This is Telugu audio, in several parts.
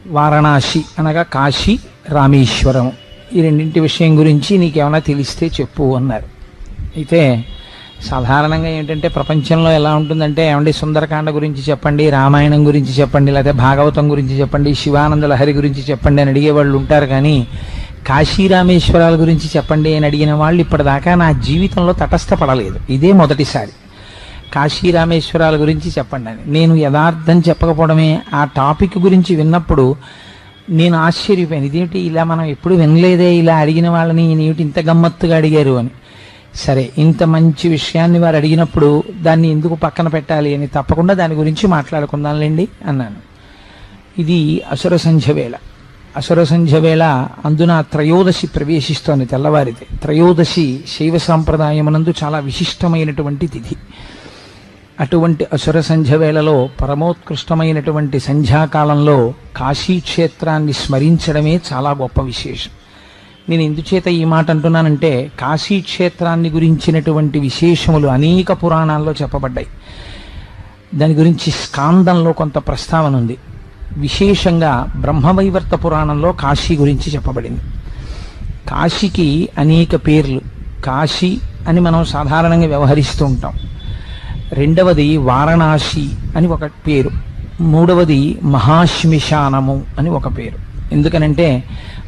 వారణాసి అనగా కాశీ, రామేశ్వరం, ఈ రెండింటి విషయం గురించి నీకేమైనా తెలిస్తే చెప్పు అన్నారు. అయితే సాధారణంగా ఏంటంటే ప్రపంచంలో ఎలా ఉంటుందంటే, ఏమండి సుందరకాండ గురించి చెప్పండి, రామాయణం గురించి చెప్పండి, లేకపోతే భాగవతం గురించి చెప్పండి, శివానంద లహరి గురించి చెప్పండి అని అడిగే వాళ్ళు ఉంటారు. కానీ కాశీ రామేశ్వరాల గురించి చెప్పండి అని అడిగిన వాళ్ళు ఇప్పటిదాకా నా జీవితంలో తటస్థపడలేదు. ఇదే మొదటిసారి కాశీ రామేశ్వరాల గురించి చెప్పండి అని. నేను యథార్థం చెప్పకపోవడమే, ఆ టాపిక్ గురించి విన్నప్పుడు నేను ఆశ్చర్యపోయాను. ఇదేమిటి ఇలా మనం ఎప్పుడు వినలేదే, ఇలా అడిగిన వాళ్ళని ఏమిటి ఇంత గమ్మత్తుగా అడిగారు అని. సరే, ఇంత మంచి విషయాన్ని వారు అడిగినప్పుడు దాన్ని ఎందుకు పక్కన పెట్టాలి అని తప్పకుండా దాని గురించి మాట్లాడుకుందాంలేండి అన్నాను. ఇది అసుర సంధ్య వేళ. అసుర సంధ్య వేళ, అందున త్రయోదశి ప్రవేశిస్తోంది, తెల్లవారితే. త్రయోదశి శైవ సాంప్రదాయమునందు చాలా విశిష్టమైనటువంటి తిథి. అటువంటి అసుర సంధ్య వేళలో, పరమోత్కృష్టమైనటువంటి సంధ్యాకాలంలో కాశీక్షేత్రాన్ని స్మరించడమే చాలా గొప్ప విశేషం. నేను ఎందుచేత ఈ మాట అంటున్నానంటే, కాశీక్షేత్రాన్ని గురించినటువంటి విశేషములు అనేక పురాణాల్లో చెప్పబడ్డాయి. దాని గురించి స్కాందంలో కొంత ప్రస్తావన ఉంది. విశేషంగా బ్రహ్మవైవర్త పురాణంలో కాశీ గురించి చెప్పబడింది. కాశీకి అనేక పేర్లు. కాశీ అని మనం సాధారణంగా వ్యవహరిస్తూ ఉంటాం. రెండవది వారణాసి అని ఒక పేరు. మూడవది మహాశ్మిశానము అని ఒక పేరు. ఎందుకనంటే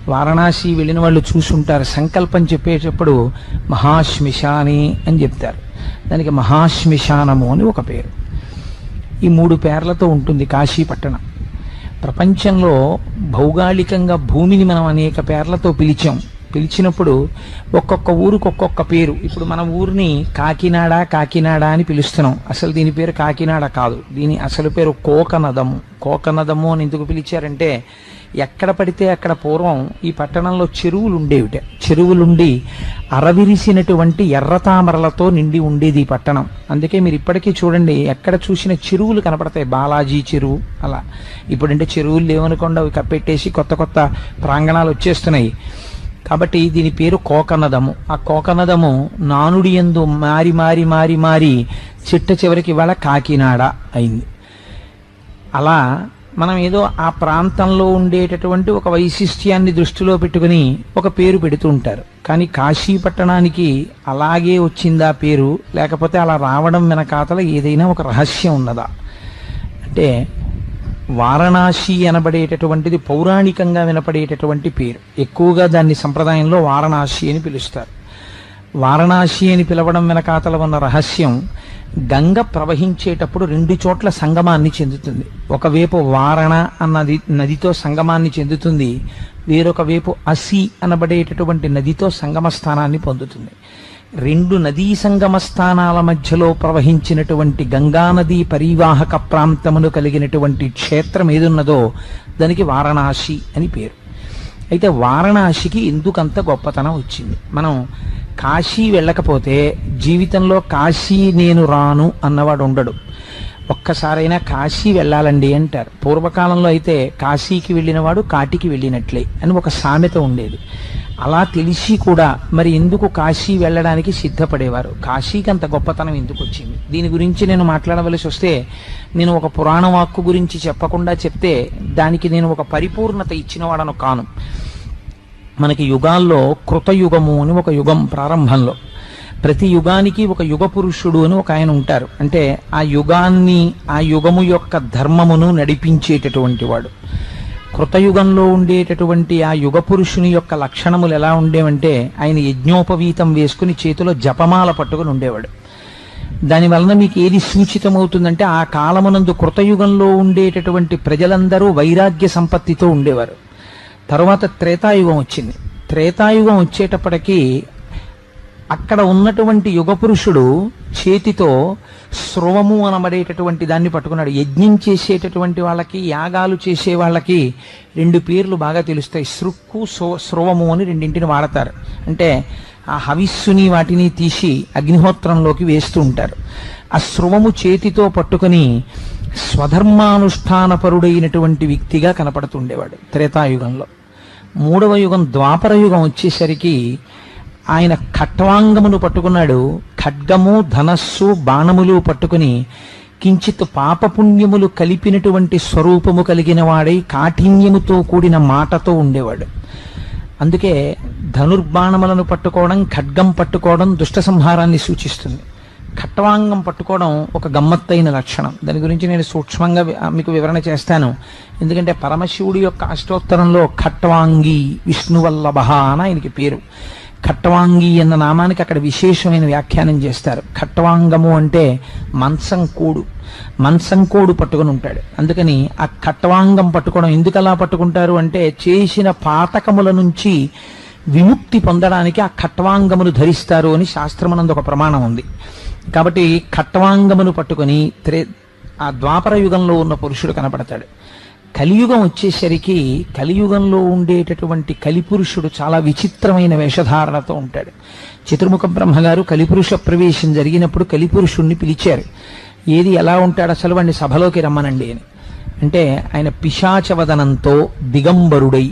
వారణాసి వెళ్ళిన వాళ్ళు చూసుంటారు, సంకల్పం చెప్పేటప్పుడు మహాశ్మిశాని అని చెప్తారు. దానికి మహాశ్మిశానము అని ఒక పేరు. ఈ మూడు పేర్లతో ఉంటుంది కాశీ పట్టణం. ప్రపంచంలో భౌగోళికంగా భూమిని మనం అనేక పేర్లతో పిలిచినప్పుడు ఒక్కొక్క ఊరికి ఒక్కొక్క పేరు. ఇప్పుడు మన ఊరిని కాకినాడ కాకినాడ అని పిలుస్తున్నాం. అసలు దీని పేరు కాకినాడ కాదు, దీని అసలు పేరు కోకనదము. కోకనదము అని ఎందుకు పిలిచారంటే, ఎక్కడ పడితే అక్కడ పూర్వం ఈ పట్టణంలో చెరువులు ఉండేవిట. చెరువులుండి అరవిరిసినటువంటి ఎర్రతామరలతో నిండి ఉండేది ఈ పట్టణం. అందుకే మీరు ఇప్పటికీ చూడండి, ఎక్కడ చూసిన చెరువులు కనపడతాయి. బాలాజీ చెరువు అలా. ఇప్పుడంటే చెరువులు లేవనుకోండి, అవి కప్పెట్టేసి కొత్త కొత్త ప్రాంగణాలు వచ్చేస్తున్నాయి. కాబట్టి దీని పేరు కోకనదము. ఆ కోకనదము నానుడి యందు మారి మారి మారి మారి చిట్ట చివరికి ఇవాళ కాకినాడ అయింది. అలా మనం ఏదో ఆ ప్రాంతంలో ఉండేటటువంటి ఒక వైశిష్ట్యాన్ని దృష్టిలో పెట్టుకుని ఒక పేరు పెడుతూ ఉంటారు. కానీ కాశీ పట్టణానికి అలాగే వచ్చిందా పేరు, లేకపోతే అలా రావడం వెనకాతల ఏదైనా ఒక రహస్యం ఉన్నదా అంటే, వారణాసి అనబడేటటువంటిది పౌరాణికంగా వినపడేటటువంటి పేరు. ఎక్కువగా దాన్ని సంప్రదాయంలో వారణాసి అని పిలుస్తారు. వారణాసి అని పిలవడం వెనకాతల ఉన్న రహస్యం, గంగ ప్రవహించేటప్పుడు రెండు చోట్ల సంగమాన్ని చెందుతుంది. ఒకవైపు వారణ అన్నది నదితో సంగమాన్ని చెందుతుంది, వేరొక వైపు అసి అనబడేటటువంటి నదితో సంగమ స్థానాన్ని పొందుతుంది. రెండు నదీ సంగమ స్థానాల మధ్యలో ప్రవహించినటువంటి గంగానదీ పరివాహక ప్రాంతమును కలిగినటువంటి క్షేత్రం ఏదున్నదో దానికి వారణాసి అని పేరు. అయితే వారణాసికి ఎందుకంత గొప్పతనం వచ్చింది? మనం కాశీ వెళ్ళకపోతే జీవితంలో కాశీ నేను రాను అన్నవాడు ఉండడు. ఒక్కసారైనా కాశీ వెళ్ళాలండి అంటారు. పూర్వకాలంలో అయితే కాశీకి వెళ్ళినవాడు కాటికి వెళ్ళినట్లే అని ఒక సామెత ఉండేది. అలా తెలిసి కూడా మరి ఎందుకు కాశీ వెళ్ళడానికి సిద్ధపడేవారు? కాశీకి అంత గొప్పతనం ఎందుకు వచ్చింది? దీని గురించి నేను మాట్లాడవలసి వస్తే, నేను ఒక పురాణ వాక్కు గురించి చెప్పకుండా చెప్తే దానికి నేను ఒక పరిపూర్ణత ఇచ్చినవాడను కాను. మనకి యుగాల్లో కృతయుగము అని ఒక యుగం ప్రారంభంలో, ప్రతి యుగానికి ఒక యుగ పురుషుడు అని ఒక ఆయన ఉంటారు. అంటే ఆ యుగాన్ని, ఆ యుగము యొక్క ధర్మమును నడిపించేటటువంటి వాడు. కృతయుగంలో ఉండేటటువంటి ఆ యుగ పురుషుని యొక్క లక్షణములు ఎలా ఉండేవంటే, ఆయన యజ్ఞోపవీతం వేసుకుని చేతిలో జపమాల పట్టుకుని ఉండేవాడు. దానివలన మీకు ఏది సూచితమవుతుందంటే, ఆ కాలమునందు కృతయుగంలో ఉండేటటువంటి ప్రజలందరూ వైరాగ్య సంపత్తితో ఉండేవారు. తర్వాత త్రేతాయుగం వచ్చింది. త్రేతాయుగం వచ్చేటప్పటికీ అక్కడ ఉన్నటువంటి యుగపురుషుడు చేతితో స్రవము అనబడేటటువంటి దాన్ని పట్టుకున్నాడు. యజ్ఞం చేసేటటువంటి వాళ్ళకి, యాగాలు చేసే వాళ్ళకి రెండు పేర్లు బాగా తెలుస్తాయి. సృక్కు, స్రవము అని రెండింటిని వాడతారు. అంటే ఆ హవిస్సుని వాటిని తీసి అగ్నిహోత్రంలోకి వేస్తూ ఉంటారు. ఆ స్రవము చేతితో పట్టుకుని స్వధర్మానుష్ఠానపరుడైనటువంటి వ్యక్తిగా కనపడుతుండేవాడు త్రేతాయుగంలో. మూడవ యుగం ద్వాపర యుగం వచ్చేసరికి ఆయన ఖట్వాంగమును పట్టుకున్నాడు. ఖడ్గము, ధనస్సు, బాణములు పట్టుకుని కించిత్ పాపపుణ్యములు కలిపినటువంటి స్వరూపము కలిగిన వాడై కాఠిన్యముతో కూడిన మాటతో ఉండేవాడు. అందుకే ధనుర్బాణములను పట్టుకోవడం, ఖడ్గం పట్టుకోవడం దుష్ట సంహారాన్ని సూచిస్తుంది. ఖట్వాంగం పట్టుకోవడం ఒక గమ్మత్తైన లక్షణం. దాని గురించి నేను సూక్ష్మంగా మీకు వివరణ చేస్తాను. ఎందుకంటే పరమశివుడి యొక్క అష్టోత్తరంలో ఖట్వాంగి విష్ణువల్లభ అని ఆయనకి పేరు. ఖట్వాంగి అన్న నామానికి అక్కడ విశేషమైన వ్యాఖ్యానం చేస్తారు. ఖట్వాంగము అంటే మంచం కోడు పట్టుకుని ఉంటాడు. అందుకని ఆ ఖట్వాంగం పట్టుకోవడం ఎందుకు అలా పట్టుకుంటారు అంటే, చేసిన పాతకముల నుంచి విముక్తి పొందడానికి ఆ ఖట్వాంగమును ధరిస్తారు అని శాస్త్రమునందు ఒక ప్రమాణం ఉంది. కాబట్టి ఖట్వాంగమును పట్టుకొని ఆ ద్వాపర యుగంలో ఉన్న పురుషుడు కనపడతాడు. కలియుగం వచ్చేసరికి కలియుగంలో ఉండేటటువంటి కలిపురుషుడు చాలా విచిత్రమైన వేషధారణతో ఉంటాడు. చతుర్ముఖ బ్రహ్మగారు కలిపురుష ప్రవేశం జరిగినప్పుడు కలిపురుషుణ్ణి పిలిచారు. ఏది ఎలా ఉంటాడు అసలు, వాడిని సభలోకి రమ్మనండి అని. అంటే ఆయన పిశాచవదనంతో దిగంబరుడై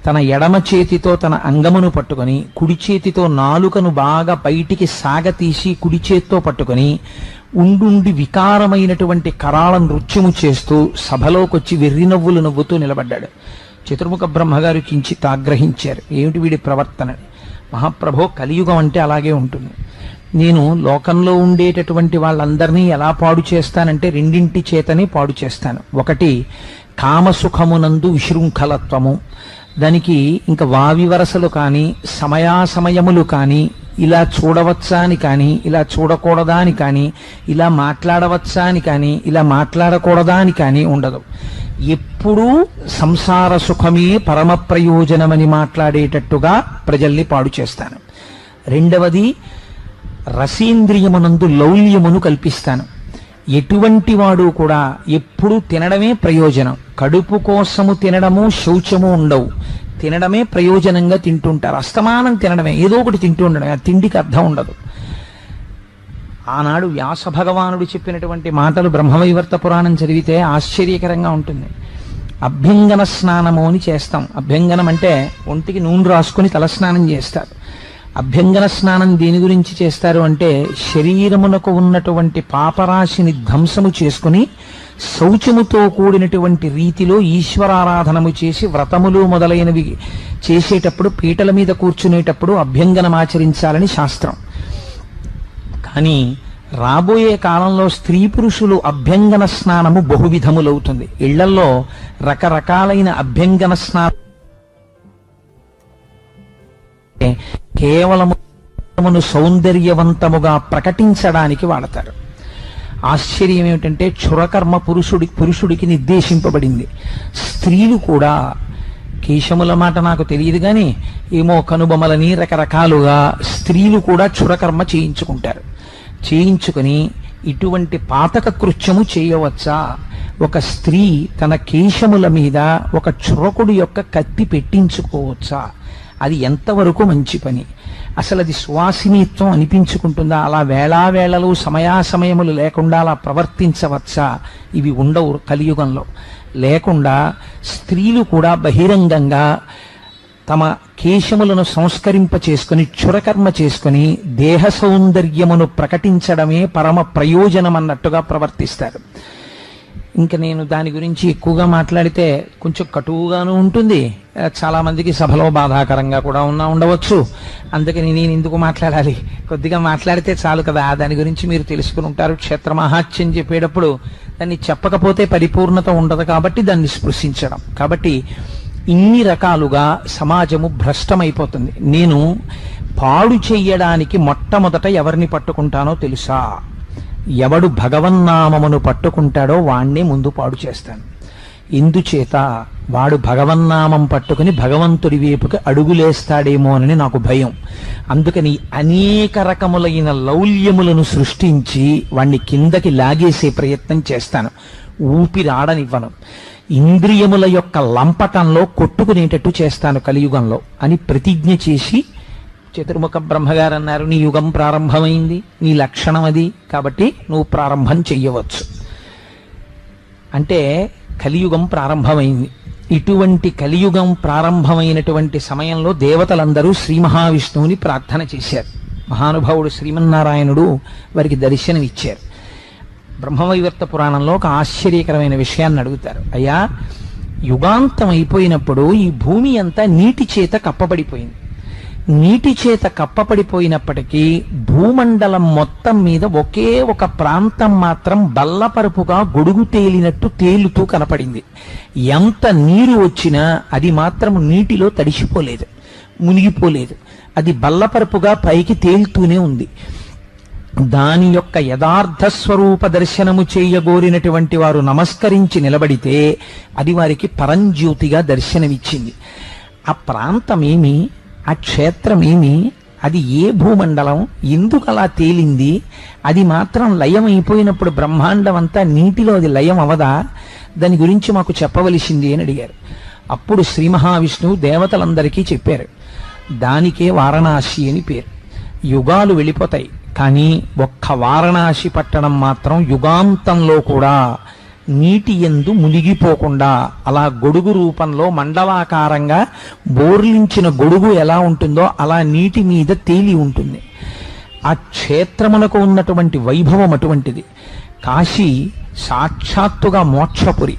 తన ఎడమ చేతితో తన అంగమును పట్టుకొని, కుడి చేతితో నాలుకను బాగా బయటికి సాగతీసి కుడి చేత్తో పట్టుకొని ఉండుండి వికారమైనటువంటి కరాళ నృత్యము చేస్తూ సభలోకొచ్చి వెర్రి నవ్వులు నవ్వుతూ నిలబడ్డాడు. చతుర్ముఖ బ్రహ్మగారు కించిత్ ఆగ్రహించారు, ఏమిటి వీడి ప్రవర్తన. మహాప్రభో, కలియుగం అంటే అలాగే ఉంటుంది. నేను లోకంలో ఉండేటటువంటి వాళ్ళందరినీ ఎలా పాడు చేస్తానంటే రెండింటి చేతనే పాడు చేస్తాను. ఒకటి కామసుఖమునందు విశృంఖలత్వము, దానికి ఇంకా వావి వరసలు కానీ సమయాసమయములు కానీ, ఇలా చూడవచ్చా అని కానీ ఇలా చూడకూడదా అని కానీ, ఇలా మాట్లాడవచ్చా అని కానీ ఇలా మాట్లాడకూడదా అని కానీ ఉండదు. ఎప్పుడూ సంసార సుఖమే పరమ ప్రయోజనమని మాట్లాడేటట్టుగా ప్రజల్ని పాడు చేస్తాను. రెండవది రసేంద్రియమునందు లౌల్యమును కల్పిస్తాను. ఎటువంటి వాడు కూడా ఎప్పుడూ తినడమే ప్రయోజనం, కడుపు కోసము తినడము శౌచము ఉండవు. తినడమే ప్రయోజనంగా తింటుంటారు. అస్తమానం తినడమే, ఏదో ఒకటి తింటూ ఉండడమే, ఆ తిండికి అర్థం ఉండదు. ఆనాడు వ్యాస భగవానుడు చెప్పినటువంటి మాటలు బ్రహ్మవైవర్త పురాణం చదివితే ఆశ్చర్యకరంగా ఉంటుంది. అభ్యంగన స్నానము అని చేస్తాం. అభ్యంగనం అంటే ఒంటికి నూనె రాసుకుని తలస్నానం చేస్తారు. అభ్యంగన స్నానం దేని గురించి చేస్తారు అంటే, శరీరమునకు ఉన్నటువంటి పాపరాశిని ధ్వంసము చేసుకుని శౌచముతో కూడినటువంటి రీతిలో ఈశ్వరారాధనము చేసి వ్రతములు మొదలైనవి చేసేటప్పుడు పీటల మీద కూర్చునేటప్పుడు అభ్యంగనం ఆచరించాలని శాస్త్రం. కానీ రాబోయే కాలంలో స్త్రీ పురుషులు అభ్యంగన స్నానము బహువిధములవుతుంది. ఇళ్లల్లో రకరకాలైన అభ్యంగన స్నానం కేవలమును సౌందర్యవంతముగా ప్రకటించడానికి వాడతారు. ఆశ్చర్యం ఏమిటంటే క్షురకర్మ పురుషుడికి నిర్దేశింపబడింది. స్త్రీలు కూడా, కేశముల మాట నాకు తెలియదు కానీ ఏమో కనుబొమలని రకరకాలుగా స్త్రీలు కూడా క్షురకర్మ చేయించుకుంటారు. చేయించుకుని ఇటువంటి పాతక కృత్యము చేయవచ్చా? ఒక స్త్రీ తన కేశముల మీద ఒక క్షురకుడు యొక్క కత్తి పెట్టించుకోవచ్చా? అది ఎంతవరకు మంచి పని? అసలు అది సువాసినీత్వం అనిపించుకుంటుందా? అలా వేళావేళలు సమయాసమయములు లేకుండా అలా ప్రవర్తించవచ్చా? ఇవి ఉండవు కలియుగంలో. లేకుండా స్త్రీలు కూడా బహిరంగంగా తమ కేశములను సంస్కరింప చేసుకుని క్షురకర్మ చేసుకుని దేహ సౌందర్యమును ప్రకటించడమే పరమ ప్రయోజనం అన్నట్టుగా ప్రవర్తిస్తారు. ఇంకా నేను దాని గురించి ఎక్కువగా మాట్లాడితే కొంచెం కటువుగాను ఉంటుంది, చాలా మందికి సభలో బాధాకరంగా కూడా ఉండవచ్చు. అందుకని నేను ఎందుకు మాట్లాడాలి, కొద్దిగా మాట్లాడితే చాలు కదా. దాని గురించి మీరు తెలుసుకుని ఉంటారు. క్షేత్ర మహాత్యం చెప్పేటప్పుడు దాన్ని చెప్పకపోతే పరిపూర్ణత ఉండదు కాబట్టి దాన్ని స్పృశించడం. కాబట్టి ఇన్ని రకాలుగా సమాజము భ్రష్టమైపోతుంది. నేను పాడు చెయ్యడానికి మొట్టమొదట ఎవరిని పట్టుకుంటానో తెలుసా? ఎవడు భగవన్నామమును పట్టుకుంటాడో వాణ్ణే ముందు పాడు చేస్తాను. ఇందుచేత వాడు భగవన్నామం పట్టుకుని భగవంతుడి వైపుకి అడుగులేస్తాడేమోనని నాకు భయం. అందుకని అనేక రకములైన లౌల్యములను సృష్టించి వాణ్ణి కిందకి లాగేసే ప్రయత్నం చేస్తాను. ఊపిరాడనివ్వను. ఇంద్రియముల యొక్క లంపటంలో కొట్టుకునేటట్టు చేస్తాను కలియుగంలో అని ప్రతిజ్ఞ చేసి చతుర్ముఖ బ్రహ్మగారు అన్నారు, నీ యుగం ప్రారంభమైంది, నీ లక్షణం అది, కాబట్టి నువ్వు ప్రారంభం చెయ్యవచ్చు అంటే కలియుగం ప్రారంభమైంది. ఇటువంటి కలియుగం ప్రారంభమైనటువంటి సమయంలో దేవతలందరూ శ్రీ మహావిష్ణువుని ప్రార్థన చేశారు. మహానుభావుడు శ్రీమన్నారాయణుడు వారికి దర్శనమిచ్చారు. బ్రహ్మవైవర్త పురాణంలో ఒక ఆశ్చర్యకరమైన విషయాన్ని అడుగుతారు. అయ్యా, యుగాంతం అయిపోయినప్పుడు ఈ భూమి అంతా నీటి చేత కప్పబడిపోయింది. నీటి చేత కప్పబడిపోయినప్పటికీ భూమండలం మొత్తం మీద ఒకే ఒక ప్రాంతం మాత్రం బల్లపరుపుగా గొడుగు తేలినట్టు తేలుతూ కనపడింది. ఎంత నీరు వచ్చినా అది మాత్రం నీటిలో తడిసిపోలేదు, మునిగిపోలేదు. అది బల్లపరుపుగా పైకి తేలుతూనే ఉంది. దాని యొక్క యథార్థ స్వరూప దర్శనము చేయగోరినటువంటి వారు నమస్కరించి నిలబడితే అది వారికి పరంజ్యోతిగా దర్శనమిచ్చింది. ఆ ప్రాంతమేమి, ఆ క్షేత్రమేమి, అది ఏ భూమండలం, ఎందుకు అలా తేలింది, అది మాత్రం లయం అయిపోయినప్పుడు బ్రహ్మాండం అంతా నీటిలో అది లయం అవదా, దాని గురించి మాకు చెప్పవలసింది అని అడిగారు. అప్పుడు శ్రీ మహావిష్ణువు దేవతలందరికీ చెప్పారు. దానికే వారణాసి అని పేరు. యుగాలు వెళ్ళిపోతాయి, కానీ ఒక్క వారణాసి పట్టణం మాత్రం యుగాంతంలో కూడా నీటి యందు మునిగిపోకుండా అలా గొడుగు రూపంలో మండలాకారంగా బోర్లించిన గొడుగు ఎలా ఉంటుందో అలా నీటి మీద తేలి ఉంటుంది. ఆ క్షేత్రమునకు ఉన్నటువంటి వైభవం అటువంటిది. కాశీ సాక్షాత్తుగా మోక్షపురి.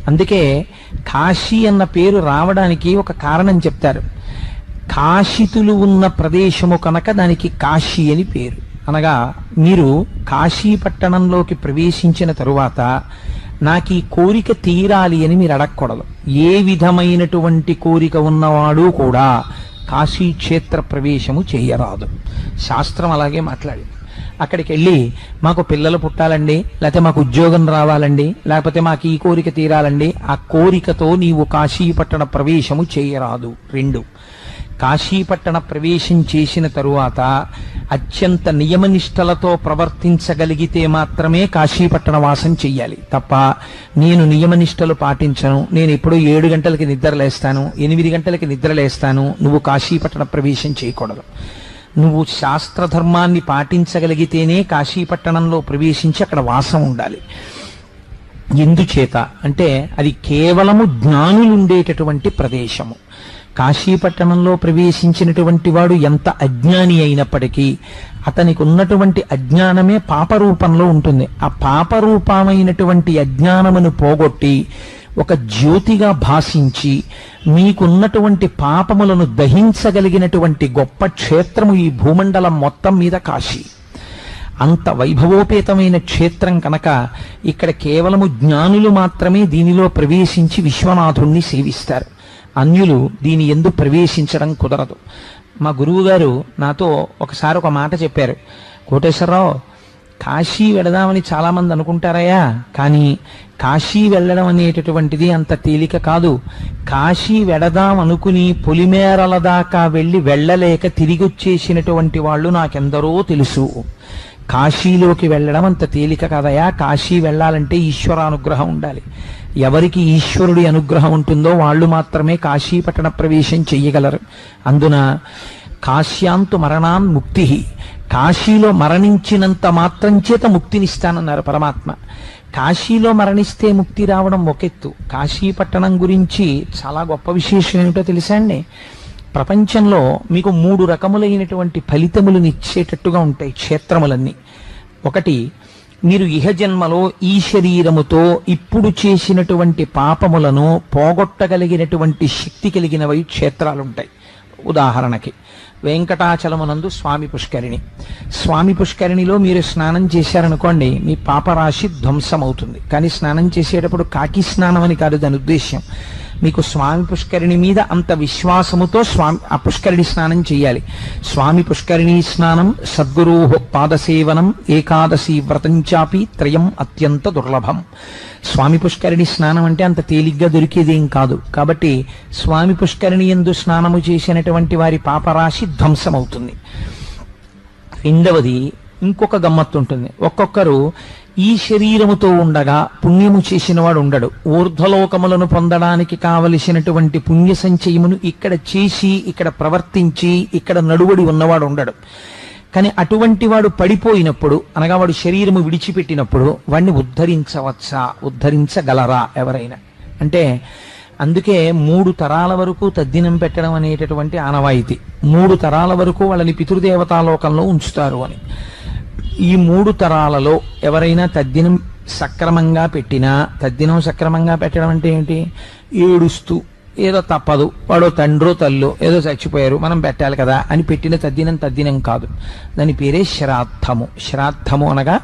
అందుకే కాశీ అన్న పేరు రావడానికి ఒక కారణం చెప్తారు. కాశితులు ఉన్న ప్రదేశము కనుక దానికి కాశీ అని పేరు. అనగా మీరు కాశీ పట్టణంలోకి ప్రవేశించిన తరువాత నాకు ఈ కోరిక తీరాలి అని మీరు అడగకూడదు. ఏ విధమైనటువంటి కోరిక ఉన్నవాడు కూడా కాశీ క్షేత్ర ప్రవేశము చేయరాదు. శాస్త్రం అలాగే మాట్లాడింది. అక్కడికి వెళ్ళి మాకు పిల్లలు పుట్టాలండి, లేకపోతే మాకు ఉద్యోగం రావాలండి, లేకపోతే మాకు ఈ కోరిక తీరాలండి, ఆ కోరికతో నీవు కాశీపట్టణ ప్రవేశము చేయరాదు. 2, కాశీపట్టణ ప్రవేశం చేసిన తరువాత అత్యంత నియమనిష్టలతో ప్రవర్తించగలిగితే మాత్రమే కాశీపట్టణ వాసం చెయ్యాలి తప్ప, నేను నియమనిష్టలు పాటించను, నేను ఎప్పుడూ 7 గంటలకి నిద్రలేస్తాను, 8 గంటలకి నిద్రలేస్తాను, నువ్వు కాశీపట్టణ ప్రవేశం చేయకూడదు. నువ్వు శాస్త్రధర్మాన్ని పాటించగలిగితేనే కాశీపట్టణంలో ప్రవేశించి అక్కడ వాసం ఉండాలి. ఎందుచేత అంటే అది కేవలము జ్ఞానులుండేటటువంటి ప్రదేశము. కాశీపట్టణంలో ప్రవేశించినటువంటి వాడు ఎంత అజ్ఞాని అయినప్పటికీ అతనికి ఉన్నటువంటి అజ్ఞానమే పాపరూపంలో ఉంటుంది. ఆ పాపరూపమైనటువంటి అజ్ఞానమును పోగొట్టి ఒక జ్యోతిగా భాషించి మీకున్నటువంటి పాపములను దహించగలిగినటువంటి గొప్ప క్షేత్రము ఈ భూమండలం మొత్తం మీద కాశీ. అంత వైభవోపేతమైన క్షేత్రం కనుక ఇక్కడ కేవలము జ్ఞానులు మాత్రమే దీనిలో ప్రవేశించి విశ్వనాథుణ్ణి సేవిస్తారు. అన్యులు దీని యందు ప్రవేశించడం కుదరదు. మా గురువుగారు నాతో ఒకసారి ఒక మాట చెప్పారు. కోటేశ్వరరావు, కాశీ వెళదామని చాలామంది అనుకుంటారయ్యా, కానీ కాశీ వెళ్ళడం అనేటటువంటిది అంత తేలిక కాదు. కాశీ వెళదాం అనుకుని పొలిమేరల దాకా వెళ్ళలేక తిరిగి వచ్చేసినటువంటి వాళ్ళు నాకెందరో తెలుసు. కాశీలోకి వెళ్ళడం అంత తేలిక కాదయా. కాశీ వెళ్ళాలంటే ఈశ్వరానుగ్రహం ఉండాలి. ఎవరికి ఈశ్వరుడి అనుగ్రహం ఉంటుందో వాళ్ళు మాత్రమే కాశీపట్టణ ప్రవేశం చెయ్యగలరు. అందున కాశ్యాంతు మరణాన్ ముక్తి, కాశీలో మరణించినంత మాత్రం చేత ముక్తినిస్తానన్నారు పరమాత్మ. కాశీలో మరణిస్తే ముక్తి రావడం ఒకెత్తు. కాశీపట్టణం గురించి చాలా గొప్ప విశేషం ఏమిటో తెలుసా అండి? ప్రపంచంలో మీకు 3 రకములైనటువంటి ఫలితములను ఇచ్చేటట్టుగా ఉంటాయి క్షేత్రములన్నీ. ఒకటి, మీరు ఇహజన్మలో ఈ శరీరముతో ఇప్పుడు చేసినటువంటి పాపములను పోగొట్టగలిగినటువంటి శక్తి కలిగినవి క్షేత్రాలుంటాయి. ఉదాహరణకి వెంకటాచలమునందు స్వామి పుష్కరిణి. స్వామి పుష్కరిణిలో మీరు స్నానం చేశారనుకోండి, మీ పాపరాశి ధ్వంసమవుతుంది. కానీ స్నానం చేసేటప్పుడు కాకి స్నానం అని కాదు దాని ఉద్దేశ్యం. మీకు స్వామి పుష్కరిణి మీద అంత విశ్వాసముతో ఆ పుష్కరిణి స్నానం చేయాలి. స్వామి పుష్కరిణి స్నానం సద్గురు పాదసేవనం ఏకాదశి వ్రతంచాపి త్రయం అత్యంత దుర్లభం. స్వామి పుష్కరిణి స్నానం అంటే అంత తేలిగ్గా దొరికేదేం కాదు. కాబట్టి స్వామి పుష్కరిణి యందు స్నానము చేసినటువంటి వారి పాపరాశి ధ్వంసమవుతుంది. రెండవది, ఇంకొక గమ్మత్తు ఉంటుంది. ఒక్కొక్కరు ఈ శరీరముతో ఉండగా పుణ్యము చేసిన వాడు ఉండడు. ఊర్ధ్వలోకములను పొందడానికి కావలసినటువంటి పుణ్య సంచయమును ఇక్కడ చేసి ఇక్కడ ప్రవర్తించి ఇక్కడ నడువడి ఉన్నవాడు ఉండడు. కానీ అటువంటి వాడు పడిపోయినప్పుడు, అనగా వాడు శరీరము విడిచిపెట్టినప్పుడు వాడిని ఉద్ధరించగలరా ఎవరైనా అంటే? అందుకే 3 తరాల వరకు తద్దినం పెట్టడం అనేటటువంటి ఆనవాయితీ. 3 తరాల వరకు వాళ్ళని పితృదేవతాలోకంలో ఉంచుతారు అని. ఈ 3 తరాలలో ఎవరైనా తద్దినం సక్రమంగా పెట్టినా, తద్దినం సక్రమంగా పెట్టడం అంటే ఏంటి? ఏడుస్తూ ఏదో తప్పదు, వాడో తండ్రో తల్లో ఏదో చచ్చిపోయారు మనం పెట్టాలి కదా అని పెట్టిన తద్దినం కాదు. దాని పేరే శ్రాద్ధము. శ్రాద్ధము అనగా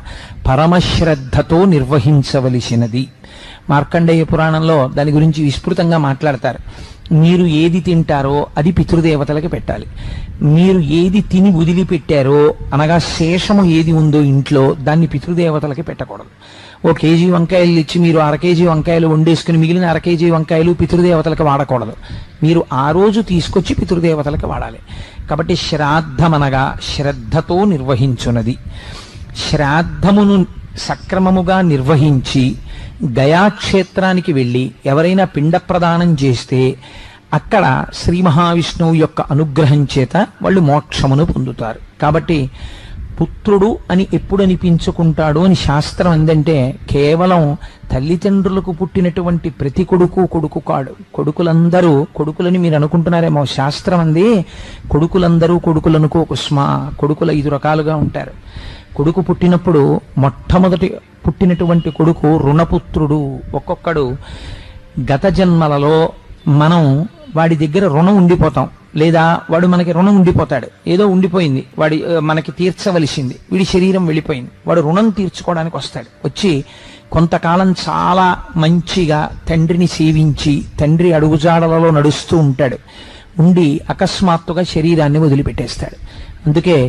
పరమశ్రద్ధతో నిర్వహించవలసినది. మార్కండేయ పురాణంలో దాని గురించి విస్తృతంగా మాట్లాడతారు. మీరు ఏది తింటారో అది పితృదేవతలకి పెట్టాలి. మీరు ఏది తిని వదిలిపెట్టారో అనగా శేషము ఏది ఉందో ఇంట్లో దాన్ని పితృదేవతలకి పెట్టకూడదు. ఓ కేజీ వంకాయలు ఇచ్చి మీరు 1/2 కేజీ వంకాయలు వండేసుకుని మిగిలిన 1/2 కేజీ వంకాయలు పితృదేవతలకు వాడకూడదు. మీరు ఆ రోజు తీసుకొచ్చి పితృదేవతలకు వాడాలి. కాబట్టి శ్రాద్ధమనగా శ్రద్ధతో నిర్వహించున్నది. శ్రాద్ధమును సక్రమముగా నిర్వహించి గయాక్షేత్రానికి వెళ్ళి ఎవరైనా పిండ ప్రదానం చేస్తే అక్కడ శ్రీ మహావిష్ణువు యొక్క అనుగ్రహం చేత వాళ్ళు మోక్షమును పొందుతారు. కాబట్టి పుత్రుడు అని ఎప్పుడు అనిపించుకుంటాడు అని శాస్త్రం అందంటే కేవలం తల్లిదండ్రులకు పుట్టినటువంటి ప్రతి కొడుకు కాడు. కొడుకులందరూ కొడుకులని మీరు అనుకుంటున్నారేమో. శాస్త్రం అంది కొడుకులందరూ కొడుకులనుకో కుస్మా. కొడుకులు 5 రకాలుగా ఉంటారు. కొడుకు పుట్టినప్పుడు మొట్టమొదటి పుట్టినటువంటి కొడుకు రుణపుత్రుడు. ఒక్కొక్కడు గత జన్మలలో మనం వాడి దగ్గర రుణం ఉండిపోతాం, లేదా వాడు మనకి రుణం ఉండిపోతాడు. ఏదో ఉండిపోయింది, వాడి మనకి తీర్చవలసింది, వీడి శరీరం వెళ్ళిపోయింది, వాడు రుణం తీర్చుకోవడానికి వస్తాడు. వచ్చి కొంతకాలం చాలా మంచిగా తండ్రిని సేవించి తండ్రి అడుగుజాడలలో నడుస్తూ ఉంటాడు. ఉండి అకస్మాత్తుగా శరీరాన్ని వదిలిపెట్టేస్తాడు. అందుకే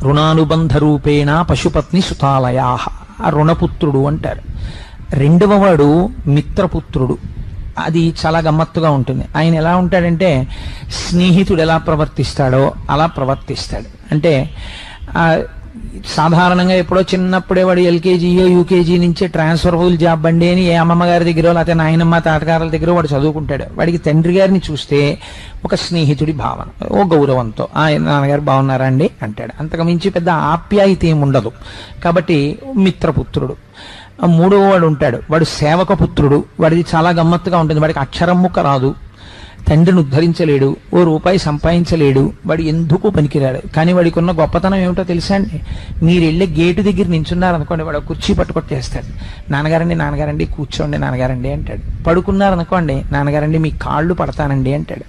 రుణానుబంధ రూపేణ పశుపత్ని సుతాలయా, ఆ రుణపుత్రుడు అంటారు. 2వ వాడు మిత్రపుత్రుడు. అది చాలా గమ్మత్తుగా ఉంటుంది. ఆయన ఎలా ఉంటాడంటే స్నేహితుడు ఎలా ప్రవర్తిస్తాడో అలా ప్రవర్తిస్తాడు. అంటే సాధారణంగా ఎప్పుడో చిన్నప్పుడే వాడు ఎల్కేజీయో యూకేజీ నుంచే ట్రాన్స్ఫర్బుల్ జాబ్ అండి అని ఏ అమ్మమ్మ గారి దగ్గర లేకపోతే నాయనమ్మ తాతగారుల దగ్గర వాడు చదువుకుంటాడు. వాడికి తండ్రి గారిని చూస్తే ఒక స్నేహితుడి భావన, ఓ గౌరవంతో నాన్నగారు బాగున్నారా అండి అంటాడు. అంతకు మించి పెద్ద ఆప్యాయత ఏమి ఉండదు. కాబట్టి మిత్రపుత్రుడు. 3వ వాడు ఉంటాడు, వాడు సేవకపుత్రుడు. వాడిది చాలా గమ్మత్తుగా ఉంటుంది. వాడికి అక్షరం ముక్క రాదు, తండ్రిని ఉద్ధరించలేడు, ఓ రూపాయి సంపాదించలేడు, వాడు ఎందుకు పనికిరాడు. కానీ వాడికి ఉన్న గొప్పతనం ఏమిటో తెలుసా అండి? మీరు వెళ్ళే గేటు దగ్గర నించున్నారనుకోండి, వాడు కుర్చీ పట్టుకొట్టేస్తాడు. నాన్నగారండి కూర్చోండి నాన్నగారండి అంటాడు. పడుకున్నారనుకోండి, నాన్నగారండి మీ కాళ్ళు పడతానండి అంటాడు.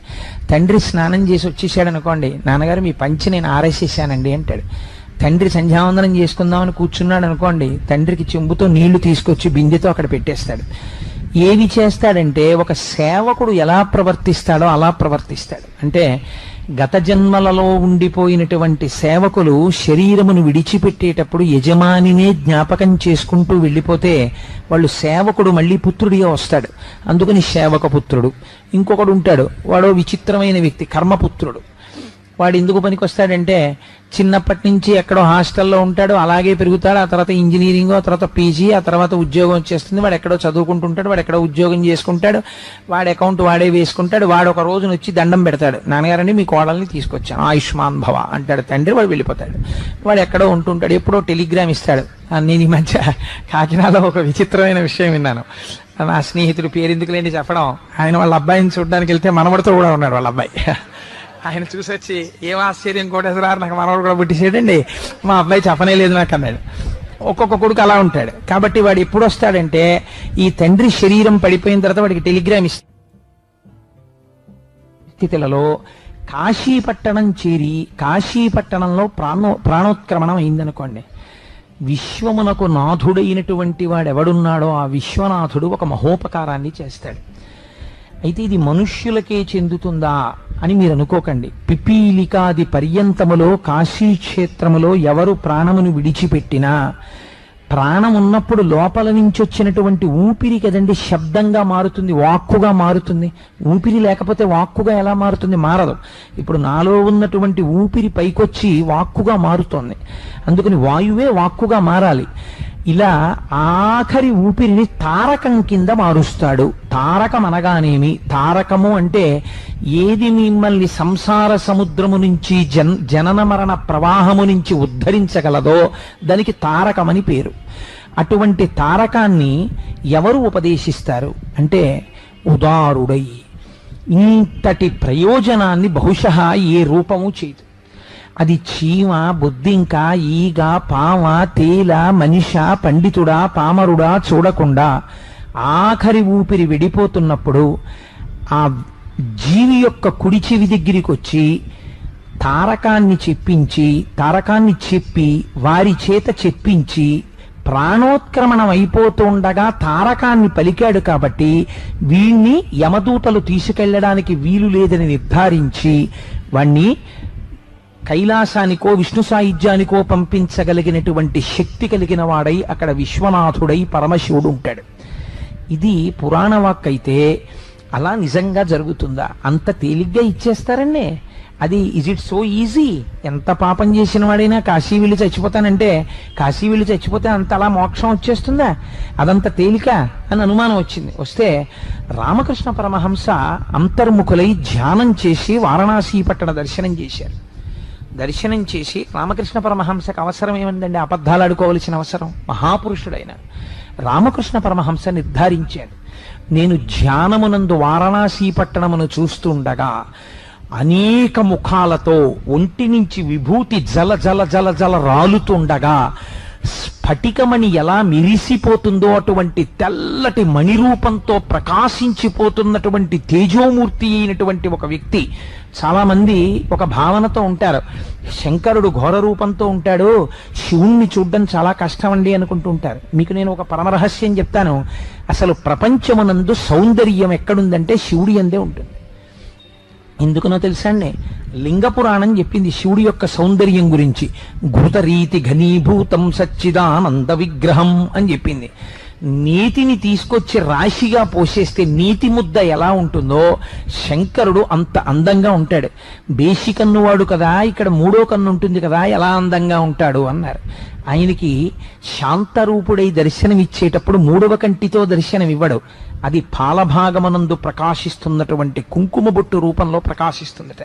తండ్రి స్నానం చేసి వచ్చేసాడు అనుకోండి, నాన్నగారు మీ పంచి నేను ఆరేసేసానండి అంటాడు. తండ్రి సంధ్యావందనం చేసుకుందామని కూర్చున్నాడు అనుకోండి, తండ్రికి చెంబుతో నీళ్లు తీసుకొచ్చి బిందెతో అక్కడ పెట్టేస్తాడు. ఏమి చేస్తాడంటే ఒక సేవకుడు ఎలా ప్రవర్తిస్తాడో అలా ప్రవర్తిస్తాడు. అంటే గత జన్మలలో ఉండిపోయినటువంటి సేవకులు శరీరమును విడిచిపెట్టేటప్పుడు యజమానినే జ్ఞాపకం చేసుకుంటూ వెళ్ళిపోతే వాళ్ళు సేవకుడు మళ్ళీ పుత్రుడిగా వస్తాడు. అందుకని సేవక పుత్రుడు. ఇంకొకడు ఉంటాడు, వాడో విచిత్రమైన వ్యక్తి, కర్మపుత్రుడు. వాడు ఎందుకు పనికి వస్తాడంటే చిన్నప్పటి నుంచి ఎక్కడో హాస్టల్లో ఉంటాడు, అలాగే పెరుగుతాడు. ఆ తర్వాత ఇంజనీరింగ్, ఆ తర్వాత పీజీ, ఆ తర్వాత ఉద్యోగం వచ్చేస్తుంది. వాడు ఎక్కడో చదువుకుంటుంటాడు, వాడు ఎక్కడో ఉద్యోగం చేసుకుంటాడు, వాడి అకౌంట్ వాడే వేసుకుంటాడు. వాడు ఒక రోజున వచ్చి దండం పెడతాడు, నాన్నగారండి మీ కోడల్ని తీసుకొచ్చాను ఆయుష్మాన్ భవ అంటాడు తండ్రి. వాడు వెళ్ళిపోతాడు. వాడు ఎక్కడో ఉంటుంటాడు, ఎప్పుడో టెలిగ్రామ్ ఇస్తాడు. నేను ఈ మధ్య కాకినాడలో ఒక విచిత్రమైన విషయం విన్నాను. నా స్నేహితుడు పేరెందుకు లేని చెప్పడం, ఆయన వాళ్ళ అబ్బాయిని చూడడానికి వెళ్తే మనవడితో కూడా ఉన్నాడు వాళ్ళ అబ్బాయి. ఆయన చూసొచ్చి ఏం ఆశ్చర్యం కోటేశ్వరారు, నాకు మనవాడు కూడా పుట్టిసేయండి, మా అబ్బాయి చెప్పనే లేదు నాకు అన్నాడు. ఒక్కొక్క కొడుకు అలా ఉంటాడు. కాబట్టి వాడు ఎప్పుడు వస్తాడంటే ఈ తండ్రి శరీరం పడిపోయిన తర్వాత వాడికి టెలిగ్రామ్ స్థితులలో కాశీపట్టణం చేరి కాశీపట్టణంలో ప్రాణోత్క్రమణం అయిందనుకోండి, విశ్వమునకు నాథుడైనటువంటి వాడెవడున్నాడో ఆ విశ్వనాథుడు ఒక మహోపకారాన్ని చేస్తాడు. అయితే ఇది మనుష్యులకే చెందుతుందా అని మీరు అనుకోకండి. పిపీలికాది పర్యంతములో కాశీక్షేత్రములో ఎవరు ప్రాణమును విడిచిపెట్టినా ప్రాణం ఉన్నప్పుడు లోపల నుంచి వచ్చినటువంటి ఊపిరి కదండి శబ్దంగా మారుతుంది, వాక్కుగా మారుతుంది. ఊపిరి లేకపోతే వాక్కుగా ఎలా మారుతుంది? మారదు. ఇప్పుడు నాలో ఉన్నటువంటి ఊపిరి పైకొచ్చి వాక్కుగా మారుతోంది. అందుకని వాయువే వాక్కుగా మారాలి. ఇలా ఆఖరి ఊపిరిని తారకం కింద మారుస్తాడు. తారకం అనగానేమి? తారకము అంటే ఏది మిమ్మల్ని సంసార సముద్రము నుంచి జనన మరణ ప్రవాహము నుంచి ఉద్ధరించగలదో దానికి తారకమని పేరు. అటువంటి తారకాన్ని ఎవరు ఉపదేశిస్తారు అంటే ఉదారుడై. ఇంతటి ప్రయోజనాన్ని బహుశः ఏ రూపము చేయదు. అది చీమ, బొద్దింక, ఈగ, పామ, తేల, మనిష, పండితుడా, పామరుడా చూడకుండా ఆఖరి ఊపిరి విడిపోతున్నప్పుడు ఆ జీవి యొక్క కుడి చెవి దగ్గరికి వచ్చి తారకాన్ని చెప్పి వారి చేత చెప్పించి ప్రాణోత్క్రమణం అయిపోతుండగా తారకాన్ని పలికాడు కాబట్టి వీణ్ణి యమదూతలు తీసుకెళ్లడానికి వీలు లేదని నిర్ధారించి వాణ్ణి కైలాసానికో విష్ణు సాయుధ్యానికో పంపించగలిగినటువంటి శక్తి కలిగిన వాడై అక్కడ విశ్వనాథుడై పరమశివుడు ఉంటాడు. ఇది పురాణ వాక్కైతే అలా నిజంగా జరుగుతుందా? అంత తేలిగ్గా ఇచ్చేస్తారండి. అది ఇజ్ ఇట్ సో ఈజీ? ఎంత పాపం చేసిన వాడైనా కాశీ వెళ్ళి చచ్చిపోతానంటే కాశీ వెళ్ళి చచ్చిపోతే అంత అలా మోక్షం వచ్చేస్తుందా? అదంత తేలిక అని అనుమానం వస్తే రామకృష్ణ పరమహంస అంతర్ముఖులై ధ్యానం చేసి వారణాసి పట్టణ దర్శనం చేశారు. దర్శనం చేసి రామకృష్ణ పరమహంసకు అవసరం ఏముందండి? అబద్ధాలు ఆడుకోవలసిన అవసరం? మహాపురుషుడైన రామకృష్ణ పరమహంస నిర్ధారించాడు, నేను ధ్యానమునందు వారణాసి పట్టణమును చూస్తుండగా అనేక ముఖాలతో ఒంటి నుంచి విభూతి జల జల జల జల రాలుతుండగా స్ఫటికమణి ఎలా మిరిసిపోతుందో అటువంటి తెల్లటి మణిరూపంతో ప్రకాశించిపోతున్నటువంటి తేజోమూర్తి అయినటువంటి ఒక వ్యక్తి. చాలా మంది ఒక భావనతో ఉంటారు, శంకరుడు ఘోర రూపంతో ఉంటాడు, శివుణ్ణి చూడడం చాలా కష్టం అండి అనుకుంటూ ఉంటారు. మీకు నేను ఒక పరమరహస్యం చెప్తాను. అసలు ప్రపంచమునందు సౌందర్యం ఎక్కడుందంటే శివుడి అందే ఉంటుంది. ఎందుకనో తెలుసా అండి? లింగ పురాణం చెప్పింది శివుడి యొక్క సౌందర్యం గురించి. ఘృతరీతి ఘనీభూతం సచ్చిదానంద విగ్రహం అని చెప్పింది. నీతిని తీసుకొచ్చి రాశిగా పోసేస్తే నీతి ముద్ద ఎలా ఉంటుందో శంకరుడు అంత అందంగా ఉంటాడు. బేసి కన్నువాడు కదా, ఇక్కడ మూడో కన్ను ఉంటుంది కదా, ఎలా అందంగా ఉంటాడు అన్నారు. ఆయనకి శాంతరూపుడై దర్శనమిచ్చేటప్పుడు మూడవ కంటితో దర్శనమివ్వడు, అది పాలభాగమనందు ప్రకాశిస్తున్నటువంటి కుంకుమ బొట్టు రూపంలో ప్రకాశిస్తుందట.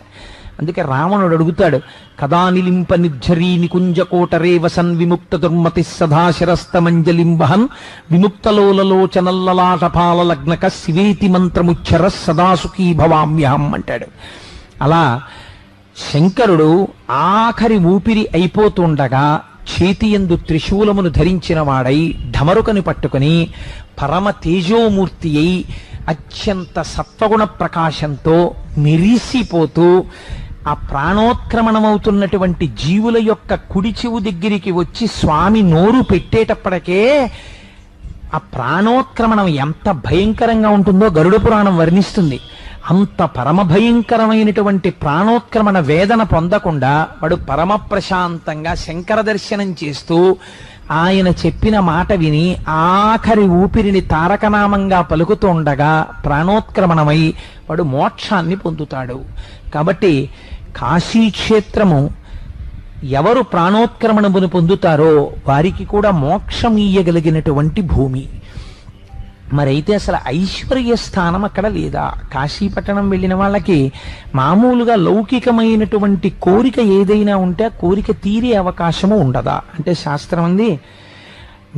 అందుకే రావణుడు అడుగుతాడు, కదా నిలింప నిర్ఝరీ నికుంజకోటరే వసన్ విముక్త దుర్మతి సదాశిరస్తమంజలిం వహన్ విముక్తలోలలోచనల్లలాటపాల లగ్నక శివేతి మంత్రముచ్చర సదాసుఖీ భవామ్యహం అంటాడు. అలా శంకరుడు ఆఖరి ఊపిరి అయిపోతుండగా చేతియందు త్రిశూలమును ధరించిన వాడై ఢమరుకని పట్టుకుని పరమ తేజోమూర్తి అయి అత్యంత సత్వగుణ ప్రకాశంతో మెరిసిపోతూ ఆ ప్రాణోత్క్రమణమవుతున్నటువంటి జీవుల యొక్క కుడి చెవు దగ్గరికి వచ్చి స్వామి నోరు పెట్టేటప్పటికే ఆ ప్రాణోత్క్రమణం ఎంత భయంకరంగా ఉంటుందో గరుడ పురాణం వర్ణిస్తుంది. అంత పరమ భయంకరమైనటువంటి ప్రాణోత్క్రమణ వేదన పొందకుండా వాడు పరమ ప్రశాంతంగా శంకర దర్శనం చేస్తూ ఆయన చెప్పిన మాట విని ఆఖరి ఊపిరిని తారకనామంగా పలుకుతుండగా ప్రాణోత్క్రమణమై వాడు మోక్షాన్ని పొందుతాడు. కాబట్టి కాశీక్షేత్రము ఎవరు ప్రాణోత్క్రమణమును పొందుతారో వారికి కూడా మోక్షం ఇయ్యగలిగినటువంటి భూమి. మరైతే అసలు ఐశ్వర్య స్థానం అక్కడ లేదా? కాశీపట్టణం వెళ్ళిన వాళ్ళకి మామూలుగా లౌకికమైనటువంటి కోరిక ఏదైనా ఉంటే ఆ కోరిక తీరే అవకాశము ఉండదా అంటే శాస్త్రం అంది,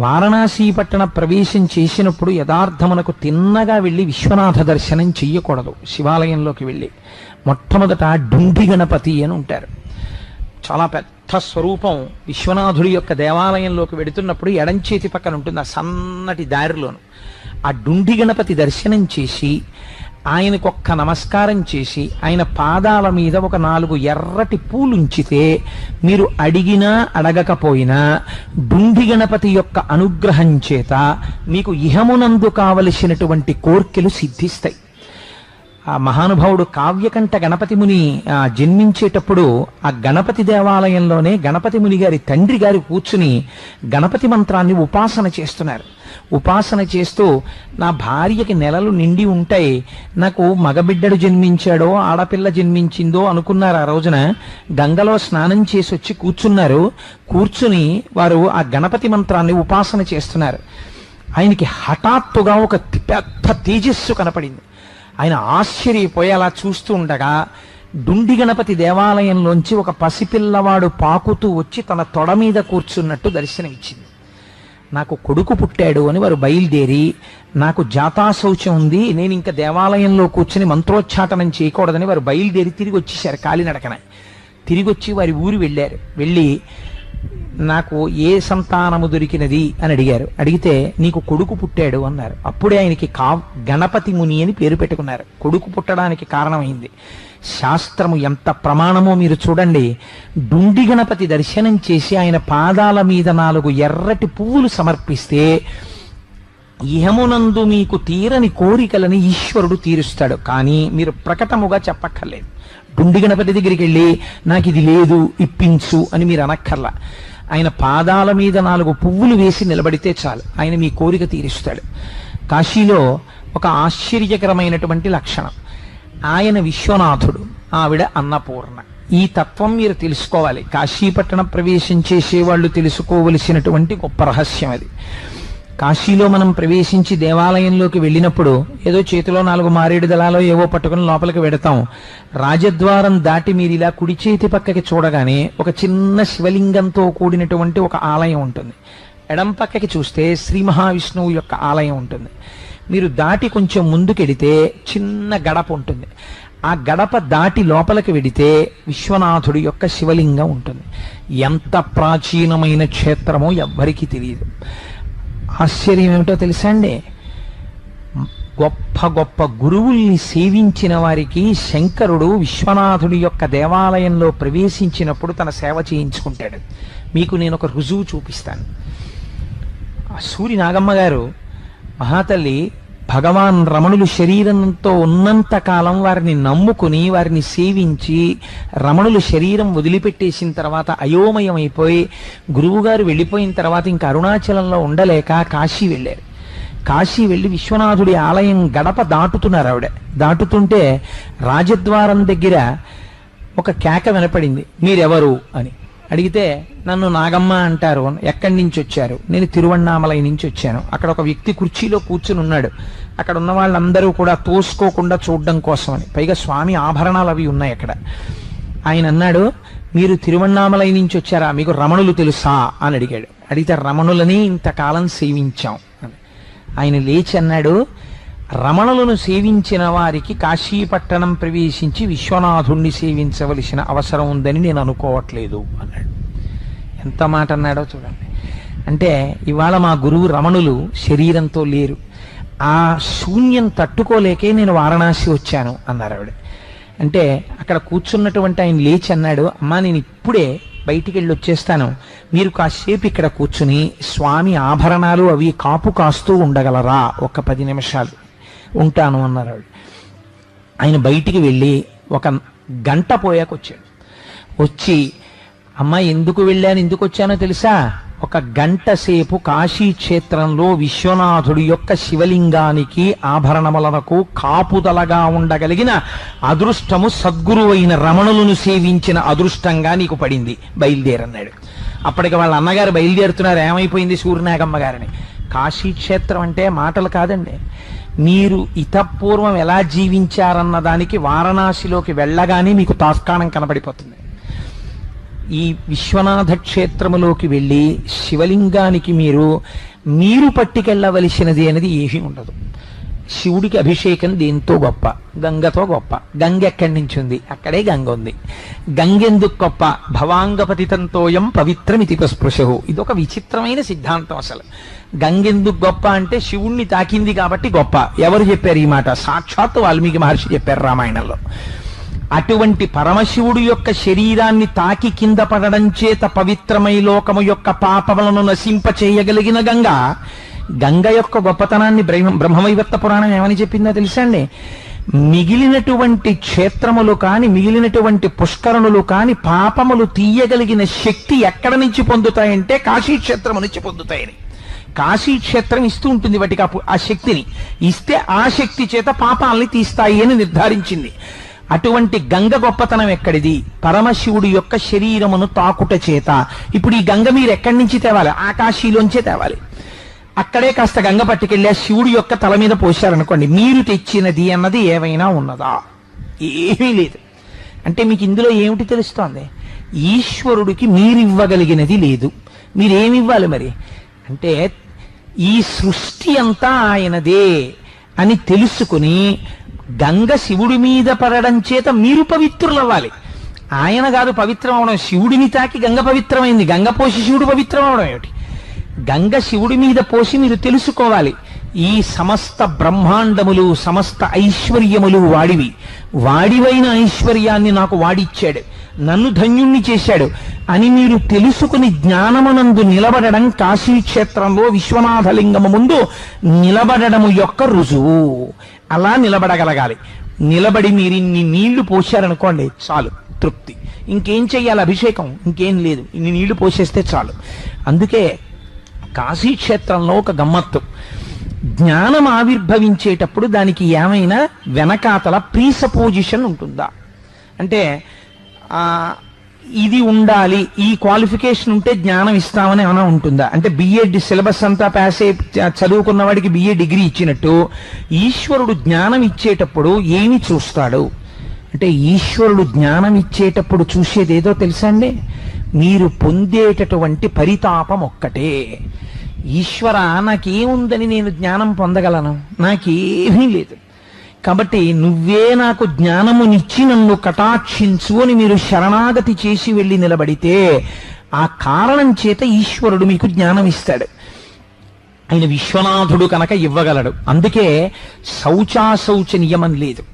వారణాసి పట్టణ ప్రవేశం చేసినప్పుడు యథార్థమునకు తిన్నగా వెళ్ళి విశ్వనాథ దర్శనం చెయ్యకూడదు. శివాలయంలోకి వెళ్ళి మొట్టమొదట డుండి గణపతి అని ఉంటారు, చాలా పెద్ద స్వరూపం. విశ్వనాథుడి యొక్క దేవాలయంలోకి వెడుతున్నప్పుడు ఎడంచేతి పక్కన ఉంటుంది, ఆ సన్నటి దారిలోను. ఆ డుండి గణపతి దర్శనం చేసి ఆయనకొక్క నమస్కారం చేసి ఆయన పాదాల మీద ఒక 4 ఎర్రటి పూలుంచితే మీరు అడిగినా అడగకపోయినా డుండి గణపతి యొక్క అనుగ్రహం చేత మీకు ఇహమునందు కావలసినటువంటి కోర్కెలు సిద్ధిస్తాయి. ఆ మహానుభావుడు కావ్యకంఠ గణపతి ముని జన్మించేటప్పుడు ఆ గణపతి దేవాలయంలోనే గణపతి ముని గారి తండ్రి గారు కూర్చుని గణపతి మంత్రాన్ని ఉపాసన చేస్తున్నారు. ఉపాసన చేస్తూ నా భార్యకి నెలలు నిండి ఉంటాయి, నాకు మగబిడ్డడు జన్మించాడో ఆడపిల్ల జన్మించిందో అనుకున్నారు. ఆ రోజున గంగలో స్నానం చేసి వచ్చి కూర్చున్నారు. కూర్చుని వారు ఆ గణపతి మంత్రాన్ని ఉపాసన చేస్తున్నారు. ఆయనకి హఠాత్తుగా ఒక పెద్ద తేజస్సు కనపడింది. ఆయన ఆశ్చర్యపోయి అలా చూస్తూ ఉండగా డుండి గణపతి దేవాలయంలోంచి ఒక పసిపిల్లవాడు పాకుతూ వచ్చి తన తొడ మీద కూర్చున్నట్టు దర్శనమిచ్చింది. నాకు కొడుకు పుట్టాడు అని వారు బయలుదేరి, నాకు జాతాశౌచం ఉంది, నేను ఇంకా దేవాలయంలో కూర్చుని మంత్రోచ్చాటనం చేయకూడదని వారు బయలుదేరి తిరిగి వచ్చేసారు కాలినడకన. తిరిగొచ్చి వారి ఊరు వెళ్ళారు. వెళ్ళి నాకు ఏ సంతానము దొరికినది అని అడిగారు. అడిగితే నీకు కొడుకు పుట్టాడు అన్నారు. అప్పుడే ఆయనకి గణపతి ముని అని పేరు పెట్టుకున్నారు. కొడుకు పుట్టడానికి కారణమైంది. శాస్త్రము ఎంత ప్రమాణమో మీరు చూడండి. డుండి గణపతి దర్శనం చేసి ఆయన పాదాల మీద 4 ఎర్రటి పువ్వులు సమర్పిస్తే ఇహమునందు మీకు తీరని కోరికలని ఈశ్వరుడు తీరుస్తాడు. కానీ మీరు ప్రకటముగా చెప్పక్కర్లేదు. డుండి గణపతి దగ్గరికి వెళ్ళి నాకు ఇది లేదు ఇప్పించు అని మీరు అనక్కర్లా. ఆయన పాదాల మీద 4 పువ్వులు వేసి నిలబడితే చాలు, ఆయన మీ కోరిక తీరుస్తాడు. కాశీలో ఒక ఆశ్చర్యకరమైనటువంటి లక్షణం, ఆయన విశ్వనాథుడు, ఆవిడ అన్నపూర్ణ. ఈ తత్వం మీరు తెలుసుకోవాలి. కాశీపట్టణ ప్రవేశం చేసేవాళ్ళు తెలుసుకోవలసినటువంటి గొప్ప రహస్యం అది. కాశీలో మనం ప్రవేశించి దేవాలయంలోకి వెళ్ళినప్పుడు ఏదో చేతిలో 4 మారేడు దళాలో ఏవో పట్టుకుని లోపలికి వెడతాం. రాజద్వారం దాటి మీరు ఇలా కుడి చేతి పక్కకి చూడగానే ఒక చిన్న శివలింగంతో కూడినటువంటి ఒక ఆలయం ఉంటుంది. ఎడం పక్కకి చూస్తే శ్రీ మహావిష్ణువు యొక్క ఆలయం ఉంటుంది. మీరు దాటి కొంచెం ముందుకెడితే చిన్న గడప ఉంటుంది. ఆ గడప దాటి లోపలికి వెడితే విశ్వనాథుడి యొక్క శివలింగం ఉంటుంది. ఎంత ప్రాచీనమైన క్షేత్రమో ఎవ్వరికీ తెలియదు. ఆశ్చర్యం ఏమిటో తెలుసా అండి, గొప్ప గొప్ప గురువుల్ని సేవించిన వారికి శంకరుడు విశ్వనాథుడి యొక్క దేవాలయంలో ప్రవేశించినప్పుడు తన సేవ చేయించుకుంటాడు. మీకు నేను ఒక రుజువు చూపిస్తాను. సూరి నాగమ్మ గారు మహాతల్లి భగవాన్ రమణులు శరీరంతో ఉన్నంత కాలం వారిని నమ్ముకుని వారిని సేవించి రమణులు శరీరం వదిలిపెట్టేసిన తర్వాత అయోమయం అయిపోయి గురువుగారు వెళ్ళిపోయిన తర్వాత ఇంకా అరుణాచలంలో ఉండలేక కాశీ వెళ్ళారు. కాశీ వెళ్ళి విశ్వనాథుడి ఆలయం గడప దాటుతున్నారు. ఆవిడ దాటుతుంటే రాజద్వారం దగ్గర ఒక కేక వినపడింది, మీరెవరు అని. అడిగితే నన్ను నాగమ్మ అంటారు. ఎక్కడి నుంచి వచ్చారు? నేను తిరువణ్ణామలై నుంచి వచ్చాను. అక్కడ ఒక వ్యక్తి కుర్చీలో కూర్చుని ఉన్నాడు. అక్కడ ఉన్న వాళ్ళందరూ కూడా తోసుకోకుండా చూడడం కోసమని, పైగా స్వామి ఆభరణాలు అవి ఉన్నాయి అక్కడ. ఆయన అన్నాడు, మీరు తిరువణ్ణామలై నుంచి వచ్చారా, మీకు రమణులు తెలుసా అని అడిగాడు. అడిగితే రమణులని ఇంతకాలం సేవించాం అని. ఆయన లేచి అన్నాడు, రమణులను సేవించిన వారికి కాశీపట్టణం ప్రవేశించి విశ్వనాథుణ్ణి సేవించవలసిన అవసరం ఉందని నేను అనుకోవట్లేదు అన్నాడు. ఎంత మాట అన్నాడో చూడండి. అంటే ఇవాళ మా గురువు రమణులు శరీరంతో లేరు, ఆ శూన్యం తట్టుకోలేకే నేను వారణాసి వచ్చాను అన్నారు ఆవిడ. అంటే అక్కడ కూర్చున్నటువంటి ఆయన లేచి అన్నాడు, అమ్మా నేను ఇప్పుడే బయటికి వెళ్ళి వచ్చేస్తాను, మీరు కాసేపు ఇక్కడ కూర్చుని స్వామి ఆభరణాలు అవి కాపు కాస్తూ ఉండగలరా, ఒక 10 నిమిషాలు ఉంటాను అన్నారు ఆవిడ. ఆయన బయటికి వెళ్ళి 1 గంట పోయాక వచ్చాడు. వచ్చి అమ్మ ఎందుకు వెళ్ళాను ఎందుకు వచ్చానో తెలుసా, 1 గంట సేపు కాశీ క్షేత్రంలో విశ్వనాథుడి యొక్క శివలింగానికి ఆభరణములకు కాపుదలగా ఉండగలిగిన అదృష్టము సద్గురువు అయిన రమణులను సేవించిన అదృష్టంగా నీకు పడింది, బయలుదేరన్నాడు. అప్పటికి వాళ్ళ అన్నగారు బయలుదేరుతున్నారు, ఏమైపోయింది సూర్యనాగమ్మ గారిని. కాశీ క్షేత్రం అంటే మాటలు కాదండి. మీరు ఇతపూర్వం ఎలా జీవించారన్న దానికి వారణాసిలోకి వెళ్ళగానే మీకు తాస్కాణం కనబడిపోతుంది. ఈ విశ్వనాథ క్షేత్రములోకి వెళ్ళి శివలింగానికి మీరు పట్టుకెళ్ళవలసినది అనేది ఏమీ ఉండదు. శివుడికి అభిషేకం దేంతో గొప్ప, గంగతో గొప్ప. గంగ ఎక్కడి నుంచి ఉంది, అక్కడే గంగ ఉంది. గంగెందుకు గొప్ప, భవాంగపతితంతోయం పవిత్రమితి ప్రస్పృశు. ఇదొక విచిత్రమైన సిద్ధాంతం. అసలు గంగెందుకు గొప్ప అంటే శివుణ్ణి తాకింది కాబట్టి గొప్ప. ఎవరు చెప్పారు ఈ మాట? సాక్షాత్ వాల్మీకి మహర్షి చెప్పారు రామాయణంలో. అటువంటి పరమశివుడు యొక్క శరీరాన్ని తాకి కింద పడడం చేత పవిత్రమై లోకము యొక్క పాపములను నశింప చేయగలిగిన గంగ యొక్క గొప్పతనాన్ని బ్రహ్మవైవర్త పురాణం ఏమని చెప్పిందో తెలుసా అండి? మిగిలినటువంటి క్షేత్రములు కాని మిగిలినటువంటి పుష్కరణులు కాని పాపములు తీయగలిగిన శక్తి ఎక్కడ నుంచి పొందుతాయంటే కాశీ క్షేత్రము నుంచి పొందుతాయని. కాశీ క్షేత్రం ఇస్తూ ఉంటుంది వాటికి ఆ శక్తిని. ఇస్తే ఆ శక్తి చేత పాపాలని తీస్తాయి అని నిర్ధారించింది. అటువంటి గంగ గొప్పతనం ఎక్కడిది? పరమశివుడి యొక్క శరీరమును తాకుట చేత. ఇప్పుడు ఈ గంగ మీరు ఎక్కడి నుంచి తేవాలి? ఆకాశీలోంచే తేవాలి. అక్కడే కాస్త గంగ పట్టుకెళ్ళి ఆ శివుడి యొక్క తల మీద పోశారనుకోండి, మీరు తెచ్చినది అన్నది ఏమైనా ఉన్నదా? ఏమీ లేదు. అంటే మీకు ఇందులో ఏమిటి తెలుస్తోంది? ఈశ్వరుడికి మీరివ్వగలిగినది లేదు. మీరేమివ్వాలి మరి అంటే, ఈ సృష్టి అంతా ఆయనదే అని తెలుసుకుని గంగ శివుడి మీద పడడం చేత మీరు పవిత్రులవ్వాలి. ఆయన కాదు పవిత్రం అవడం, శివుడిని తాకి గంగ పవిత్రమైంది. గంగ పోసి శివుడు పవిత్రం అవడం ఏమిటి? గంగ శివుడి మీద పోసి మీరు తెలుసుకోవాలి, ఈ సమస్త బ్రహ్మాండములు సమస్త ఐశ్వర్యములు వాడివి, వాడివైన ఐశ్వర్యాన్ని నాకు వాడిచ్చాడు, నన్ను ధన్యుణ్ణి చేశాడు అని మీరు తెలుసుకుని జ్ఞానమునందు నిలబడడం కాశీక్షేత్రంలో విశ్వనాథలింగము ముందు నిలబడము యొక్క రుజువు. అలా నిలబడగలగాలి. నిలబడి మీరు ఇన్ని నీళ్లు పోశారనుకోండి చాలు, తృప్తి. ఇంకేం చెయ్యాలి? అభిషేకం ఇంకేం లేదు, ఇన్ని నీళ్లు పోసేస్తే చాలు. అందుకే కాశీక్షేత్రంలో ఒక గమ్మత్తు, జ్ఞానం ఆవిర్భవించేటప్పుడు దానికి ఏమైనా వెనకాతల ప్రీసపోజిషన్ ఉంటుందా అంటే ఇది ఉండాలి, ఈ క్వాలిఫికేషన్ ఉంటే జ్ఞానం ఇస్తామని ఏమైనా ఉంటుందా అంటే బిఏ సిలబస్ అంతా పాస్ అయి చదువుకున్న వాడికి బిఏ డిగ్రీ ఇచ్చినట్టు ఈశ్వరుడు జ్ఞానం ఇచ్చేటప్పుడు ఏమి చూస్తాడు అంటే ఈశ్వరుడు జ్ఞానం ఇచ్చేటప్పుడు చూసేది ఏదో తెలుసా అండి? మీరు పొందేటటువంటి పరితాపం ఒక్కటే. ఈశ్వర నాకేముందని నేను జ్ఞానం పొందగలను? నాకేమీ లేదు, కాబట్టి నువ్వే నాకు జ్ఞానమునిచ్చి నన్ను కటాక్షించు అని మీరు శరణాగతి చేసి వెళ్ళి నిలబడితే ఆ కారణం చేత ఈశ్వరుడు మీకు జ్ఞానం ఇస్తాడు. ఆయన విశ్వనాథుడు కనుక ఇవ్వగలడు. అందుకే శౌచాశౌచ నియమం లేదు.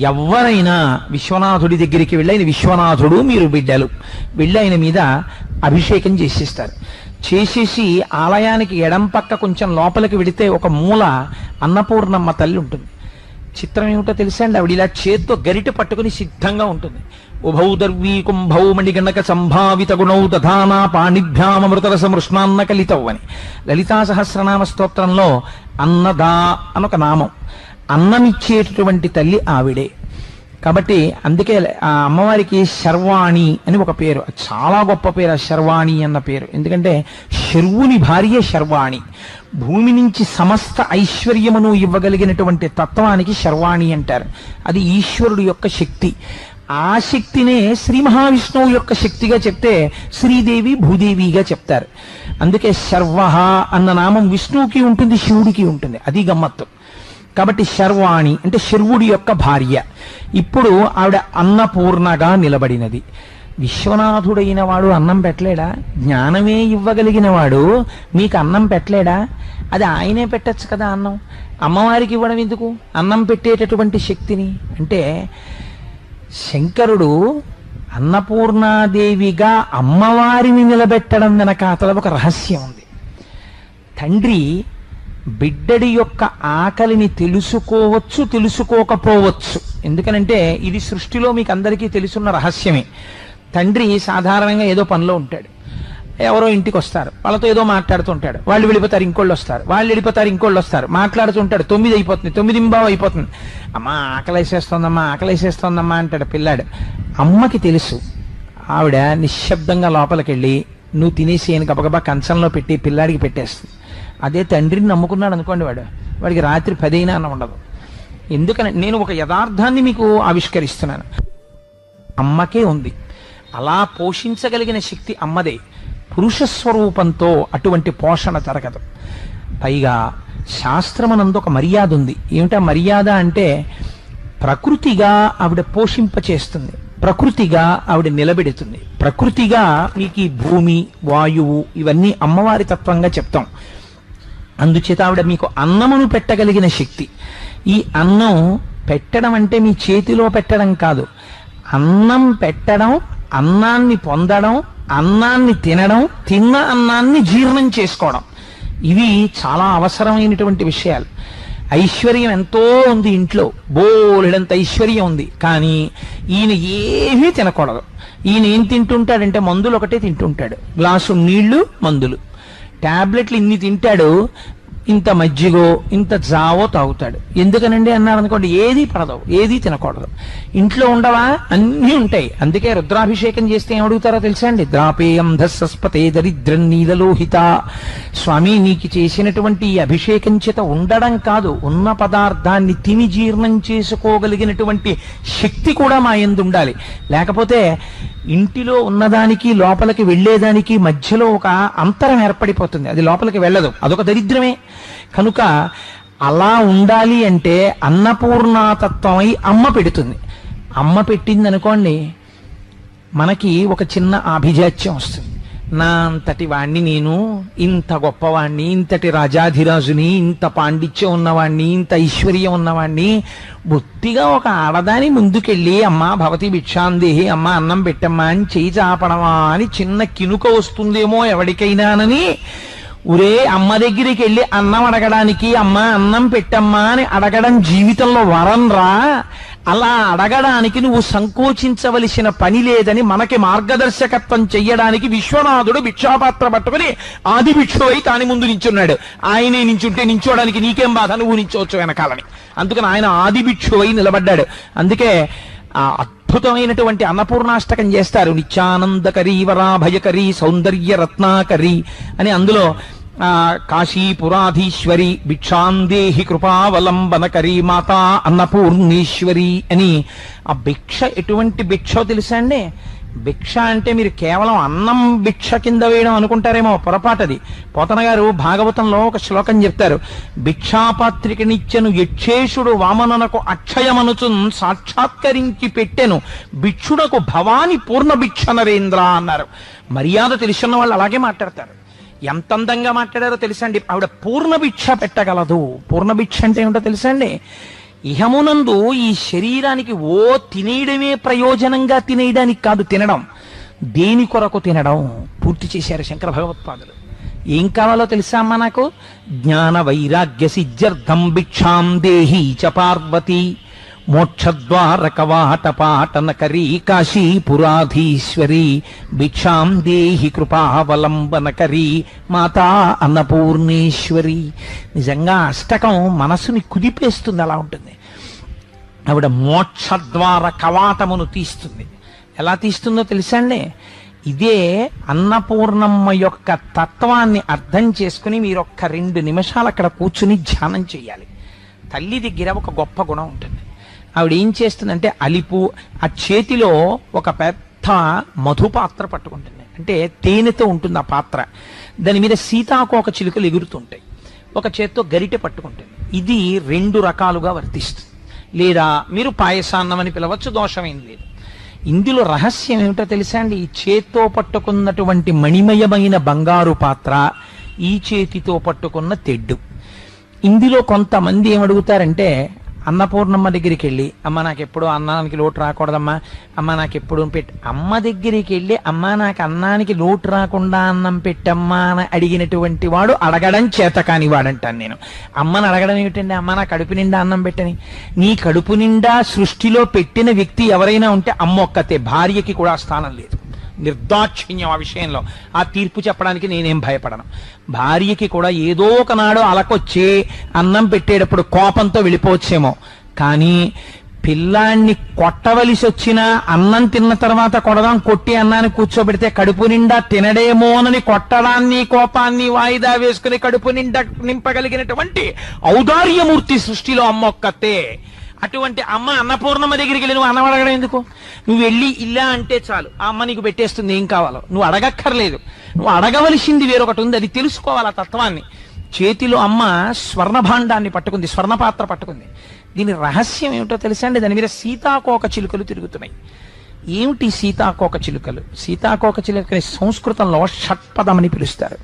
ఎవరైనా విశ్వనాథుడి దగ్గరికి వెళ్ళి, ఆయన విశ్వనాథుడు, మీరు బిడ్డలు వెళ్ళి ఆయన మీద అభిషేకం చేసేస్తారు. చేసేసి ఆలయానికి ఎడం పక్క కొంచెం లోపలికి వెడితే ఒక మూల అన్నపూర్ణమ్మ తల్లి ఉంటుంది. చిత్రం ఏమిటో తెలుసా అండి? ఆవిడ ఇలా చేత్తో గరిట పట్టుకుని సిద్ధంగా ఉంటుంది. ఉభౌ దర్వీ కుంభౌ మణిగణక సంభావిత గుణౌ దధానా పాణిభ్యామృతరస మృష్ణాన్న కలితౌ అని లలితా సహస్రనామ స్తోత్రంలో అన్నదా అనొక నామం. అన్నమిచ్చేటటువంటి తల్లి ఆవిడే. కాబట్టి అందుకే ఆ అమ్మవారికి శర్వాణి అని ఒక పేరు, చాలా గొప్ప పేరు శర్వాణి అన్న పేరు. ఎందుకంటే శర్వుని భార్య శర్వాణి. భూమి నుంచి సమస్త ఐశ్వర్యమును ఇవ్వగలిగినటువంటి తత్వానికి శర్వాణి అంటారు. అది ఈశ్వరుడు యొక్క శక్తి. ఆ శక్తినే శ్రీ మహావిష్ణువు యొక్క శక్తిగా చెప్తే శ్రీదేవి భూదేవిగా చెప్తారు. అందుకే శర్వ అన్న నామం విష్ణువుకి ఉంటుంది, శివుడికి ఉంటుంది. అది గమ్మత్తు. కాబట్టి శర్వాణి అంటే శర్వుడి యొక్క భార్య. ఇప్పుడు ఆవిడ అన్నపూర్ణగా నిలబడినది. విశ్వనాథుడైన వాడు అన్నం పెట్టలేడా? జ్ఞానమే ఇవ్వగలిగిన వాడు మీకు అన్నం పెట్టలేడా? అది ఆయనే పెట్టచ్చు కదా అన్నం. అమ్మవారికి ఇవ్వడం ఎందుకు అన్నం పెట్టేటటువంటి శక్తిని? అంటే శంకరుడు అన్నపూర్ణాదేవిగా అమ్మవారిని నిలబెట్టడం వెనకాతల ఒక రహస్యం ఉంది. తండ్రి బిడ్డడి యొక్క ఆకలిని తెలుసుకోవచ్చు, తెలుసుకోకపోవచ్చు. ఎందుకనంటే ఇది సృష్టిలో మీకు అందరికీ తెలుసున్న రహస్యమే. తండ్రి సాధారణంగా ఏదో పనిలో ఉంటాడు, ఎవరో ఇంటికి వస్తారు, వాళ్ళతో ఏదో మాట్లాడుతుంటాడు, వాళ్ళు వెళ్ళిపోతారు, ఇంకోళ్ళు వస్తారు, వాళ్ళు వెళ్ళిపోతారు, ఇంకోళ్ళు వస్తారు, మాట్లాడుతుంటాడు. 9 అయిపోతుంది, 9:15 అయిపోతుంది. అమ్మా ఆకలేసేస్తోందమ్మా, ఆకలేసేస్తోందమ్మా అంటాడు పిల్లాడు. అమ్మకి తెలుసు. ఆవిడ నిశ్శబ్దంగా లోపలికి వెళ్ళి నువ్వు తినేసేయని గబగబా కంచంలో పెట్టి పిల్లాడికి పెట్టేస్తుంది. అదే తండ్రిని నమ్ముకున్నాడు అనుకోండి, వాడికి రాత్రి 10 అయినా అన్నం ఉండదు. ఎందుకని నేను ఒక యథార్థాన్ని మీకు ఆవిష్కరిస్తున్నాను. అమ్మకే ఉంది. అలా పోషించగలిగిన శక్తి అమ్మదే. పురుష స్వరూపంతో అటువంటి పోషణ జరగదు. పైగా శాస్త్రమనందు ఒక మర్యాద ఉంది. ఏమిటా మర్యాద అంటే ప్రకృతిగా ఆవిడ పోషింపచేస్తుంది, ప్రకృతిగా ఆవిడ నిలబెడుతుంది. ప్రకృతిగా మీకు ఈ భూమి వాయువు ఇవన్నీ అమ్మవారి తత్వంగా చెప్తాం. అందుచేత ఆవిడ మీకు అన్నమును పెట్టగలిగిన శక్తి. ఈ అన్నం పెట్టడం అంటే మీ చేతిలో పెట్టడం కాదు, అన్నం పెట్టడం, అన్నాన్ని పొందడం, అన్నాన్ని తినడం, తిన్న అన్నాన్ని జీర్ణం చేసుకోవడం, ఇవి చాలా అవసరమైనటువంటి విషయాలు. ఐశ్వర్యం ఎంతో ఉంది ఇంట్లో, బోలెడంత ఐశ్వర్యం ఉంది, కానీ ఈయన ఏమీ తినకూడదు. ఈయన ఏం తింటుంటాడంటే మందులు ఒకటే తింటుంటాడు, గ్లాసు నీళ్లు, మందులు, టాబ్లెట్లు ఇన్ని తింటాడు, ఇంత మజ్జిగో ఇంత జావో తాగుతాడు. ఎందుకనండి అన్నారు అనుకోండి, ఏది పడదవు, ఏది తినకూడదు. ఇంట్లో ఉండవా? అన్నీ ఉంటాయి. అందుకే రుద్రాభిషేకం చేస్తే ఏమడుగుతారో తెలుసా అండి? ద్రాపేయం ధస్సస్పతే దరిద్రం నీలలోహిత. స్వామి నీకు చేసినటువంటి ఈ అభిషేకం చేత ఉండడం కాదు, ఉన్న పదార్థాన్ని తిని జీర్ణం చేసుకోగలిగినటువంటి శక్తి కూడా మా యందు ఉండాలి. లేకపోతే ఇంటిలో ఉన్నదానికి లోపలికి వెళ్లేదానికి మధ్యలో ఒక అంతరం ఏర్పడిపోతుంది, అది లోపలికి వెళ్ళదు, అదొక దరిద్రమే. కనుక అలా ఉండాలి అంటే అన్నపూర్ణాతత్వమై అమ్మ పెడుతుంది. అమ్మ పెట్టింది అనుకోండి, మనకి ఒక చిన్న ఆభిజాత్యం వస్తుంది. నా అంతటి వాణ్ణి నేను, ఇంత గొప్పవాణ్ణి, ఇంతటి రాజాధిరాజుని, ఇంత పాండిత్యం ఉన్నవాణ్ణి, ఇంత ఐశ్వర్యం ఉన్నవాణ్ణి, బొత్తిగా ఒక ఆడదాని ముందుకెళ్ళి అమ్మా భవతి భిక్షాందేహి, అమ్మ అన్నం పెట్టమ్మా అని చేయి చాపడమా అని చిన్న కినుక వస్తుందేమో ఎవరికైనానని, ఒరే అమ్మ దగ్గరికి వెళ్ళి అన్నం అడగడానికి అమ్మ అన్నం పెట్టమ్మా అని అడగడం జీవితంలో వరం రా, అలా అడగడానికి నువ్వు సంకోచించవలసిన పని లేదని మనకి మార్గదర్శకత్వం చెయ్యడానికి విశ్వనాథుడు భిక్షాపాత్ర పట్టుకుని ఆది భిక్షువై తాని ముందు నించున్నాడు. ఆయనే నించుంటే నించోడానికి నీకేం బాధ, నువ్వు నించోవచ్చు వెనకాలని. అందుకని ఆయన ఆది భిక్షువై నిలబడ్డాడు. అందుకే ఆ అద్భుతమైనటువంటి అన్నపూర్ణాష్టకం చేస్తారు. నిత్యానందకరీ వరాభయకరీ సౌందర్య రత్నాకరీ అని. అందులో కాశీపురాధీశ్వరి భిక్షాందేహి కృపావలంబనకరీ మాతా అన్నపూర్ణేశ్వరి అని. ఆ భిక్ష ఎటువంటి భిక్షో తెలుసా అండి? భిక్ష అంటే మీరు కేవలం అన్నం భిక్ష కింద వేయడం అనుకుంటారేమో, పొరపాటది. పోతన గారు భాగవతంలో ఒక శ్లోకం చెప్తారు. భిక్షాపాత్రికనిచ్చెను యక్షేషుడు వామననకు అక్షయమనుచున్ సాక్షాత్కరించి పెట్టెను భిక్షుడకు భవాని పూర్ణ భిక్ష నరేంద్ర అన్నారు. మర్యాద తెలుసున్న వాళ్ళు అలాగే మాట్లాడతారు. ఎంత అందంగా మాట్లాడారో తెలుసా అండి? ఆవిడ పూర్ణ భిక్ష పెట్టగలదు. పూర్ణ భిక్ష అంటే ఏమిటో తెలుసా అండి? ఇహమునందు ఈ శరీరానికి తినేయడమే ప్రయోజనంగా తినేయడానికి కాదు, తినడం దేని కొరకు తినడం పూర్తి చేశారు శంకర భగవత్పాదులు. ఏం కావాలో తెలుసా అమ్మా నాకు? జ్ఞాన వైరాగ్య సిద్ధ్యర్థం భిక్షాం దేహి చ పార్వతి మోక్షద్వార కవాటపాటనకరీ కాశీపురాధీశ్వరి భిక్షాం దేహి కృపావలంబనకరీ మాతా అన్నపూర్ణేశ్వరి. నిజంగా అష్టకం మనసుని కుదిపేస్తుంది. అలా ఉంటుంది. ఆవిడ మోక్షద్వార కవాటమును తీస్తుంది. ఎలా తీస్తుందో తెలుసా అండి? ఇదే అన్నపూర్ణమ్మ యొక్క తత్వాన్ని అర్థం చేసుకుని మీరు ఒక్క 2 నిమిషాలు అక్కడ కూర్చుని ధ్యానం చేయాలి. తల్లి దగ్గర ఒక గొప్ప గుణం ఉంటుంది. ఆవిడ ఏం చేస్తుందంటే అలిపు ఆ చేతిలో ఒక పెద్ద మధుపాత్ర పట్టుకుంటుంది. అంటే తేనెతో ఉంటుంది ఆ పాత్ర. దాని మీద సీతాకోక చిలుకలు ఎగురుతుంటాయి. ఒక చేత్తో గరిటె పట్టుకుంటుంది. ఇది 2 రకాలుగా వర్తిస్తుంది. లేదా మీరు పాయసాన్నం అని పిలవచ్చు, దోషమేం లేదు. ఇందులో రహస్యం ఏమిటో తెలుసా అండి? ఈ చేత్తో పట్టుకున్నటువంటి మణిమయమైన బంగారు పాత్ర, ఈ చేతితో పట్టుకున్న తెడ్డు. ఇందులో కొంతమంది ఏమడుగుతారంటే అన్నపూర్ణమ్మ దగ్గరికి వెళ్ళి అమ్మ నాకు ఎప్పుడు అన్నానికి లోటు రాకూడదమ్మా, అమ్మ నాకు ఎప్పుడు అమ్మ దగ్గరికి వెళ్ళి అమ్మ నాకు అన్నానికి లోటు రాకుండా అన్నం పెట్టమ్మా అని అడిగినటువంటి వాడు అడగడం చేత కాని వాడంటాను నేను. అమ్మని అడగడం ఏమిటండి? అమ్మ నా కడుపు నిండా అన్నం పెట్టని. నీ కడుపు నిండా సృష్టిలో పెట్టిన వ్యక్తి ఎవరైనా ఉంటే అమ్మ ఒక్కతే, భార్యకి కూడా స్థానం లేదు. నిర్దాక్షిణ్యం ఆ విషయంలో. ఆ తీర్పు చెప్పడానికి నేనేం భయపడను. భార్యకి కూడా ఏదో ఒకనాడు అలకొచ్చి అన్నం పెట్టేటప్పుడు కోపంతో వెళ్ళిపోవచ్చేమో, కానీ పిల్లాన్ని కొట్టవలసి వచ్చినా అన్నం తిన్న తర్వాత కొడదాం, కొట్టి అన్నాన్ని కూర్చోబెడితే కడుపు నిండా తినడేమోనని కొట్టడాన్ని కోపాన్ని వాయిదా వేసుకుని కడుపు నిండా నింపగలిగినటువంటి ఔదార్యమూర్తి సృష్టిలో అమ్మ ఒక్కతే. అటువంటి అమ్మ అన్నపూర్ణమ్మ దగ్గరికి వెళ్ళి నువ్వు అన్నం అడగడం ఎందుకు? నువ్వు వెళ్ళి ఇలా అంటే చాలు, ఆ అమ్మ నీకు పెట్టేస్తుంది. ఏం కావాలో నువ్వు అడగక్కర్లేదు. నువ్వు అడగవలసింది వేరొకటి ఉంది, అది తెలుసుకోవాలి ఆ తత్వాన్ని. చేతిలో అమ్మ స్వర్ణభాండాన్ని పట్టుకుంది, స్వర్ణపాత్ర పట్టుకుంది. దీని రహస్యం ఏమిటో తెలుసా అండి? దాని మీద సీతాకోక చిలుకలు తిరుగుతున్నాయి. ఏమిటి సీతాకోక చిలుకలు? సీతాకోక చిలుకని సంస్కృతంలో షట్పదం అని పిలుస్తారు.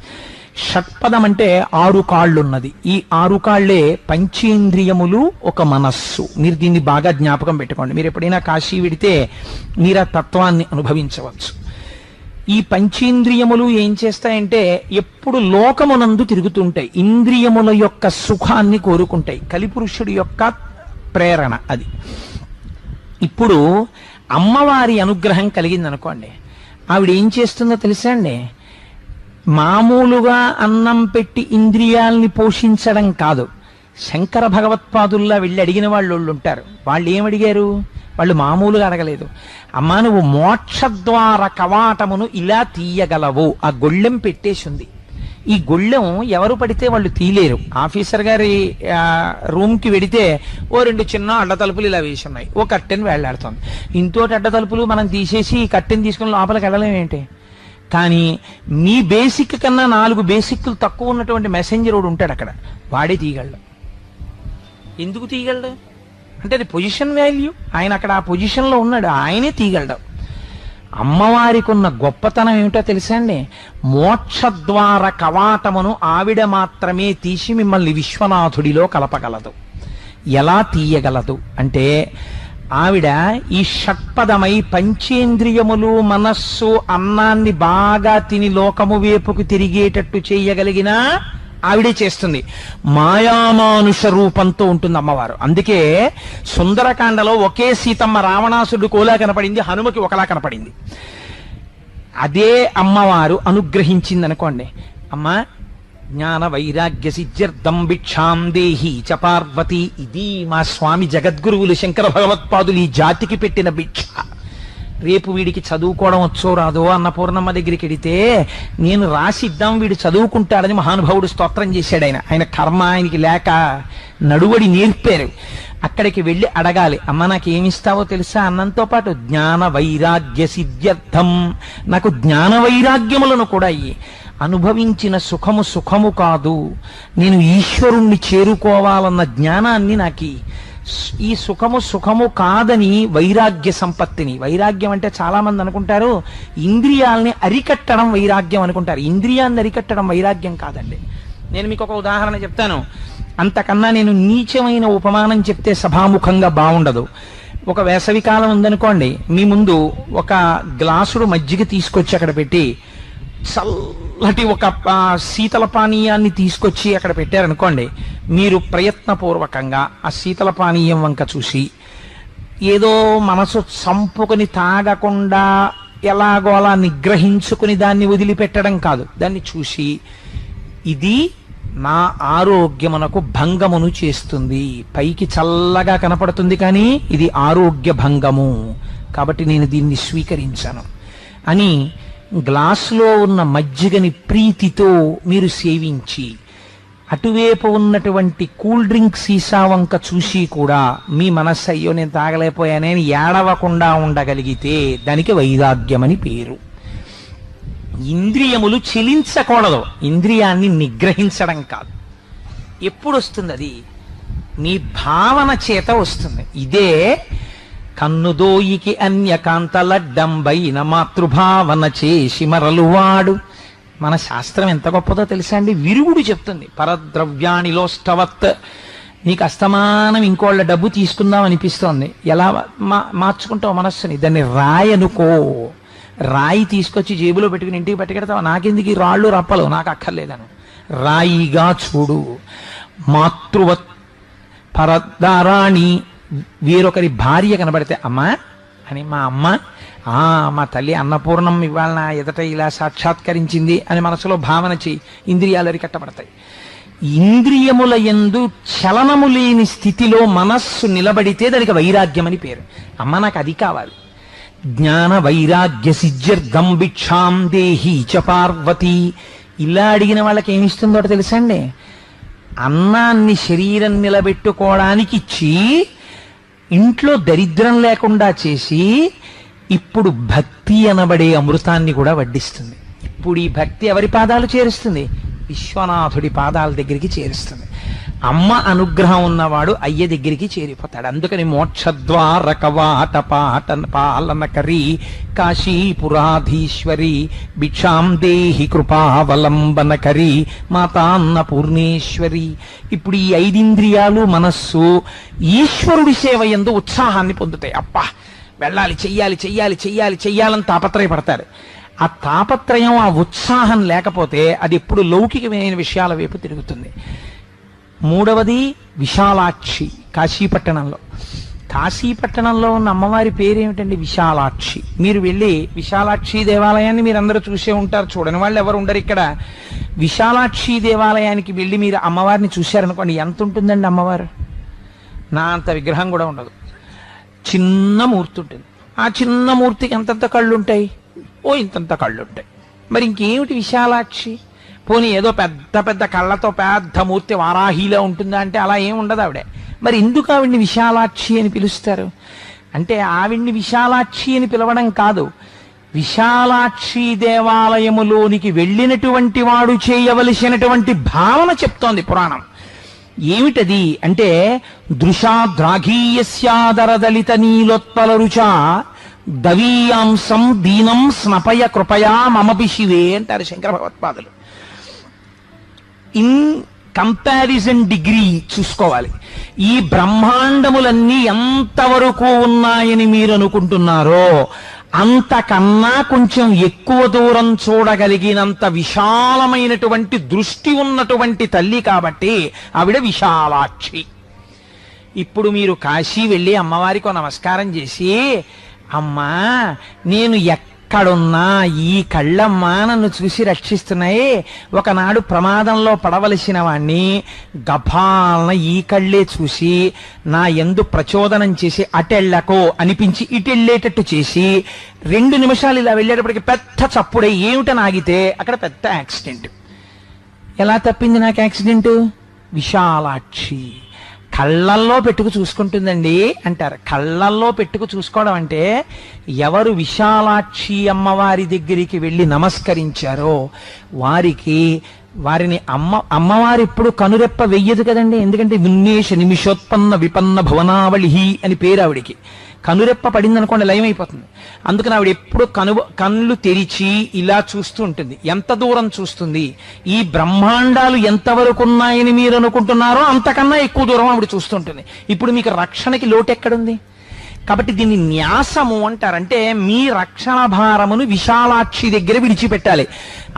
షట్పదం అంటే 6 కాళ్ళున్నది. ఈ 6 కాళ్లే పంచేంద్రియములు, ఒక మనస్సు. మీరు దీన్ని బాగా జ్ఞాపకం పెట్టుకోండి. మీరు ఎప్పుడైనా కాశీ వెడితే మీరు ఆ తత్వాన్ని అనుభవించవచ్చు. ఈ పంచేంద్రియములు ఏం చేస్తాయంటే ఎప్పుడు లోకమునందు తిరుగుతుంటాయి. ఇంద్రియముల యొక్క సుఖాన్ని కోరుకుంటాయి. కలిపురుషుడి యొక్క ప్రేరణ అది. ఇప్పుడు అమ్మవారి అనుగ్రహం కలిగింది అనుకోండి, ఆవిడ ఏం చేస్తుందో తెలుసా అండి? మామూలుగా అన్నం పెట్టి ఇంద్రియాల్ని పోషించడం కాదు. శంకర భగవత్పాదుల్లా వెళ్ళి అడిగిన వాళ్ళు ఉంటారు. వాళ్ళు ఏమడిగారు? వాళ్ళు మామూలుగా అడగలేదు. అమ్మా నువ్వు మోక్షద్వార కవాటమును ఇలా తీయగలవు. ఆ గొళ్ళెం పెట్టేసింది. ఈ గొళ్ళెం ఎవరు పడితే వాళ్ళు తీయలేరు. ఆఫీసర్ గారి రూమ్కి వెడితే ఓ 2 చిన్న అడ్డ తలుపులు ఇలా వేసి ఉన్నాయి, ఓ కట్టెని వేళ్లాడుతుంది. ఇంతోటి అడ్డ తలుపులు మనం తీసేసి ఈ కట్టెని తీసుకుని లోపలికి వెళ్ళలేమేంటి? కానీ మీ బేసిక్ కన్నా 4 బేసిక్లు తక్కువ ఉన్నటువంటి మెసెంజర్ ఒకడు ఉంటాడు అక్కడ, వాడే తీయగలడు. ఎందుకు తీయగలడు అంటే అది పొజిషన్ వాల్యూ. ఆయన అక్కడ ఆ పొజిషన్లో ఉన్నాడు, ఆయనే తీయగలడు. అమ్మవారికి ఉన్న గొప్పతనం ఏమిటో తెలుసా అండి? మోక్షద్వార కవాటమును ఆవిడ మాత్రమే తీసి మిమ్మల్ని విశ్వనాథుడిలో కలపగలదు. ఎలా తీయగలదు అంటే, ఆవిడ ఈ షట్పదమై పంచేంద్రియములు, మనస్సు, అన్నాన్ని బాగా తిని లోకము వైపుకు తిరిగేటట్టు చేయగలిగిన ఆవిడే చేస్తుంది. మాయామానుష రూపంతో ఉంటుంది అమ్మవారు. అందుకే సుందరకాండలో ఒకే సీతమ్మ రావణాసుడు కోలా కనపడింది, హనుమకి ఒకలా కనపడింది. అదే అమ్మవారు అనుగ్రహించింది అనుకోండి. అమ్మ జ్ఞాన వైరాగ్య సిద్ధ్యర్థం భిక్షాం దేహి చ పార్వతి. ఇది మా స్వామి జగద్గురువులు శంకర భగవత్పాదులు ఈ జాతికి పెట్టిన భిక్ష. రేపు వీడికి చదువుకోవడం వచ్చో రాదో అన్నపూర్ణమ్మ దగ్గరికి వెడితే నేను రాసిద్దాం వీడు చదువుకుంటాడని మహానుభావుడు స్తోత్రం చేశాడు. ఆయన కర్మ ఆయనకి లేక నడువడి నేర్పారు. అక్కడికి వెళ్ళి అడగాలి, అమ్మ నాకేమిస్తావో తెలుసా? అన్నంతో పాటు జ్ఞాన వైరాగ్య సిద్ధ్యర్థం, నాకు జ్ఞాన వైరాగ్యములను కూడా ఇయ్యి. అనుభవించిన సుఖము సుఖము కాదు, నేను ఈశ్వరుణ్ణి చేరుకోవాలన్న జ్ఞానాన్ని నాకు. ఈ సుఖము సుఖము కాదని వైరాగ్య సంపత్తిని. వైరాగ్యం అంటే చాలా మంది అనుకుంటారు ఇంద్రియాలని అరికట్టడం వైరాగ్యం అనుకుంటారు. ఇంద్రియాన్ని అరికట్టడం వైరాగ్యం కాదండి. నేను మీకు ఒక ఉదాహరణ చెప్తాను. అంతకన్నా నేను నీచమైన ఉపమానం చెప్తే సభాముఖంగా బాగుండదు. ఒక వేసవికాలం ఉందనుకోండి, మీ ముందు ఒక గ్లాసుడు మజ్జిగ తీసుకొచ్చి అక్కడ పెట్టి చల్లటి ఒక శీతల పానీయాన్ని తీసుకొచ్చి అక్కడ పెట్టారనుకోండి, మీరు ప్రయత్నపూర్వకంగా ఆ శీతల పానీయం వంక చూసి ఏదో మనసు చంపుకొని తాగకుండా ఎలాగో అలా నిగ్రహించుకుని దాన్ని వదిలిపెట్టడం కాదు, దాన్ని చూసి ఇది నా ఆరోగ్యమునకు భంగమును చేస్తుంది, పైకి చల్లగా కనపడుతుంది కానీ ఇది ఆరోగ్య భంగము, కాబట్టి నేను దీన్ని స్వీకరించాను అని గ్లాసులో ఉన్న మజ్జిగని ప్రీతితో మీరు సేవించి, అటువైపు ఉన్నటువంటి కూల్ డ్రింక్ సీసా వంక చూసి కూడా మీ మనస్సు అయ్యో నేను తాగలేకపోయానే అని ఏడవకుండా ఉండగలిగితే దానికి వైరాగ్యమని పేరు. ఇంద్రియములు చెలించకూడదు, ఇంద్రియాన్ని నిగ్రహించడం కాదు. ఎప్పుడు వస్తుంది అది? మీ భావన చేత వస్తుంది. ఇదే కన్నుదోయికి అన్యకాంతలడ్డంబైన మాతృభావన చేసి మరలువాడు. మన శాస్త్రం ఎంత గొప్పదో తెలుసా అండి? విరుగుడు చెప్తుంది, పరద్రవ్యాణిలోష్టవత్. నీకు అస్తమానం ఇంకోళ్ళ డబ్బు తీసుకుందాం అనిపిస్తోంది, ఎలా మార్చుకుంటావు మనస్సుని? దాన్ని రాయి అనుకో. రాయి తీసుకొచ్చి జేబులో పెట్టుకుని ఇంటికి పట్టుకెడతావు, నాకెందుకు ఈ రాళ్ళు రప్పలు, నాకు అక్కర్లేదను. రాయిగా చూడు. మాతృవత్ పరదారాణి, వేరొకరి భార్య కనబడితే అమ్మా అని, మా అమ్మ మా తల్లి అన్నపూర్ణం ఇవాళ నా ఎదట ఇలా సాక్షాత్కరించింది అని మనసులో భావన చేయి, ఇంద్రియాలు అరికట్టబడతాయి. ఇంద్రియముల యందు చలనము లేని స్థితిలో మనస్సు నిలబడితే దానికి వైరాగ్యం అని పేరు. అమ్మ నాకు అది కావాలి. జ్ఞాన వైరాగ్య సిద్ధ్యర్థం భిక్షాం దేహి చ పార్వతి. ఇలా అడిగిన వాళ్ళకి ఏమిస్తుందో తెలుసా అండి? అన్నాన్ని శరీరం నిలబెట్టుకోవడానికి ఇచ్చి ఇంట్లో దరిద్రం లేకుండా చేసి ఇప్పుడు భక్తి అనబడే అమృతాన్ని కూడా వడ్డిస్తుంది. ఇప్పుడు ఈ భక్తి ఎవరి పాదాలు చేరుస్తుంది? విశ్వనాథుడి పాదాల దగ్గరికి చేరుస్తుంది. అమ్మ అనుగ్రహం ఉన్నవాడు అయ్య దగ్గరికి చేరిపోతాడు. అందుకని మోక్షద్వార కవాట పాలనకరి కాశీపురాధీశ్వరి భిక్షాం దేహి కృపావలంబనకరి మాతాన్న పూర్ణేశ్వరి. ఇప్పుడు ఈ ఐదింద్రియాలు మనస్సు ఈశ్వరుడి సేవ యందు ఉత్సాహాన్ని పొందుతాయి. అబ్బా వెళ్ళాలి, చెయ్యాలి చెయ్యాలి చెయ్యాలి చెయ్యాలని తాపత్రయపడతారు. ఆ తాపత్రయం, ఆ ఉత్సాహం లేకపోతే అది ఎప్పుడు లౌకికమైన విషయాల వైపు తిరుగుతుంది. మూడవది విశాలాక్షి. కాశీపట్టణంలో ఉన్న అమ్మవారి పేరేమిటండి? విశాలాక్షి. మీరు వెళ్ళి విశాలాక్షి దేవాలయాన్ని మీరందరూ చూసే ఉంటారు, చూడని వాళ్ళు ఎవరు ఉండరు ఇక్కడ. విశాలాక్షి దేవాలయానికి వెళ్ళి మీరు అమ్మవారిని చూశారనుకోండి, ఎంత ఉంటుందండి అమ్మవారు? నా అంత విగ్రహం కూడా ఉండదు, చిన్న మూర్తి ఉంటుంది. ఆ చిన్న మూర్తికి ఎంతంత కళ్ళు ఉంటాయి? ఓ ఇంతంత కళ్ళు ఉంటాయి. మరి ఇంకేమిటి విశాలాక్షి? పోనీ ఏదో పెద్ద పెద్ద కళ్ళతో పెద్ద మూర్తి వారాహిలో ఉంటుందా అంటే అలా ఏం ఉండదు ఆవిడే. మరి ఎందుకు ఆవిడ్ని విశాలాక్షి అని పిలుస్తారు అంటే, ఆవిడ్ని విశాలాక్షి అని పిలవడం కాదు, విశాలాక్షి దేవాలయములోనికి వెళ్ళినటువంటి వాడు చేయవలసినటువంటి భావన చెప్తోంది పురాణం. ఏమిటది అంటే, దృశాద్రాఘీయస్యాదర దళిత నీలోత్పల రుచ దవీయాంసం దీనం స్నపయ కృపయా మమపి శివే అంటారు శంకర భగవత్పాదులు. ఇన్ కంపారిజన్ డిగ్రీ చూసుకోవాలి. ఈ బ్రహ్మాండములన్నీ ఎంతవరకు ఉన్నాయని మీరు అనుకుంటున్నారో అంతకన్నా కొంచెం ఎక్కువ దూరం చూడగలిగినంత విశాలమైనటువంటి దృష్టి ఉన్నటువంటి తల్లి కాబట్టి ఆవిడ విశాలాక్షి. ఇప్పుడు మీరు కాశీ వెళ్ళి అమ్మవారికి నమస్కారం చేసి, అమ్మా నేను ఎక్కడున్నా ఈ కళ్ళమ్మా నన్ను చూసి రక్షిస్తున్నాయి, ఒకనాడు ప్రమాదంలో పడవలసిన వాణ్ణి గభాలన ఈ కళ్ళే చూసి నా యందు ప్రచోదనం చేసి అటెళ్ళకో అనిపించి ఇటెళ్ళేటట్టు చేసి 2 నిమిషాలు ఇలా వెళ్ళేటప్పటికి పెద్ద చప్పుడే ఏమిటని ఆగితే అక్కడ పెద్ద యాక్సిడెంట్. ఎలా తప్పింది నాకు యాక్సిడెంట్? విశాలాక్షి కళ్ళల్లో పెట్టుకు చూసుకుంటుందండి అంటారు. కళ్ళల్లో పెట్టుకు చూసుకోవడం అంటే ఎవరు విశాలాక్షి అమ్మవారి దగ్గరికి వెళ్ళి నమస్కరించారో వారిని అమ్మవారు ఎప్పుడు కనురెప్ప వెయ్యదు కదండి. ఎందుకంటే విన్నేష నిమిషోత్పన్న విపన్న భువనావళి అని పేరు ఆవిడికి. కనురెప్ప పడింది అనుకోండి లయమైపోతుంది. అందుకని ఆవిడ ఎప్పుడు కళ్ళు తెరిచి ఇలా చూస్తూ ఉంటుంది. ఎంత దూరం చూస్తుంది? ఈ బ్రహ్మాండాలు ఎంతవరకు ఉన్నాయని మీరు అనుకుంటున్నారో అంతకన్నా ఎక్కువ దూరం ఆవిడ చూస్తుంటుంది. ఇప్పుడు మీకు రక్షణకి లోటు ఎక్కడుంది? కాబట్టి దీన్ని న్యాసము అంటారంటే మీ రక్షణ భారమును విశాలాక్షి దగ్గర విడిచిపెట్టాలి.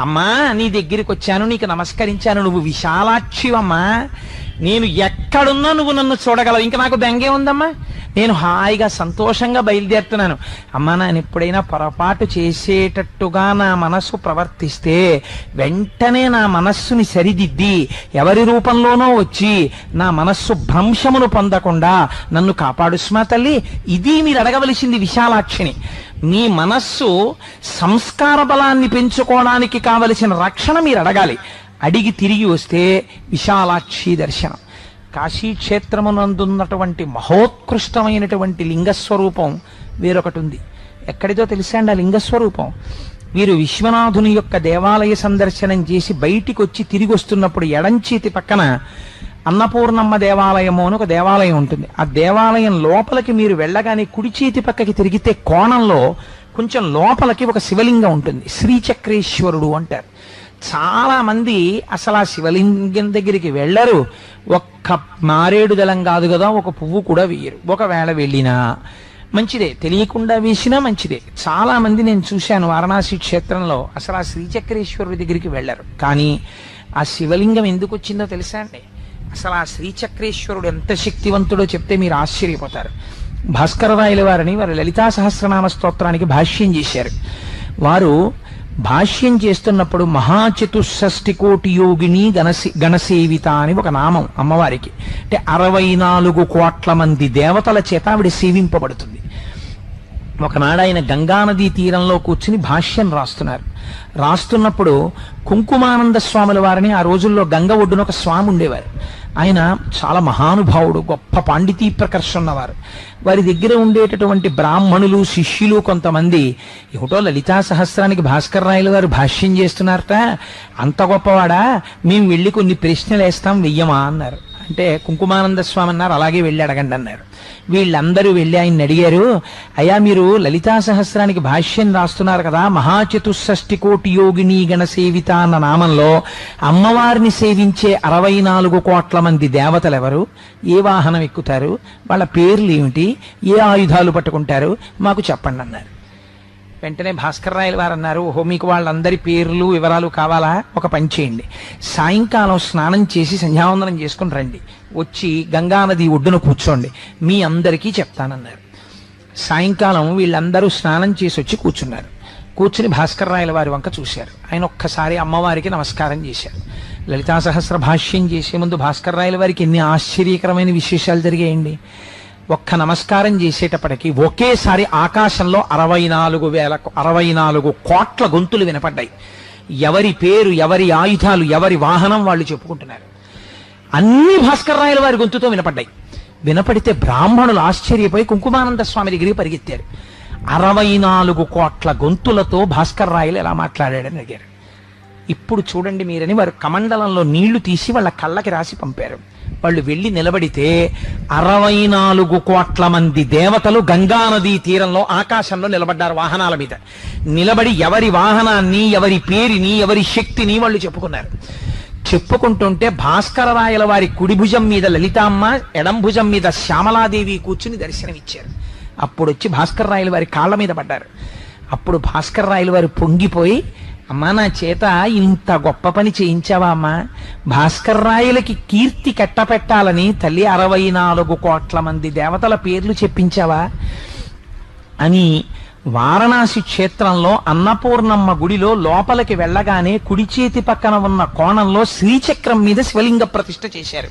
అమ్మా నీ దగ్గరికి వచ్చాను, నీకు నమస్కరించాను, నువ్వు విశాలాక్షివమ్మా, నేను ఎక్కడున్నా నువ్వు నన్ను చూడగలవు, ఇంకా నాకు బెంగే ఉందమ్మా, నేను హాయిగా సంతోషంగా బయలుదేరుతున్నాను. అమ్మా నేను ఎప్పుడైనా పొరపాటు చేసేటట్టుగా నా మనస్సు ప్రవర్తిస్తే వెంటనే నా మనస్సుని సరిదిద్ది ఎవరి రూపంలోనో వచ్చి నా మనస్సు భ్రంశమును పొందకుండా నన్ను కాపాడు స్మా తల్లి. ఇది మీరు అడగవలసింది విశాలాక్షిని. మీ మనస్సు సంస్కార బలాన్ని పెంచుకోవడానికి కావలసిన రక్షణ మీరు అడగాలి. అడిగి తిరిగి వస్తే విశాలాక్షి దర్శనం. కాశీక్షేత్రమునందున్నటువంటి మహోత్కృష్టమైనటువంటి లింగస్వరూపం వేరొకటి ఉంది. ఎక్కడితో తెలుసా అండి ఆ లింగస్వరూపం? వీరు విశ్వనాథుని యొక్క దేవాలయ సందర్శనం చేసి బయటికి వచ్చి తిరిగి వస్తున్నప్పుడు ఎడంచేతి పక్కన అన్నపూర్ణమ్మ దేవాలయము అని ఒక దేవాలయం ఉంటుంది. ఆ దేవాలయం లోపలికి మీరు వెళ్ళగానే కుడి చేతి పక్కకి తిరిగితే కోణంలో కొంచెం లోపలికి ఒక శివలింగం ఉంటుంది. శ్రీచక్రేశ్వరుడు అంటారు. చాలా మంది అసలు ఆ శివలింగం దగ్గరికి వెళ్ళరు. ఒక్క మారేడు దళం కాదు కదా, ఒక పువ్వు కూడా వేయరు. ఒకవేళ వెళ్ళినా మంచిదే, తెలియకుండా వేసినా మంచిదే. చాలా మంది నేను చూశాను వారణాసి క్షేత్రంలో అసలు ఆ శ్రీచక్రేశ్వరుడి దగ్గరికి వెళ్ళరు. కానీ ఆ శివలింగం ఎందుకు వచ్చిందో తెలుసా అండి? అసలు ఆ శ్రీచక్రేశ్వరుడు ఎంత శక్తివంతుడో చెప్తే మీరు ఆశ్చర్యపోతారు. భాస్కరరాయల వారిని వారు లలితా సహస్రనామ స్తోత్రానికి భాష్యం చేశారు. వారు భాష్యం చేస్తున్నప్పుడు మహాచతుషష్ఠి కోటి యోగిని గణసేవిత అని ఒక నామం అమ్మవారికి. అంటే 64 కోట్ల మంది దేవతల చేత ఆవిడ సేవింపబడుతుంది. ఒకనాడు ఆయన గంగానదీ తీరంలో కూర్చుని భాష్యం రాస్తున్నప్పుడు కుంకుమానంద స్వాముల వారిని ఆ రోజుల్లో గంగ ఒడ్డున ఒక స్వామి ఉండేవారు. ఆయన చాలా మహానుభావుడు, గొప్ప పాండితీ ప్రకర్ష ఉన్నవారు. వారి దగ్గర ఉండేటటువంటి బ్రాహ్మణులు శిష్యులు కొంతమంది ఏమిటో లలితా సహస్రానికి భాస్కర్ రాయలు వారు భాష్యం చేస్తున్నారట, అంత గొప్పవాడా, మేము వెళ్ళి కొన్ని ప్రశ్నలు వేస్తాం వెయ్యమా అన్నారు. అంటే కుంకుమానంద స్వామి అన్నారు అలాగే వెళ్ళి అడగండి అన్నారు. వీళ్ళందరూ వెళ్ళి ఆయన్ని అడిగారు, అయ్యా మీరు లలితా సహస్రానికి భాష్యం రాస్తున్నారు కదా, మహాచతుషష్ఠి కోటి యోగిని గణసేవిత అన్న నామంలో అమ్మవారిని సేవించే 64 కోట్ల మంది దేవతలు ఎవరు, ఏ వాహనం ఎక్కుతారు, వాళ్ళ పేర్లు ఏమిటి, ఏ ఆయుధాలు పట్టుకుంటారు, మాకు చెప్పండి అన్నారు. వెంటనే భాస్కర్ రాయల వారు అన్నారు, ఓహో మీకు వాళ్ళందరి పేర్లు వివరాలు కావాలా, ఒక పని చేయండి, సాయంకాలం స్నానం చేసి సంధ్యావందనం చేసుకుని రండి, వచ్చి గంగానది ఒడ్డున కూర్చోండి, మీ అందరికీ చెప్తానన్నారు. సాయంకాలం వీళ్ళందరూ స్నానం చేసి వచ్చి కూర్చున్నారు. కూర్చుని భాస్కర్ రాయల వారి వంక చూశారు. ఆయన ఒక్కసారి అమ్మవారికి నమస్కారం చేశారు. లలితా సహస్ర భాష్యం చేసే ముందు భాస్కర్ రాయల వారికి ఎన్ని ఆశ్చర్యకరమైన విశేషాలు జరిగాయండి. ఒక్క నమస్కారం చేసేటప్పటికి ఒకేసారి ఆకాశంలో 64 కోట్ల గొంతులు వినపడ్డాయి. ఎవరి పేరు, ఎవరి ఆయుధాలు, ఎవరి వాహనం వాళ్ళు చెప్పుకుంటున్నారు. అన్ని భాస్కర్ రాయల వారి గొంతుతో వినపడ్డాయి. వినపడితే బ్రాహ్మణులు ఆశ్చర్యపోయి కుంకుమానంద స్వామి దగ్గరికి పరిగెత్తారు. 64 కోట్ల గొంతులతో భాస్కర్ రాయలు ఎలా మాట్లాడాడని అడిగారు. ఇప్పుడు చూడండి మీరని వారు కమండలంలో నీళ్లు తీసి వాళ్ళ కళ్ళకి రాసి పంపారు. వాళ్ళు వెళ్ళి నిలబడితే 64 కోట్ల మంది దేవతలు గంగానదీ తీరంలో ఆకాశంలో నిలబడ్డారు వాహనాల మీద. నిలబడి ఎవరి వాహనాన్ని, ఎవరి పేరుని, ఎవరి శక్తిని వాళ్ళు చెప్పుకున్నారు. చెప్పుకుంటుంటే భాస్కర రాయల వారి కుడి భుజం మీద లలితామ్మ, ఎడం భుజం మీద శ్యామలాదేవి కూర్చుని దర్శనమిచ్చారు. అప్పుడు వచ్చి భాస్కర రాయల వారి కాళ్ళ మీద పడ్డారు. అప్పుడు భాస్కర రాయల వారు పొంగిపోయి, అమ్మా నా చేత ఇంత గొప్ప పని చేయించావా అమ్మా, భాస్కర రాయలకి కీర్తి కట్టపెట్టాలని తల్లి 64 కోట్ల మంది దేవతల పేర్లు చెప్పించావా అని వారణాసి క్షేత్రంలో అన్నపూర్ణమ్మ గుడిలో లోపలికి వెళ్ళగానే కుడి చేతి పక్కన ఉన్న కోణంలో శ్రీచక్రం మీద శివలింగ ప్రతిష్ఠ చేశారు.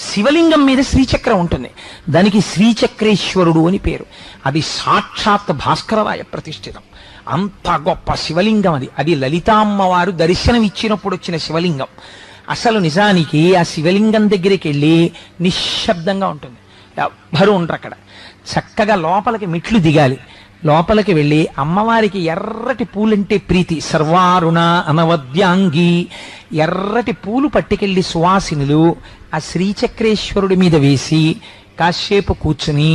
శివలింగం మీద శ్రీచక్రం ఉంటుంది. దానికి శ్రీచక్రేశ్వరుడు అని పేరు. అది సాక్షాత్ భాస్కరరాయ ప్రతిష్ఠితం. అంత గొప్ప శివలింగం అది. అది లలితామ్మవారు దర్శనం ఇచ్చినప్పుడు వచ్చిన శివలింగం. అసలు నిజానికి ఆ శివలింగం దగ్గరికి వెళ్ళి నిశ్శబ్దంగా ఉంటుంది, ఎవ్వరూ ఉండరు అక్కడ. చక్కగా లోపలికి మెట్లు దిగాలి. లోపలికి వెళ్ళి అమ్మవారికి ఎర్రటి పూలంటే ప్రీతి, సర్వారుణ అనవద్యాంగి, ఎర్రటి పూలు పట్టుకెళ్ళి సువాసినులు ఆ శ్రీచక్రేశ్వరుడి మీద వేసి కాసేపు కూర్చుని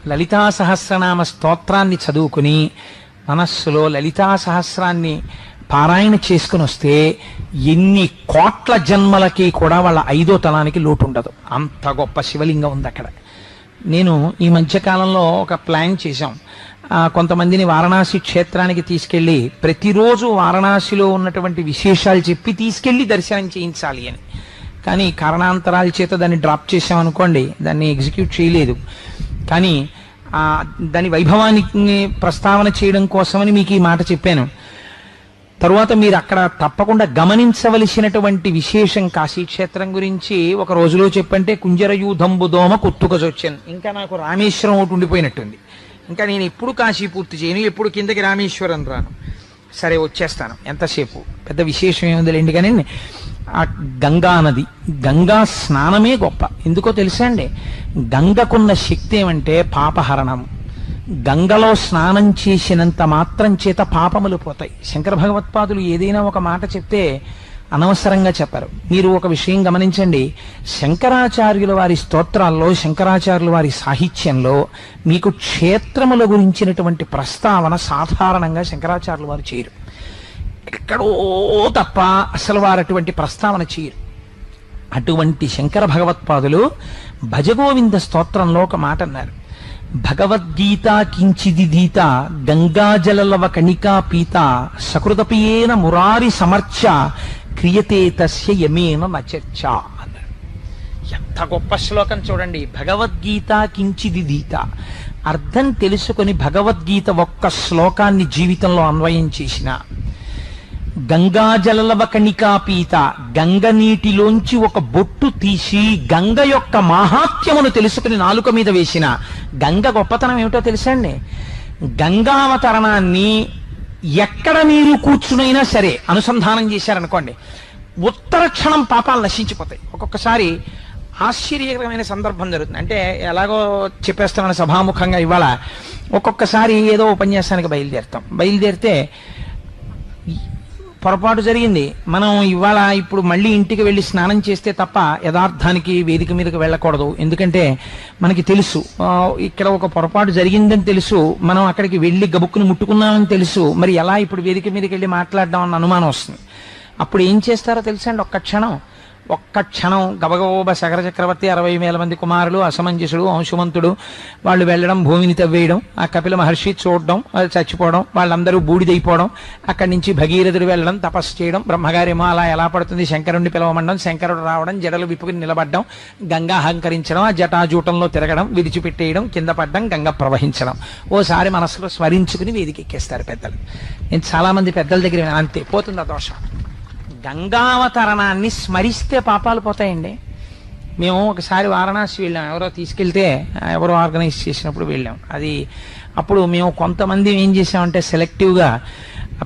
లలితా సహస్రనామ స్తోత్రాన్ని చదువుకుని మనస్సులో లలితా సహస్రాన్ని పారాయణ చేసుకుని వస్తే ఎన్ని కోట్ల జన్మలకి కూడా వాళ్ళ 5వ తలానికి లోటు ఉండదు. అంత గొప్ప శివలింగం ఉంది అక్కడ. నేను ఈ మధ్యకాలంలో ఒక ప్లాన్ చేశాం. కొంతమందిని వారణాసి క్షేత్రానికి తీసుకెళ్లి ప్రతిరోజు వారణాసిలో ఉన్నటువంటి విశేషాలు చెప్పి తీసుకెళ్లి దర్శనం చేయించాలి అని. కానీ కారణాంతరాల చేత దాన్ని డ్రాప్ చేశామనుకోండి, దాన్ని ఎగ్జిక్యూట్ చేయలేదు. కానీ దాని వైభవానికి ప్రస్తావన చేయడం కోసమని మీకు ఈ మాట చెప్పాను. తరువాత మీరు అక్కడ తప్పకుండా గమనించవలసినటువంటి విశేషం కాశీక్షేత్రం గురించి ఒక రోజులో చెప్పంటే కుంజరయూధంబు దోమ కుత్తుకజొచ్చాను. ఇంకా నాకు రామేశ్వరం ఒకటి ఉండిపోయినట్టుంది. ఇంకా నేను ఎప్పుడు కాశీ పూర్తి చేయను, ఎప్పుడు కిందకి రామేశ్వరం రాను. సరే వచ్చేస్తాను, ఎంతసేపు పెద్ద విశేషం ఏముందిలేండి. కానీ ఆ గంగా నది, గంగా స్నానమే గొప్ప. ఎందుకో తెలుసా అండి, గంగకున్న శక్తి ఏమంటే పాపహరణం. గంగలో స్నానం చేసినంత మాత్రం చేత పాపములు పోతాయి. శంకర భగవత్పాదులు ఏదైనా ఒక మాట చెప్తే అనవసరంగా చెప్పరు. మీరు ఒక విషయం గమనించండి, శంకరాచార్యుల వారి స్తోత్రాల్లో, శంకరాచార్యుల వారి సాహిత్యంలో మీకు క్షేత్రముల గురించినటువంటి ప్రస్తావన సాధారణంగా శంకరాచార్యుల వారు చేయరు. ఎక్కడో తప్ప అసలు వారు అటువంటి ప్రస్తావన చేయరు. అటువంటి శంకర భగవత్పాదులు భజగోవింద స్తోత్రంలో ఒక మాట అన్నారు, భగవద్గీత కించిదిదీత గంగాజలలవ కణికా పీత సకృతపియేన మురారి సమర్చ క్రియతే తస్య యమేన నచర్చ అన్నారు. ఎంత గొప్ప శ్లోకం చూడండి. భగవద్గీత కించిదిదీత, అర్థం తెలుసుకొని భగవద్గీత ఒక్క శ్లోకాన్ని జీవితంలో అన్వయం చేసిన, గంగాజలలవ కణికా పీత, గంగ నీటిలోంచి ఒక బొట్టు తీసి గంగ యొక్క మాహాత్మ్యమును తెలుసుకుని నాలుక మీద వేసిన, గంగ గొప్పతనం ఏమిటో తెలుసా అండి, గంగావతరణాన్ని ఎక్కడ మీరు కూర్చునైనా సరే అనుసంధానం చేశారనుకోండి, ఉత్తర క్షణం పాపాలు నశించిపోతాయి. ఒక్కొక్కసారి ఆశ్చర్యకరమైన సందర్భం జరుగుతుంది. అంటే ఎలాగో చెప్పేస్తున్నాను సభాముఖంగా, ఇవాళ ఒక్కొక్కసారి ఏదో ఉపన్యాసానికి బయలుదేరితే పొరపాటు జరిగింది. మనం ఇవాళ ఇప్పుడు మళ్ళీ ఇంటికి వెళ్ళి స్నానం చేస్తే తప్ప యథార్థానికి వేదిక మీదకి వెళ్ళకూడదు. ఎందుకంటే మనకి తెలుసు ఇక్కడ ఒక పొరపాటు జరిగిందని తెలుసు, మనం అక్కడికి వెళ్ళి గబుక్కుని ముట్టుకున్నామని తెలుసు, మరి ఎలా ఇప్పుడు వేదిక మీదకి వెళ్ళి మాట్లాడడం అన్న అనుమానం వస్తుంది. అప్పుడు ఏం చేస్తారో తెలుసా అండి, ఒక్క క్షణం గబగబోబ సగర చక్రవర్తి 60,000 మంది కుమారులు, అసమంజసుడు, అంశుమంతుడు వాళ్ళు వెళ్ళడం, భూమిని తవ్వేయడం, ఆ కపిల మహర్షి చూడడం, వాళ్ళు చచ్చిపోవడం, వాళ్ళందరూ బూడిదైపోవడం, అక్కడి నుంచి భగీరథుడు వెళ్ళడం, తపస్సు చేయడం, బ్రహ్మగారేమో అలా ఎలా పడుతుంది శంకరుణ్ణి పిలవమండం, శంకరుడు రావడం, జడలు విప్పుకుని నిలబడ్డం, గంగా అహంకరించడం, ఆ జటాజూటంలో తిరగడం, విడిచిపెట్టేయడం, కింద పడ్డం, గంగ ప్రవహించడం, ఓసారి మనసులో స్మరించుకుని వేదిక ఎక్కేస్తారు పెద్దలు. నేను చాలా మంది పెద్దల దగ్గర అంతే పోతుంది ఆ దోషం. గంగావతరణాన్ని స్మరిస్తే పాపాలు పోతాయండి. మేము ఒకసారి వారణాసి వెళ్ళాం, ఎవరో తీసుకెళ్తే, ఎవరో ఆర్గనైజ్ చేసినప్పుడు వెళ్ళాం. అప్పుడు మేము కొంతమంది ఏం చేసామంటే సెలెక్టివ్గా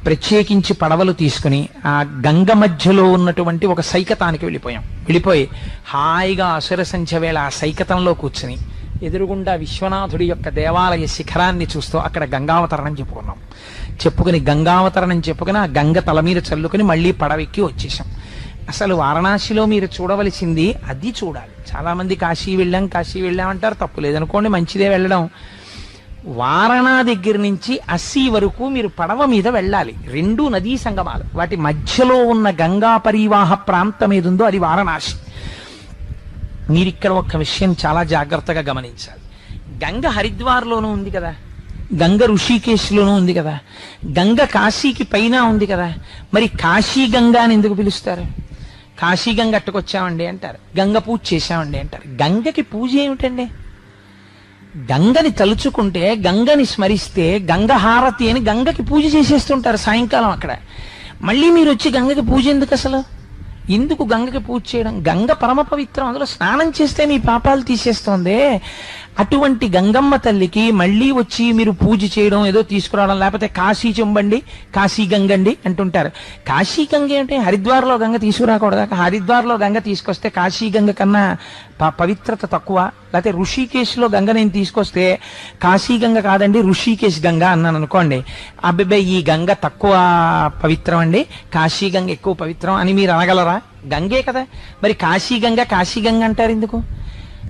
ప్రత్యేకించి పడవలు తీసుకుని ఆ గంగ మధ్యలో ఉన్నటువంటి ఒక సైకతానికి వెళ్ళిపోయి హాయిగా అసుర సంధ్య వేళ ఆ సైకతంలో కూర్చుని ఎదురుగుండా విశ్వనాథుడి యొక్క దేవాలయ శిఖరాన్ని చూస్తూ అక్కడ గంగావతరణం చెప్పుకుని గంగావతరణం చెప్పుకుని ఆ గంగ తల మీద చల్లుకుని మళ్ళీ పడవెక్కి వచ్చేసాం. అసలు వారణాసిలో మీరు చూడవలసింది అది చూడాలి. చాలామంది కాశీ వెళ్ళాం అంటారు. తప్పు లేదనుకోండి, మంచిదే వెళ్ళడం. వారణా దగ్గర నుంచి అస్సీ వరకు మీరు పడవ మీద వెళ్ళాలి. 2 నదీ సంగమాలు, వాటి మధ్యలో ఉన్న గంగా పరివాహ ప్రాంతం ఏదుందో అది వారణాసి. మీరు ఇక్కడ ఒక్క విషయం చాలా జాగ్రత్తగా గమనించాలి. గంగ హరిద్వార్లోనూ ఉంది కదా, గంగ ఋషికేశ్లోనూ ఉంది కదా, గంగ కాశీకి పైన ఉంది కదా. మరి కాశీ గంగా అని ఎందుకు పిలుస్తారు? కాశీ గంగ అట్టుకొచ్చామండి అంటారు, గంగ పూజ చేశామండి అంటారు. గంగకి పూజ ఏమిటండి? గంగని తలుచుకుంటే, గంగని స్మరిస్తే గంగ హారతి అని గంగకి పూజ చేసేస్తుంటారు సాయంకాలం అక్కడ. మళ్ళీ మీరు వచ్చి గంగకి పూజ ఎందుకు? అసలు ఎందుకు గంగకి పూజ చేయడం? గంగ పరమ పవిత్రం, అందులో స్నానం చేస్తే మీ పాపాలు తీసేస్తోంది. అటువంటి గంగమ్మ తల్లికి మళ్ళీ వచ్చి మీరు పూజ చేయడం, ఏదో తీసుకురావడం, లేకపోతే కాశీ చెంబండి, కాశీ గంగండి అంటుంటారు. కాశీ గంగ అంటే హరిద్వార్లో గంగ తీసుకురాకూడదా? హరిద్వార్లో గంగ తీసుకొస్తే కాశీ గంగ కన్నా పవిత్రత తక్కువ? లేకపోతే ఋషికేశ్లో గంగ నేను తీసుకొస్తే కాశీ గంగ కాదండి ఋషికేశ్ గంగ అన్నాను అనుకోండి, అబ్బాయి ఈ గంగ తక్కువ పవిత్రం అండి, కాశీ గంగ ఎక్కువ పవిత్రం అని మీరు అనగలరా? గంగే కదా. మరి కాశీ గంగ అంటారు ఎందుకు?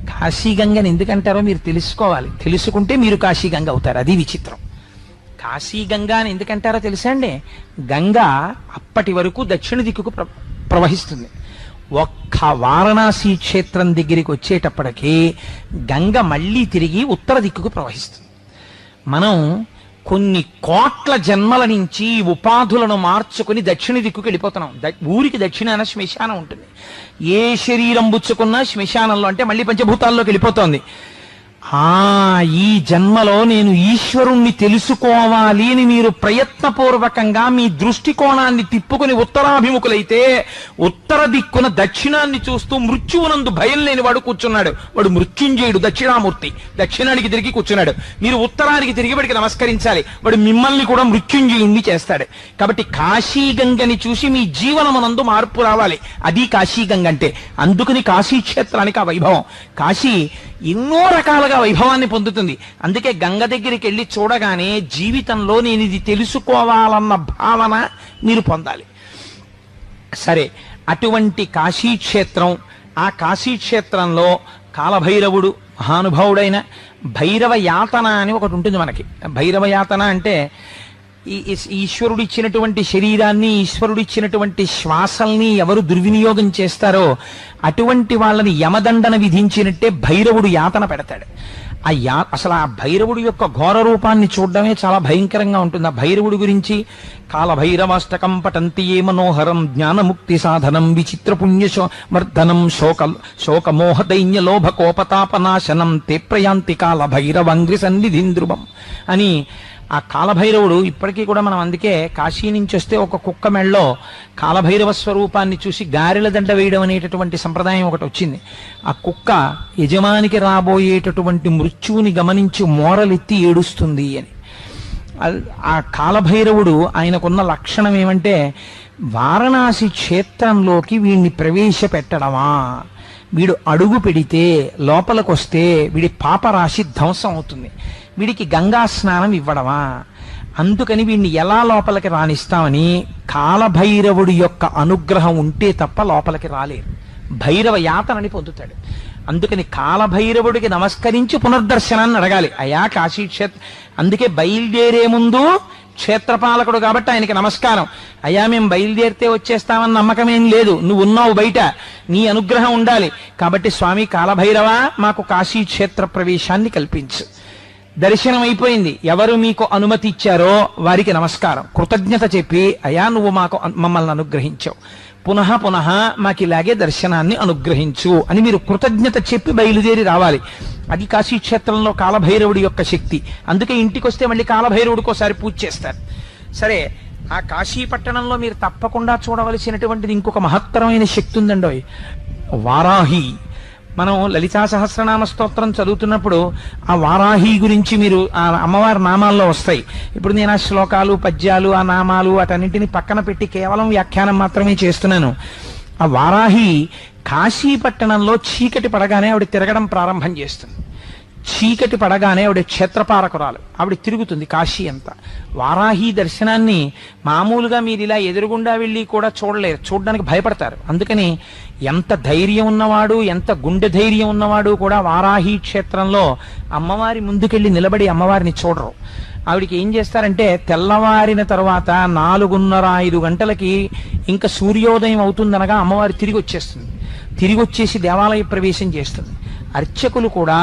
కాశీ గంగని ఎందుకంటారో మీరు తెలుసుకోవాలి. తెలుసుకుంటే మీరు కాశీ గంగ అవుతారు. అది విచిత్రం. కాశీ గంగా అని ఎందుకంటారో తెలుసా అండి? గంగ అప్పటి వరకు దక్షిణ దిక్కుకు ప్రవహిస్తుంది. ఒక్క వారణాసి క్షేత్రం దగ్గరికి వచ్చేటప్పటికీ గంగ మళ్ళీ తిరిగి ఉత్తర దిక్కుకు ప్రవహిస్తుంది. మనం కొన్ని కోట్ల జన్మల నుంచి ఉపాధులను మార్చుకుని దక్షిణ దిక్కుకు వెళ్ళిపోతున్నాం. ఊరికి దక్షిణాన శ్మశానం ఉంటుంది. ఏ శరీరం పుచ్చుకున్నా శ్మశానంలో, అంటే మళ్ళీ పంచభూతాల్లోకి వెళ్ళిపోతోంది. ఈ జన్మలో నేను ఈశ్వరుణ్ణి తెలుసుకోవాలి అని మీరు ప్రయత్నపూర్వకంగా మీ దృష్టికోణాన్ని తిప్పుకుని ఉత్తరాభిముఖులైతే, ఉత్తర దిక్కున దక్షిణాన్ని చూస్తూ మృత్యువునందు భయం లేని వాడు కూర్చున్నాడు. వాడు మృత్యుంజయుడు, దక్షిణామూర్తి. దక్షిణానికి తిరిగి కూర్చున్నాడు. మీరు ఉత్తరానికి తిరిగి వాడికి నమస్కరించాలి. వాడు మిమ్మల్ని కూడా మృత్యుంజయుణ్ణి చేస్తాడు. కాబట్టి కాశీ గంగని చూసి మీ జీవనమునందు మార్పు రావాలి. అది కాశీ గంగ అంటే. అందుకని కాశీ క్షేత్రానికి ఆ వైభవం. కాశీ ఎన్నో రకాలుగా వైభవాన్ని పొందుతుంది. అందుకే గంగ దగ్గరికి వెళ్ళి చూడగానే జీవితంలో నేను ఇది తెలుసుకోవాలన్న భావన మీరు పొందాలి. సరే, అటువంటి కాశీక్షేత్రం, ఆ కాశీక్షేత్రంలో కాలభైరవుడు మహానుభావుడైన భైరవ యాతన అని ఒకటి ఉంటుంది మనకి. భైరవ యాతన అంటే ఈశ్వరుడు ఇచ్చినటువంటి శరీరాన్ని, ఈశ్వరుడు ఇచ్చినటువంటి శ్వాసల్ని ఎవరు దుర్వినియోగం చేస్తారో అటువంటి వాళ్ళని యమదండన విధించినట్టే భైరవుడు యాతన పెడతాడు. అసలు ఆ భైరవుడి యొక్క ఘోర రూపాన్ని చూడడమే చాలా భయంకరంగా ఉంటుంది. ఆ భైరవుడి గురించి కాలభైరవాష్టకం పఠంతి ఏ మనోహరం జ్ఞానముక్తి సాధనం విచిత్ర పుణ్యవర్ధనం శోకమోహ దైన్య లోభ కోపతాపనాశనం తే ప్రయాంతి కాలభైరవంగ్రి సన్నిధింద్రువం అని ఆ కాలభైరవుడు ఇప్పటికీ కూడా మనం అందుకే కాశీ నుంచి వస్తే ఒక కుక్క మెళ్ళలో కాలభైరవ స్వరూపాన్ని చూసి గారెల దండ వేయడం అనేటటువంటి సంప్రదాయం ఒకటి వచ్చింది. ఆ కుక్క యజమానికి రాబోయేటటువంటి మృత్యువుని గమనించి మోరలెత్తి ఏడుస్తుంది అని. ఆ కాలభైరవుడు ఆయనకున్న లక్షణం ఏమంటే, వారణాసి క్షేత్రంలోకి వీడిని ప్రవేశపెట్టడమా, వీడు అడుగు పెడితే లోపలికొస్తే వీడి పాపరాశి ధ్వంసం అవుతుంది, వీడికి గంగా స్నానం ఇవ్వడమా, అందుకని వీడిని ఎలా లోపలికి రాణిస్తామని కాలభైరవుడి యొక్క అనుగ్రహం ఉంటే తప్ప లోపలికి రాలేరు. భైరవ యాతనని పొందుతాడు. అందుకని కాలభైరవుడికి నమస్కరించి పునర్దర్శనాన్ని అడగాలి. అయా కాశీక్షేత్ర, అందుకే బయలుదేరే ముందు క్షేత్రపాలకుడు కాబట్టి ఆయనకి నమస్కారం. అయ్యా మేము బయలుదేరితే వచ్చేస్తామని నమ్మకమేం లేదు, నువ్వు ఉన్నావు బయట, నీ అనుగ్రహం ఉండాలి. కాబట్టి స్వామి కాలభైరవ మాకు కాశీ క్షేత్ర ప్రవేశాన్ని కల్పించు. దర్శనం అయిపోయింది, ఎవరు మీకు అనుమతి ఇచ్చారో వారికి నమస్కారం, కృతజ్ఞత చెప్పి అయ్యా నువ్వు మాకు మమ్మల్ని అనుగ్రహించావు, పునః పునః మాకు ఇలాగే దర్శనాన్ని అనుగ్రహించు అని మీరు కృతజ్ఞత చెప్పి బయలుదేరి రావాలి. అది కాశీక్షేత్రంలో కాలభైరవుడి యొక్క శక్తి. అందుకే ఇంటికి వస్తే మళ్ళీ కాలభైరవుడికి ఒకసారి పూజ చేస్తారు. సరే, ఆ కాశీ పట్టణంలో మీరు తప్పకుండా చూడవలసినటువంటిది ఇంకొక మహత్తరమైన శక్తి ఉందండి, వారాహి. మనం లలితా సహస్రనామ స్తోత్రం చదువుతున్నప్పుడు ఆ వారాహి గురించి మీరు ఆ అమ్మవారి నామాల్లో వస్తాయి. ఇప్పుడు నేను ఆ శ్లోకాలు, పద్యాలు, ఆ నామాలు వాటన్నింటినీ పక్కన పెట్టి కేవలం వ్యాఖ్యానం మాత్రమే చేస్తున్నాను. ఆ వారాహి కాశీ పట్టణంలో చీకటి పడగానే ఆవిడ తిరగడం ప్రారంభం చేస్తుంది. చీకటి పడగానే ఆవిడ క్షేత్రపారకురాలు, ఆవిడ తిరుగుతుంది కాశీ అంతా. వారాహి దర్శనాన్ని మామూలుగా మీరు ఇలా ఎదురుగుండా వెళ్ళి కూడా చూడలేరు, చూడడానికి భయపడతారు. అందుకని ఎంత ధైర్యం ఉన్నవాడు, ఎంత గుండె ధైర్యం ఉన్నవాడు కూడా వారాహి క్షేత్రంలో అమ్మవారి ముందుకెళ్ళి నిలబడి అమ్మవారిని చూడరు. ఆవిడికి ఏం చేస్తారంటే తెల్లవారిన తర్వాత 4:30-5 గంటలకి ఇంకా సూర్యోదయం అవుతుందనగా అమ్మవారి తిరిగి వచ్చేస్తుంది. తిరిగి వచ్చేసి దేవాలయ ప్రవేశం చేస్తుంది. అర్చకులు కూడా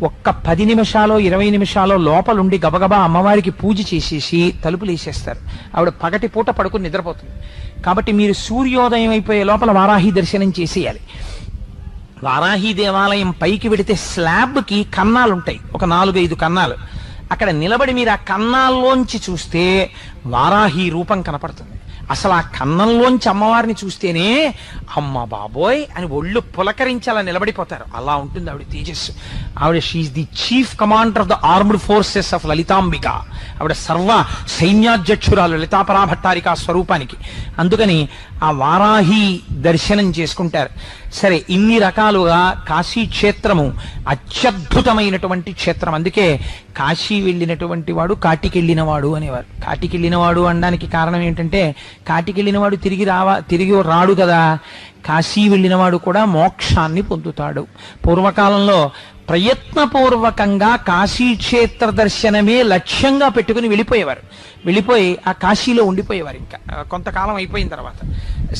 ఒక్క 10 నిమిషాలు 20 నిమిషాలు లోపలుండి గబగబా అమ్మవారికి పూజ చేసేసి తలుపులు వేసేస్తారు. ఆవిడ పగటి పూట పడుకుని నిద్రపోతుంది. కాబట్టి మీరు సూర్యోదయం అయిపోయే లోపల వారాహి దర్శనం చేసేయాలి. వారాహి దేవాలయం పైకి వెడితే స్లాబ్కి కన్నాలుంటాయి, ఒక 4-5 కన్నాలు. అక్కడ నిలబడి మీరు ఆ కన్నాల్లోంచి చూస్తే వారాహి రూపం కనపడుతుంది. అసలు ఆ కన్నంలోంచి అమ్మవారిని చూస్తేనే అమ్మ బాబోయ్ అని ఒళ్ళు పులకరించి అలా నిలబడిపోతారు. అలా ఉంటుంది ఆవిడ తేజస్సు. ఆవిడ she the chief commander of the armed forces of Lalitambika. ఆవిడ సర్వ సైన్యాధ్యక్షురాలు లలితాపరా భట్టారిక స్వరూపానికి. అందుకని ఆ వారాహి దర్శనం చేసుకుంటారు. సరే, ఇన్ని రకాలుగా కాశీ క్షేత్రము అత్యద్భుతమైనటువంటి క్షేత్రం. అందుకే కాశీ వెళ్ళినటువంటి వాడు కాటికెళ్ళినవాడు అనేవారు. కాటికెళ్ళినవాడు అనడానికి కారణం ఏంటంటే కాటికెళ్ళినవాడు తిరిగి రాడు కదా. కాశీ వెళ్ళినవాడు కూడా మోక్షాన్ని పొందుతాడు. పూర్వకాలంలో ప్రయత్నపూర్వకంగా కాశీక్షేత్ర దర్శనమే లక్ష్యంగా పెట్టుకుని వెళ్ళిపోయి ఆ కాశీలో ఉండిపోయేవారు. ఇంకా కొంతకాలం అయిపోయిన తర్వాత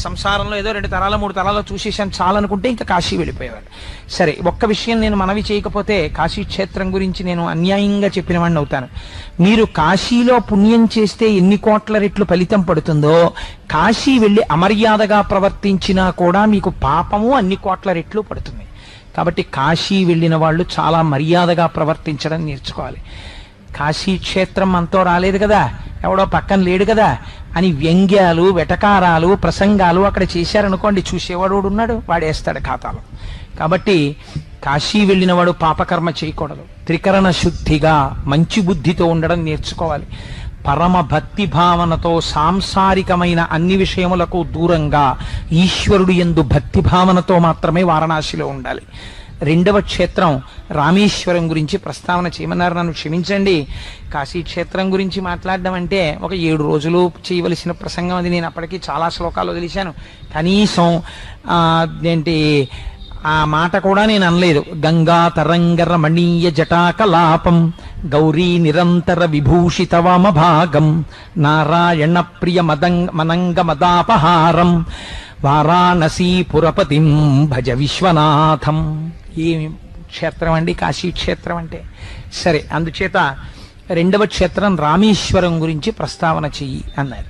సంసారంలో ఏదో 2 తరాలు 3 తరాలు చూసేసాను చాలనుకుంటే ఇంకా కాశీ వెళ్ళిపోయేవారు. సరే, ఒక్క విషయం నేను మనవి చేయకపోతే కాశీక్షేత్రం గురించి నేను అన్యాయంగా చెప్పిన వాడిని అవుతాను. మీరు కాశీలో పుణ్యం చేస్తే ఎన్ని కోట్ల రెట్లు ఫలితం పడుతుందో కాశీ వెళ్ళి అమర్యాదగా ప్రవర్తించినా కూడా మీకు పాపము అన్ని కోట్ల రెట్లు పడుతుంది. కాబట్టి కాశీ వెళ్ళిన వాళ్ళు చాలా మర్యాదగా ప్రవర్తించడం నేర్చుకోవాలి. కాశీ క్షేత్రం మనతో రాలేదు కదా, ఎవడో పక్కన లేడు కదా అని వ్యంగ్యాలు, వెటకారాలు, ప్రసంగాలు అక్కడ చేశారనుకోండి, చూసేవాడు ఉన్నాడు, వాడేస్తాడు ఖాతాలో. కాబట్టి కాశీ వెళ్ళినవాడు పాపకర్మ చేయకూడదు. త్రికరణ శుద్ధిగా మంచి బుద్ధితో ఉండడం నేర్చుకోవాలి. పరమ భక్తి భావనతో సాంసారికమైన అన్ని విషయములకు దూరంగా ఈశ్వరుడు యందు భక్తి భావనతో మాత్రమే వారణాసిలో ఉండాలి. 2వ క్షేత్రం రామేశ్వరం గురించి ప్రస్తావన చేయమన్నారు. నన్ను క్షమించండి, కాశీ క్షేత్రం గురించి మాట్లాడడం అంటే ఒక 7 రోజులు చేయవలసిన ప్రసంగం. అది నేను అప్పటికీ చాలా శ్లోకాలు వదిలేశాను. కనీసం ఆ మాట కూడా నేను అనలేదు. గంగా తరంగ రమణీయ జటాకలాపం గౌరీ నిరంతర విభూషిత వామభాగం నారాయణ ప్రియ మనంగ మదాపహారం వారాణసీ పురపతిం భజ విశ్వనాథం. ఏమి క్షేత్రం అండి కాశీ క్షేత్రం అంటే. సరే, అందుచేత 2వ క్షేత్రం రామేశ్వరం గురించి ప్రస్తావన చెయ్యి అన్నారు.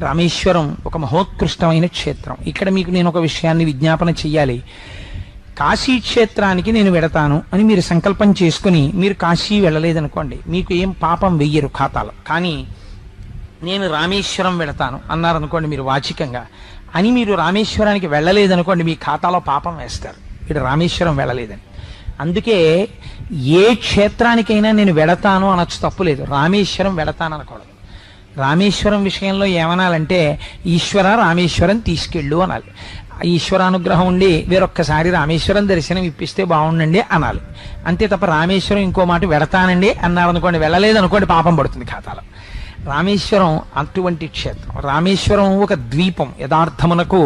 రామేశ్వరం ఒక మహోత్కృష్టమైన క్షేత్రం. ఇక్కడ మీకు నేను ఒక విషయాన్ని విజ్ఞాపన చెయ్యాలి. కాశీ క్షేత్రానికి నేను వెడతాను అని మీరు సంకల్పం చేసుకుని మీరు కాశీ వెళ్ళలేదనుకోండి, మీకు ఏం పాపం వెయ్యరు ఖాతాలో. కానీ నేను రామేశ్వరం వెళతాను అన్నారనుకోండి మీరు వాచికంగా, అని మీరు రామేశ్వరానికి వెళ్ళలేదనుకోండి మీ ఖాతాలో పాపం వేస్తారు, వీడు రామేశ్వరం వెళ్ళలేదని. అందుకే ఏ క్షేత్రానికైనా నేను వెడతాను అనొచ్చు, తప్పులేదు. రామేశ్వరం వెడతాను అనకూడదు. రామేశ్వరం విషయంలో ఏమనాలంటే ఈశ్వర రామేశ్వరం తీసుకెళ్ళు అనాలి. ఈశ్వరానుగ్రహం ఉండి వేరొక్కసారి రామేశ్వరం దర్శనం ఇప్పిస్తే బాగుండండి అనాలి. అంతే తప్ప రామేశ్వరం ఇంకో మాట వెడతానండి అన్నారనుకోండి, వెళ్ళలేదనుకోండి పాపం పడుతుంది ఖాతాలో. రామేశ్వరం అటువంటి క్షేత్రం. రామేశ్వరం ఒక ద్వీపం యథార్థమునకు.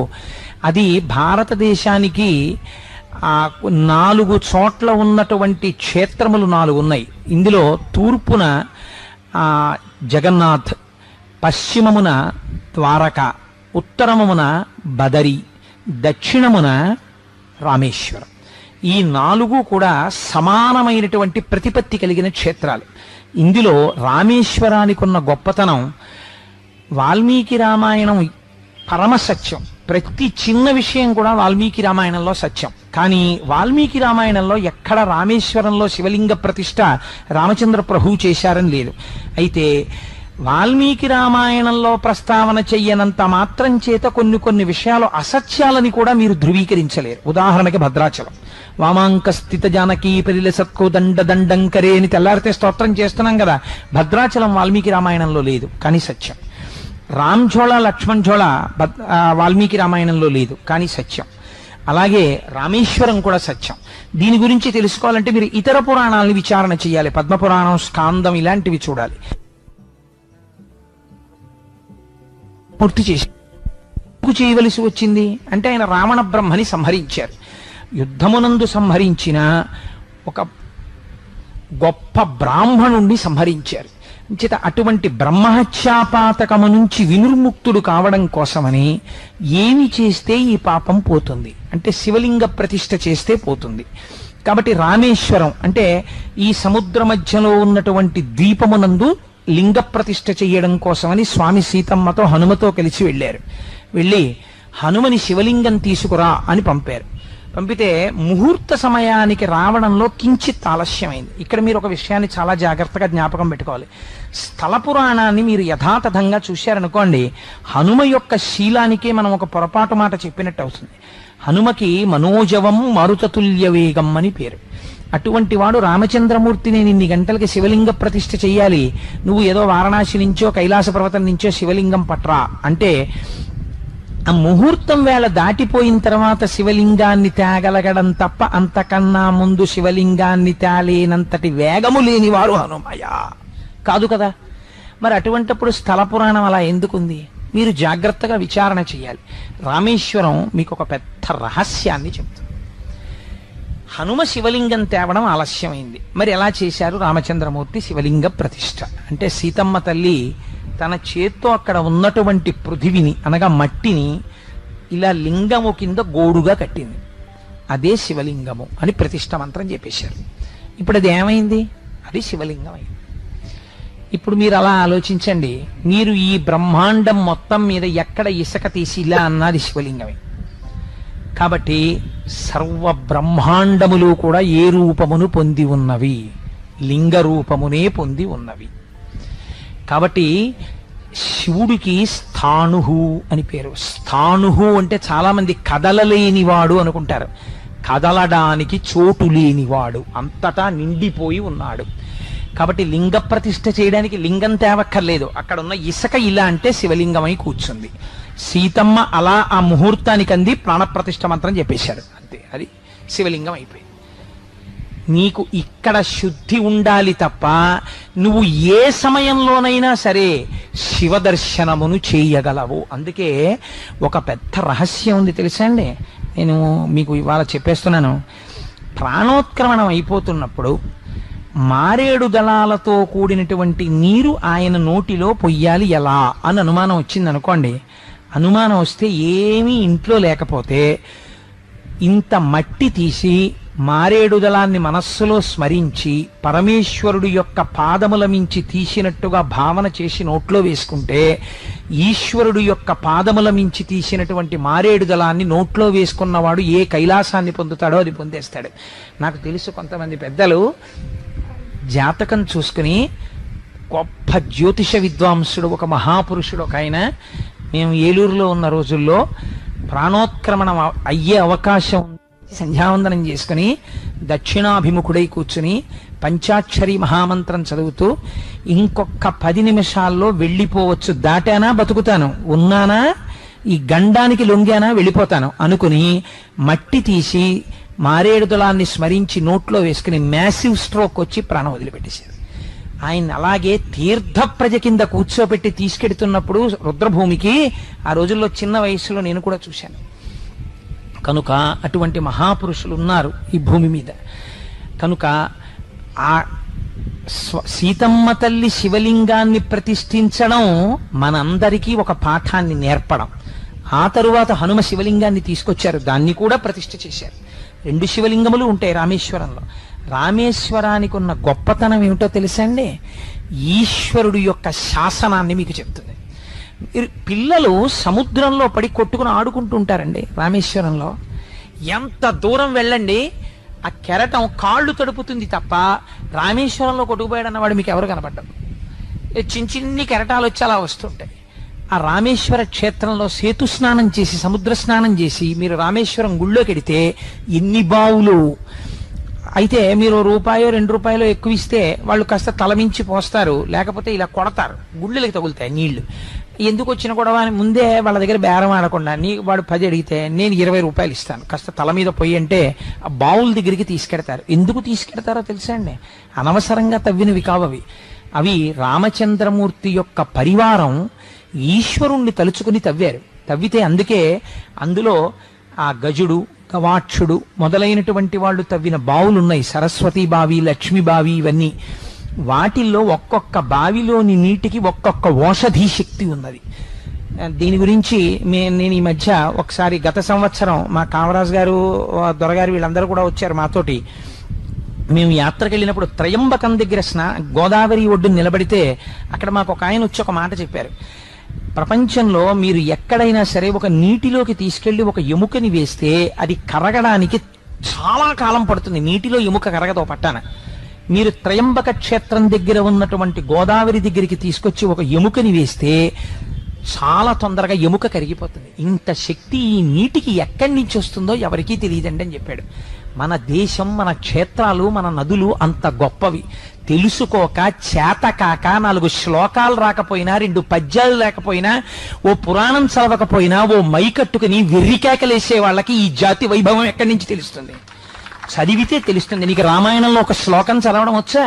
అది భారతదేశానికి 4 చోట్ల ఉన్నటువంటి క్షేత్రములు 4 ఉన్నాయి. ఇందులో తూర్పున జగన్నాథ్, పశ్చిమమున ద్వారక, ఉత్తరమున బదరి, దక్షిణమున రామేశ్వరం. ఈ 4 కూడా సమానమైనటువంటి ప్రతిపత్తి కలిగిన క్షేత్రాలు. ఇందులో రామేశ్వరానికి ఉన్న గొప్పతనం, వాల్మీకి రామాయణం పరమ సత్యం. ప్రతి చిన్న విషయం కూడా వాల్మీకి రామాయణంలో సత్యం. కానీ వాల్మీకి రామాయణంలో ఎక్కడ రామేశ్వరంలో శివలింగ ప్రతిష్ఠ రామచంద్ర ప్రభువు చేశారని లేదు. అయితే వాల్మీకి రామాయణంలో ప్రస్తావన చెయ్యనంత మాత్రం చేత కొన్ని విషయాలు అసత్యాలని కూడా మీరు ధృవీకరించలేరు. ఉదాహరణకి భద్రాచలం, వామాంక స్థిత జానకీ పరిల సత్కో దండ దండంకరే అని తెల్లారితే స్తోత్రం చేస్తున్నాం కదా. భద్రాచలం వాల్మీకి రామాయణంలో లేదు కానీ సత్యం. రామ్ఝోళ లక్ష్మణ్ ఝోళ వాల్మీకి రామాయణంలో లేదు కానీ సత్యం. అలాగే రామేశ్వరం కూడా సత్యం. దీని గురించి తెలుసుకోవాలంటే మీరు ఇతర పురాణాలను విచారణ చేయాలి. పద్మపురాణం, స్కాందం ఇలాంటివి చూడాలి. పూర్తి చేసి చేయవలసి వచ్చింది అంటే ఆయన రావణ బ్రహ్మని సంహరించారు. యుద్ధమునందు సంహరించిన ఒక గొప్ప బ్రాహ్మణుణ్ణి సంహరించారు. చేత అటువంటి బ్రహ్మహత్యాపాతకము నుంచి వినుర్ముక్తుడు కావడం కోసమని ఏమి చేస్తే ఈ పాపం పోతుంది అంటే శివలింగ ప్రతిష్ఠ చేస్తే పోతుంది. కాబట్టి రామేశ్వరం అంటే ఈ సముద్ర మధ్యలో ఉన్నటువంటి ద్వీపమునందు లింగ ప్రతిష్ఠ చేయడం కోసమని స్వామి సీతమ్మతో హనుమతో కలిసి వెళ్ళారు. వెళ్ళి హనుమని శివలింగం తీసుకురా అని పంపారు. పంపితే ముహూర్త సమయానికి రావడంలో కించిత్ ఆలస్యమైంది. ఇక్కడ మీరు ఒక విషయాన్ని చాలా జాగ్రత్తగా జ్ఞాపకం పెట్టుకోవాలి. స్థల పురాణాన్ని మీరు యథాతథంగా చూశారనుకోండి, హనుమ యొక్క శీలానికే మనం ఒక పొరపాటు మాట చెప్పినట్టు అవుతుంది. హనుమకి మనోజవం మారుతతుల్య వేగం అని పేరు. అటువంటి వాడు రామచంద్రమూర్తి నేను ఇన్ని గంటలకి శివలింగ ప్రతిష్ఠ చెయ్యాలి, నువ్వు ఏదో వారణాసి నుంచో కైలాస పర్వతం నుంచో శివలింగం పట్రా అంటే ఆ ముహూర్తం వేళ దాటిపోయిన తర్వాత శివలింగాన్ని తేగలగడం తప్ప అంతకన్నా ముందు శివలింగాన్ని తేలేనంతటి వేగము లేనివారు హనుమయ కాదు కదా. మరి అటువంటిప్పుడు స్థల పురాణం అలా ఎందుకుంది? మీరు జాగ్రత్తగా విచారణ చేయాలి. రామేశ్వరం మీకు ఒక పెద్ద రహస్యాన్ని చెప్తుంది. హనుమ శివలింగం తేవడం ఆలస్యమైంది. మరి ఎలా చేశారు రామచంద్రమూర్తి శివలింగ ప్రతిష్ఠ అంటే సీతమ్మ తల్లి తన చేత్తో అక్కడ ఉన్నటువంటి పృథివిని అనగా మట్టిని ఇలా లింగము కింద గోడుగా కట్టింది. అదే శివలింగము అని ప్రతిష్ఠ మంత్రం చెప్పేశారు. ఇప్పుడు అది ఏమైంది? అది శివలింగం అయింది. ఇప్పుడు మీరు అలా ఆలోచించండి, మీరు ఈ బ్రహ్మాండం మొత్తం మీద ఎక్కడ ఇసుక తీసి ఇలా అన్నది శివలింగమే. కాబట్టి సర్వ బ్రహ్మాండములు కూడా ఏ రూపమును పొంది ఉన్నవి? లింగ రూపమునే పొంది ఉన్నవి. కాబట్టి శివుడికి స్థాణుహు అని పేరు. స్థాణుహు అంటే చాలా మంది కదలలేనివాడు అనుకుంటారు. కదలడానికి చోటు లేనివాడు, అంతటా నిండిపోయి ఉన్నాడు. కాబట్టి లింగ ప్రతిష్ఠ చేయడానికి లింగం తేవక్కర్లేదు. అక్కడ ఉన్న ఇసుక ఇలా అంటే శివలింగమై కూర్చుంది. సీతమ్మ అలా ఆ ముహూర్తానికి అంది ప్రాణప్రతిష్ఠ మంత్రం చెప్పేశారు, అంతే, అది శివలింగం అయిపోయింది. నీకు ఇక్కడ శుద్ధి ఉండాలి తప్ప నువ్వు ఏ సమయంలోనైనా సరే శివ దర్శనమును చేయగలవు. అందుకే ఒక పెద్ద రహస్యం ఉంది తెలుసా అండి, నేను మీకు ఇవాళ చెప్పేస్తున్నాను. ప్రాణోత్క్రమణం అయిపోతున్నప్పుడు మారేడు దళాలతో కూడినటువంటి నీరు ఆయన నోటిలో పొయ్యాలి ఎలా అని అనుమానం వచ్చింది అనుకోండి. అనుమానం వస్తే ఏమీ ఇంట్లో లేకపోతే ఇంత మట్టి తీసి మారేడు దళాన్ని మనస్సులో స్మరించి పరమేశ్వరుడు యొక్క పాదముల మించి తీసినట్టుగా భావన చేసి నోట్లో వేసుకుంటే ఈశ్వరుడు యొక్క పాదముల మించి తీసినటువంటి మారేడు దళాన్ని నోట్లో వేసుకున్నవాడు ఏ కైలాసాన్ని పొందుతాడో అది పొందేస్తాడు. నాకు తెలుసు కొంతమంది పెద్దలు జాతకం చూసుకుని, గొప్ప జ్యోతిష విద్వాంసుడు ఒక మహాపురుషుడు ఒక ఆయన, మేము ఏలూరులో ఉన్న రోజుల్లో ప్రాణోత్క్రమణం అయ్యే అవకాశం సంధ్యావందనం చేసుకుని దక్షిణాభిముఖుడై కూర్చుని పంచాక్షరి మహామంత్రం చదువుతూ ఇంకొక 10 నిమిషాల్లో వెళ్ళిపోవచ్చు, దాటానా బతుకుతాను, ఉన్నానా ఈ గండానికి లొంగానా వెళ్ళిపోతాను అనుకుని మట్టి తీసి మారేడు దళాన్ని స్మరించి నోట్లో వేసుకుని మ్యాసివ్ స్ట్రోక్ వచ్చి ప్రాణం వదిలిపెట్టేశారు. ఆయన అలాగే తీర్థ ప్రజ కింద కూర్చోబెట్టి తీసుకెడుతున్నప్పుడు రుద్రభూమికి, ఆ రోజుల్లో చిన్న వయసులో నేను కూడా చూశాను. కనుక అటువంటి మహాపురుషులు ఉన్నారు ఈ భూమి మీద. కనుక ఆ సీతమ్మ తల్లి శివలింగాన్ని ప్రతిష్ఠించడం మనందరికీ ఒక పాఠాన్ని నేర్పడం. ఆ తరువాత హనుమ శివలింగాన్ని తీసుకొచ్చారు, దాన్ని కూడా ప్రతిష్ఠ చేశారు. 2 శివలింగములు ఉంటాయి రామేశ్వరంలో. రామేశ్వరానికి ఉన్న గొప్పతనం ఏమిటో తెలుసండి? ఈశ్వరుడు యొక్క శాసనాన్ని మీకు చెప్తుంది. పిల్లలు సముద్రంలో పడి కొట్టుకుని ఆడుకుంటుంటారండి రామేశ్వరంలో. ఎంత దూరం వెళ్ళండి ఆ కెరటం కాళ్ళు తడుపుతుంది తప్ప రామేశ్వరంలో కొట్టుకుపోయాడు అన్నవాడు మీకు ఎవరు కనపడ్డారు? చిన్ని కెరటాలు వచ్చి అలా వస్తుంటాయి. ఆ రామేశ్వర క్షేత్రంలో సేతు స్నానం చేసి సముద్ర స్నానం చేసి మీరు రామేశ్వరం గుళ్ళోకి వెడితే ఎన్ని బావులు, అయితే మీరు రూపాయో 2 రూపాయలు ఎక్కువ ఇస్తే వాళ్ళు కాస్త తలమించి పోస్తారు, లేకపోతే ఇలా కొడతారు, గుళ్ళకి తగులుతాయి నీళ్లు. ఎందుకు వచ్చిన గొడవ అని ముందే వాళ్ళ దగ్గర బేరం ఆడకుండా వాడు 10 అడిగితే నేను 20 రూపాయలు ఇస్తాను, కాస్త తల మీద పొయ్యి అంటే ఆ బావుల దగ్గరికి తీసుకెడతారు. ఎందుకు తీసుకెడతారో తెలుసా అండి? అనవసరంగా తవ్వినవి కావవి. అవి రామచంద్రమూర్తి యొక్క పరివారం ఈశ్వరుణ్ణి తలుచుకుని తవ్వారు. తవ్వితే అందుకే అందులో ఆ గజుడు, గవాక్షుడు మొదలైనటువంటి వాళ్ళు తవ్విన బావులున్నాయి. సరస్వతి బావి, లక్ష్మీ బావి, ఇవన్నీ. వాటిల్లో ఒక్కొక్క బావిలోని నీటికి ఒక్కొక్క ఓషధీ శక్తి ఉన్నది. దీని గురించి నేను ఈ మధ్య ఒకసారి గత సంవత్సరం మా కామరాజు గారు, దొరగారు వీళ్ళందరూ కూడా వచ్చారు మాతోటి. మేము యాత్రకు వెళ్ళినప్పుడు త్రయంబకం దగ్గర గోదావరి ఒడ్డున నిలబడితే అక్కడ మాకు ఒక ఆయన వచ్చి ఒక మాట చెప్పారు. ప్రపంచంలో మీరు ఎక్కడైనా సరే ఒక నీటిలోకి తీసుకెళ్లి ఒక ఎముకని వేస్తే అది కరగడానికి చాలా కాలం పడుతుంది. నీటిలో ఎముక కరగదో పట్టాన. మీరు త్రయంబక క్షేత్రం దగ్గర ఉన్నటువంటి గోదావరి దగ్గరికి తీసుకొచ్చి ఒక ఎముకని వేస్తే చాలా తొందరగా ఎముక కరిగిపోతుంది. ఇంత శక్తి ఈ నీటికి ఎక్కడి నుంచి వస్తుందో ఎవరికీ తెలియదండి అని చెప్పాడు. మన దేశం, మన క్షేత్రాలు, మన నదులు అంత గొప్పవి. తెలుసుకోక, చేతకాక, 4 శ్లోకాలు రాకపోయినా, 2 పద్యాలు లేకపోయినా, ఓ పురాణం చదవకపోయినా, ఓ మైకట్టుకుని వెర్రికేకలేసే వాళ్ళకి ఈ జాతి వైభవం ఎక్కడి నుంచి తెలుస్తుంది? చదివితే తెలుస్తుంది. నీకు రామాయణంలో ఒక శ్లోకం చదవడం వచ్చా?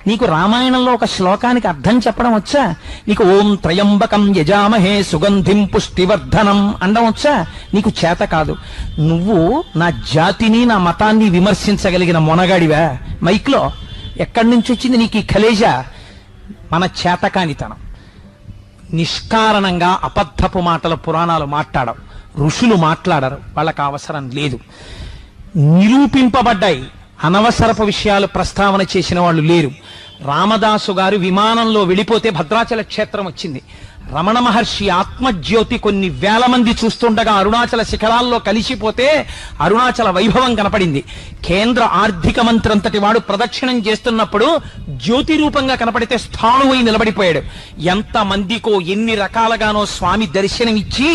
నీకు రామాయణంలో ఒక శ్లోకానికి అర్థం చెప్పడం వచ్చా? నీకు ఓం త్రయంబకం యజామహే సుగంధిం పుష్టివర్ధనం అండం వచ్చా? నీకు చేత కాదు. నువ్వు నా జాతిని, నా మతాన్ని విమర్శించగలిగిన మొనగాడివా? మైక్లో ఎక్కడి నుంచి వచ్చింది నీకు ఈ ఖలేజా? మన చేతకానితనం. నిష్కారణంగా అబద్ధపు మాటల పురాణాలు మాట్లాడవు, ఋషులు మాట్లాడరు, వాళ్ళకి అవసరం లేదు. నిరూపింపబడ్డాయి, అనవసరపు విషయాలు ప్రస్తావన చేసిన వాళ్ళు లేరు. రామదాసు గారు విమానంలో వెళ్ళిపోతే భద్రాచల క్షేత్రం వచ్చింది. రమణ మహర్షి ఆత్మజ్యోతి కొన్ని వేల మంది చూస్తుండగా అరుణాచల శిఖరాల్లో కలిసిపోతే అరుణాచల వైభవం కనపడింది. కేంద్ర ఆర్థిక మంత్రి అంతటి వాడు ప్రదక్షిణం చేస్తున్నప్పుడు జ్యోతి రూపంగా కనపడితే స్థాణువై నిలబడిపోయాడు. ఎంత మందికో ఎన్ని రకాలుగానో స్వామి దర్శనమిచ్చి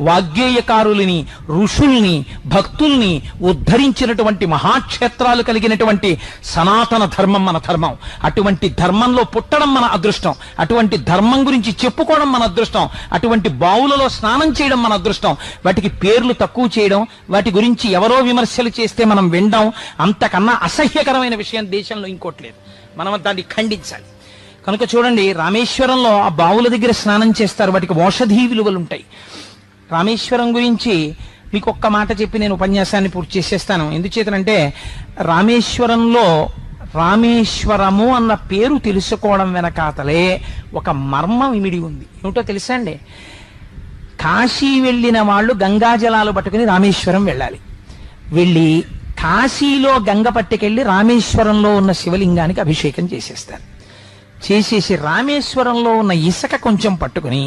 వాగ్గేయకారులని, ఋషుల్ని, భక్తుల్ని ఉద్ధరించినటువంటి మహాక్షేత్రాలు కలిగినటువంటి సనాతన ధర్మం మన ధర్మం. అటువంటి ధర్మంలో పుట్టడం మన అదృష్టం. అటువంటి ధర్మం గురించి చెప్పుకోవడం మన అదృష్టం. అటువంటి బావులలో స్నానం చేయడం మన అదృష్టం. వాటికి పేర్లు తక్కువ చేయడం, వాటి గురించి ఎవరో విమర్శలు చేస్తే మనం వినడం, అంతకన్నా అసహ్యకరమైన విషయం దేశంలో ఇంకోటి లేదు. మనం దాన్ని ఖండించాలి. కనుక చూడండి, రామేశ్వరంలో ఆ బావుల దగ్గర స్నానం చేస్తారు, వాటికి ఔషధీ విలువలు ఉంటాయి. రామేశ్వరం గురించి మీకు ఒక్క మాట చెప్పి నేను ఉపన్యాసాన్ని పూర్తి చేసేస్తాను. ఎందుచేతనంటే రామేశ్వరంలో రామేశ్వరము అన్న పేరు తెలుసుకోవడం వెనకాతలే ఒక మర్మం ఇమిడి ఉంది. ఏమిటో తెలుసా అండి? కాశీ వెళ్ళిన వాళ్ళు గంగాజలాలు పట్టుకుని రామేశ్వరం వెళ్ళాలి. వెళ్ళి కాశీలో గంగ పట్టుకెళ్ళి రామేశ్వరంలో ఉన్న శివలింగానికి అభిషేకం చేసేస్తారు. చేసేసి రామేశ్వరంలో ఉన్న ఇసుక కొంచెం పట్టుకుని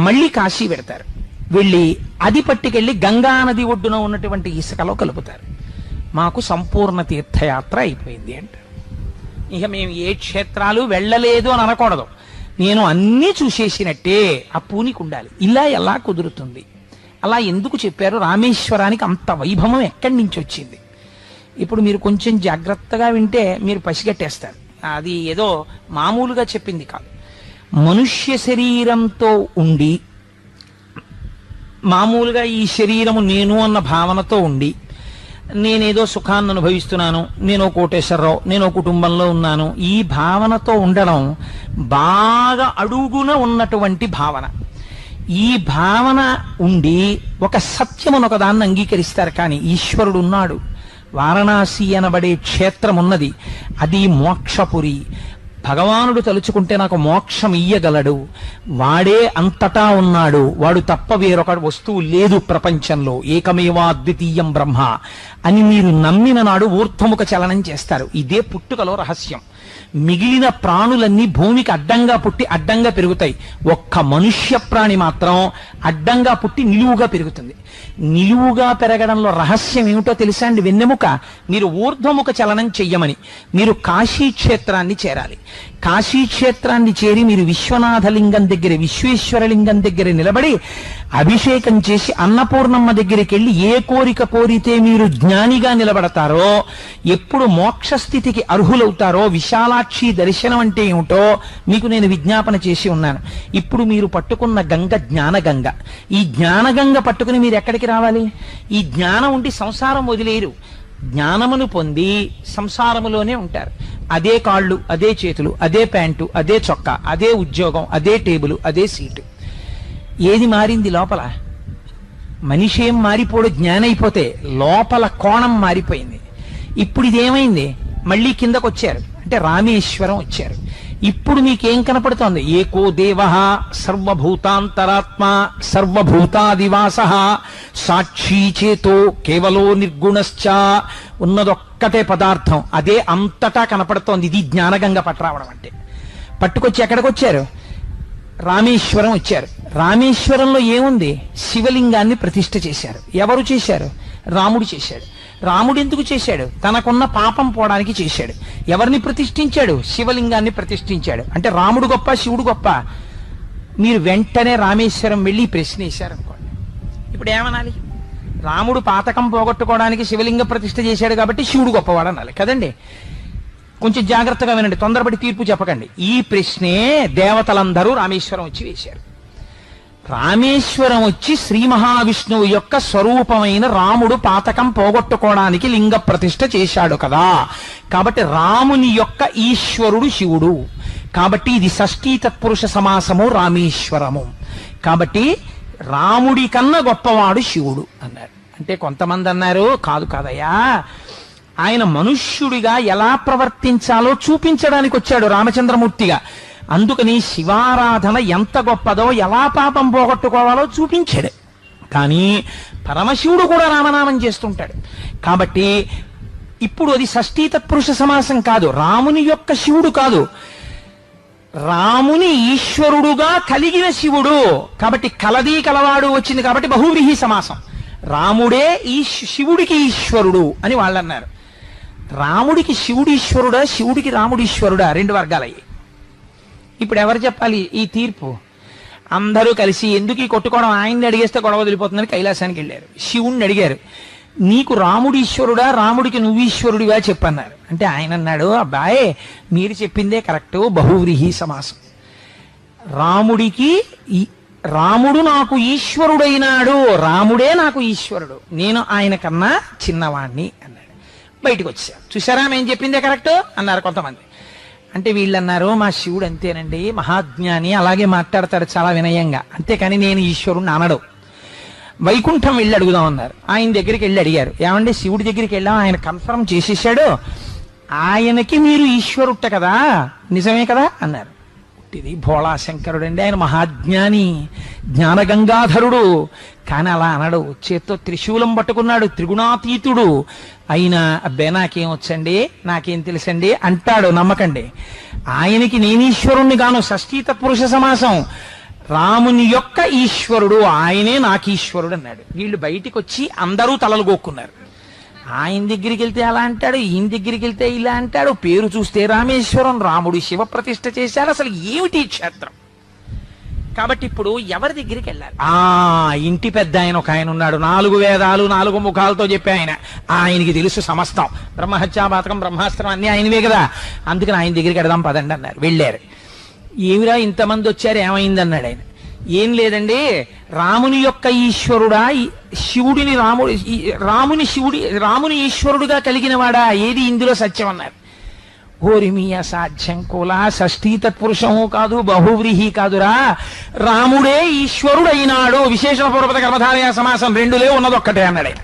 మళ్ళీ కాశీ పెడతారు. వెళ్ళి అది పట్టుకెళ్ళి గంగా నది ఒడ్డున ఉన్నటువంటి ఇసుకలో కలుపుతారు. మాకు సంపూర్ణ తీర్థయాత్ర అయిపోయింది అంటారు. ఇక మేము ఏ క్షేత్రాలు వెళ్ళలేదు అని అనకూడదు. నేను అన్నీ చూసేసినట్టే ఆ పూనికి ఉండాలి. ఇలా ఎలా కుదురుతుంది? అలా ఎందుకు చెప్పారు? రామేశ్వరానికి అంత వైభవం ఎక్కడి నుంచి వచ్చింది? ఇప్పుడు మీరు కొంచెం జాగ్రత్తగా వింటే మీరు పసిగట్టేస్తారు. అది ఏదో మామూలుగా చెప్పింది కాదు. మనుష్య శరీరంతో ఉండి, మామూలుగా ఈ శరీరము నేను అన్న భావనతో ఉండి, నేనేదో సుఖాన్ని అనుభవిస్తున్నాను, నేను కోటేశ్వరరావు, నేను కుటుంబంలో ఉన్నాను, ఈ భావనతో ఉండడం బాగా అడుగున ఉన్నటువంటి భావన. ఈ భావన ఉండి ఒక సత్యమును ఒకదాన్ని అంగీకరిస్తారు. కానీ ఈశ్వరుడు ఉన్నాడు. వారణాసి అనబడే క్షేత్రం ఉన్నది, అది మోక్షపురి. భగవానుడు తలుచుకుంటే నాకు మోక్షం ఇయ్యగలడు, వాడే అంతటా ఉన్నాడు, వాడు తప్ప వేరొక వస్తువు లేదు ప్రపంచంలో, ఏకమేవా అద్వితీయం బ్రహ్మ అని మీరు నమ్మిన నాడు ఊర్ధ్వముఖ చలనం చేస్తారు. ఇదే పుట్టుకలో రహస్యం. మిగిలిన ప్రాణులన్నీ భూమికి అడ్డంగా పుట్టి అడ్డంగా పెరుగుతాయి. ఒక్క మనుష్య ప్రాణి మాత్రం అడ్డంగా పుట్టి నిలువుగా పెరుగుతుంది. నిలువుగా పెరగడంలో రహస్యం ఏమిటో తెలుసా అండి? వెన్నెముక. మీరు ఊర్ధ్వముఖ చలనం చెయ్యమని మీరు కాశీ క్షేత్రాన్ని చేరాలి. కాశీ క్షేత్రాన్ని చేరి మీరు విశ్వనాథలింగం దగ్గర, విశ్వేశ్వరలింగం దగ్గర నిలబడి అభిషేకం చేసి అన్నపూర్ణమ్మ దగ్గరికి వెళ్ళి ఏ కోరిక కోరితే మీరు జ్ఞానిగా నిలబడతారో, ఎప్పుడు మోక్ష స్థితికి అర్హులవుతారో, విశాలాక్షి దర్శనం అంటే ఏమిటో మీకు నేను విజ్ఞాపన చేసి ఉన్నాను. ఇప్పుడు మీరు పట్టుకున్న గంగ జ్ఞానగంగ. ఈ జ్ఞానగంగ పట్టుకుని మీరు ఎక్కడికి రావాలి? ఈ జ్ఞానం ఉండి సంసారం వదిలేరు. జ్ఞానమును పొంది సంసారములోనే ఉంటారు. అదే కాళ్ళు, అదే చేతులు, అదే ప్యాంటు, అదే చొక్కా, అదే ఉద్యోగం, అదే టేబుల్, అదే సీటు. ఏది మారింది లోపల? మనిషి ఏం మారిపోడు జ్ఞానైపోతే, లోపల కోణం మారిపోయింది. ఇప్పుడు ఇదేమైంది? మళ్ళీ కిందకు వచ్చారు, అంటే రామేశ్వరం వచ్చారు. ఇప్పుడు మీకేం కనపడుతోంది? ఏకో దేవ సర్వభూతాంతరాత్మ సర్వభూతాదివాస సాక్షి చేతో కేవలో నిర్గుణశ్చ. ఉన్నదొక్కటే పదార్థం, అదే అంతటా కనపడుతోంది. ఇది జ్ఞానగంగ పట్టరావడం అంటే. పట్టుకొచ్చి ఎక్కడికి వచ్చారు? రామేశ్వరం వచ్చారు. రామేశ్వరంలో ఏముంది? శివలింగాన్ని ప్రతిష్ఠ చేశారు. ఎవరు చేశారు? రాముడు చేశాడు. రాముడు ఎందుకు చేశాడు? తనకున్న పాపం పోవడానికి చేశాడు. ఎవరిని ప్రతిష్ఠించాడు? శివలింగాన్ని ప్రతిష్ఠించాడు. అంటే రాముడు గొప్ప, శివుడు గొప్ప? మీరు వెంటనే రామేశ్వరం వెళ్ళి ప్రశ్న వేశారనుకోండి, ఇప్పుడు ఏమనాలి? రాముడు పాతకం పోగొట్టుకోవడానికి శివలింగ ప్రతిష్ఠ చేశాడు కాబట్టి శివుడు గొప్పవాడు అనాలి కదండి. కొంచెం జాగ్రత్తగా వినండి, తొందరపడి తీర్పు చెప్పకండి. ఈ ప్రశ్నే దేవతలందరూ రామేశ్వరం వచ్చి వేశారు. రామేశ్వరం వచ్చి శ్రీ మహావిష్ణువు యొక్క స్వరూపమైన రాముడు పాతకం పోగొట్టుకోవడానికి లింగ ప్రతిష్ఠ చేశాడు కదా. కాబట్టి రాముని యొక్క ఈశ్వరుడు శివుడు. కాబట్టి ఇది షష్ఠీ తత్పురుష సమాసము రామేశ్వరము. కాబట్టి రాముడి కన్నా గొప్పవాడు శివుడు అన్నారు. అంటే కొంతమంది అన్నారు, కాదు కాదయ్యా, ఆయన మనుష్యుడిగా ఎలా ప్రవర్తించాలో చూపించడానికి వచ్చాడు రామచంద్రమూర్తిగా. అందుకని శివారాధన ఎంత గొప్పదో, ఎలా పాపం పోగొట్టుకోవాలో చూపించాడు. కానీ పరమశివుడు కూడా రామనామం చేస్తుంటాడు. కాబట్టి ఇప్పుడు అది షష్ఠీ తత్పురుష సమాసం కాదు, రాముని యొక్క శివుడు కాదు, రాముని ఈశ్వరుడుగా కలిగిన శివుడు. కాబట్టి కలది కలవాడు వచ్చింది కాబట్టి బహువ్రీహి సమాసం. రాముడే ఈ శివుడికి ఈశ్వరుడు అని వాళ్ళు అన్నారు. రాముడికి శివుడు ఈశ్వరుడా, శివుడికి రాముడు ఈశ్వరుడా? రెండు వర్గాలయ్యి. ఇప్పుడు ఎవరు చెప్పాలి ఈ తీర్పు? అందరూ కలిసి ఎందుకు ఈ కొట్టుకోవడం, ఆయన్ని అడిగేస్తే గొడవ వదిలిపోతుందని కైలాసానికి వెళ్ళారు. శివుణ్ణి అడిగారు, నీకు రాముడు ఈశ్వరుడా, రాముడికి నువ్వు ఈశ్వరుడిగా చెప్పన్నారు. అంటే ఆయన అన్నాడు, అబ్బాయే మీరు చెప్పిందే కరెక్టు, బహువ్రీహి సమాసం. రాముడికి రాముడు నాకు ఈశ్వరుడైనాడు, రాముడే నాకు ఈశ్వరుడు, నేను ఆయన కన్నా చిన్నవాణ్ణి అన్నాడు. బయటకు వచ్చారు. చూసారా మేము చెప్పిందే కరెక్ట్ అన్నారు కొంతమంది. అంటే వీళ్ళు అన్నారు, మా శివుడు అంతేనండి, మహాజ్ఞాని, అలాగే మాట్లాడతాడు చాలా వినయంగా, అంతేకాని నేను ఈశ్వరుణ్ణి అనడు. వైకుంఠం వెళ్ళి అడుగుదాం అన్నారు. ఆయన దగ్గరికి వెళ్ళి అడిగారు, ఏమండి శివుడి దగ్గరికి వెళ్ళాం, ఆయన కన్ఫర్మ్ చేసేసాడు, ఆయనకి మీరు ఈశ్వరుట్ట కదా, నిజమే కదా అన్నారు. ఇది భోళాశంకరుడు అండి, ఆయన మహాజ్ఞాని, జ్ఞానగంగాధరుడు. కానీ అలా అనడు, చేత్తో త్రిశూలం పట్టుకున్నాడు, త్రిగుణాతీతుడు అయినా అబ్బే నాకేం వచ్చండి, నాకేం తెలుసండి అంటాడు. నమ్మకండి, ఆయనకి నేనీశ్వరుణ్ణి గాను. షష్ఠీ తత్పురుష సమాసం. రాముని యొక్క ఈశ్వరుడు, ఆయనే నాకు ఈశ్వరుడు అన్నాడు. వీళ్ళు బయటికి వచ్చి అందరూ తలలు గోక్కున్నారు. ఆయన దగ్గరికి వెళ్తే అలా అంటాడు, ఈయన దగ్గరికి వెళ్తే ఇలా అంటాడు, పేరు చూస్తే రామేశ్వరం, రాముడు శివ ప్రతిష్ఠ చేశాడు, అసలు ఏమిటి క్షేత్రం? కాబట్టి ఇప్పుడు ఎవరి దగ్గరికి వెళ్ళాలి? ఇంటి పెద్ద ఆయన ఒక ఆయన ఉన్నాడు, 4 వేదాలు 4 ముఖాలతో చెప్పే ఆయన, ఆయనకి తెలుసు సమస్తం, బ్రహ్మహత్యాపాతకం బ్రహ్మాస్త్రం అన్ని ఆయనవే కదా, అందుకని ఆయన దగ్గరికి వెడదాం పదండి అన్నారు. వెళ్ళారు. ఏమిరా ఇంతమంది వచ్చారు, ఏమైంది అన్నాడు ఆయన. ఏం లేదండి, రాముని యొక్క ఈశ్వరుడా, శివుడిని రాముని ఈశ్వరుడుగా కలిగిన వాడా, ఏది ఇందులో సత్యం అన్నారు. ఓరిమి అసాధ్యం కులా, షష్ఠీ తత్పురుషము కాదు, బహువ్రీహి కాదురా, రాముడే ఈశ్వరుడైనాడు, విశేషణ పూర్వక కర్మధారయ సమాసం, రెండులే ఉన్నదొక్కటే అన్నాడు ఆయన.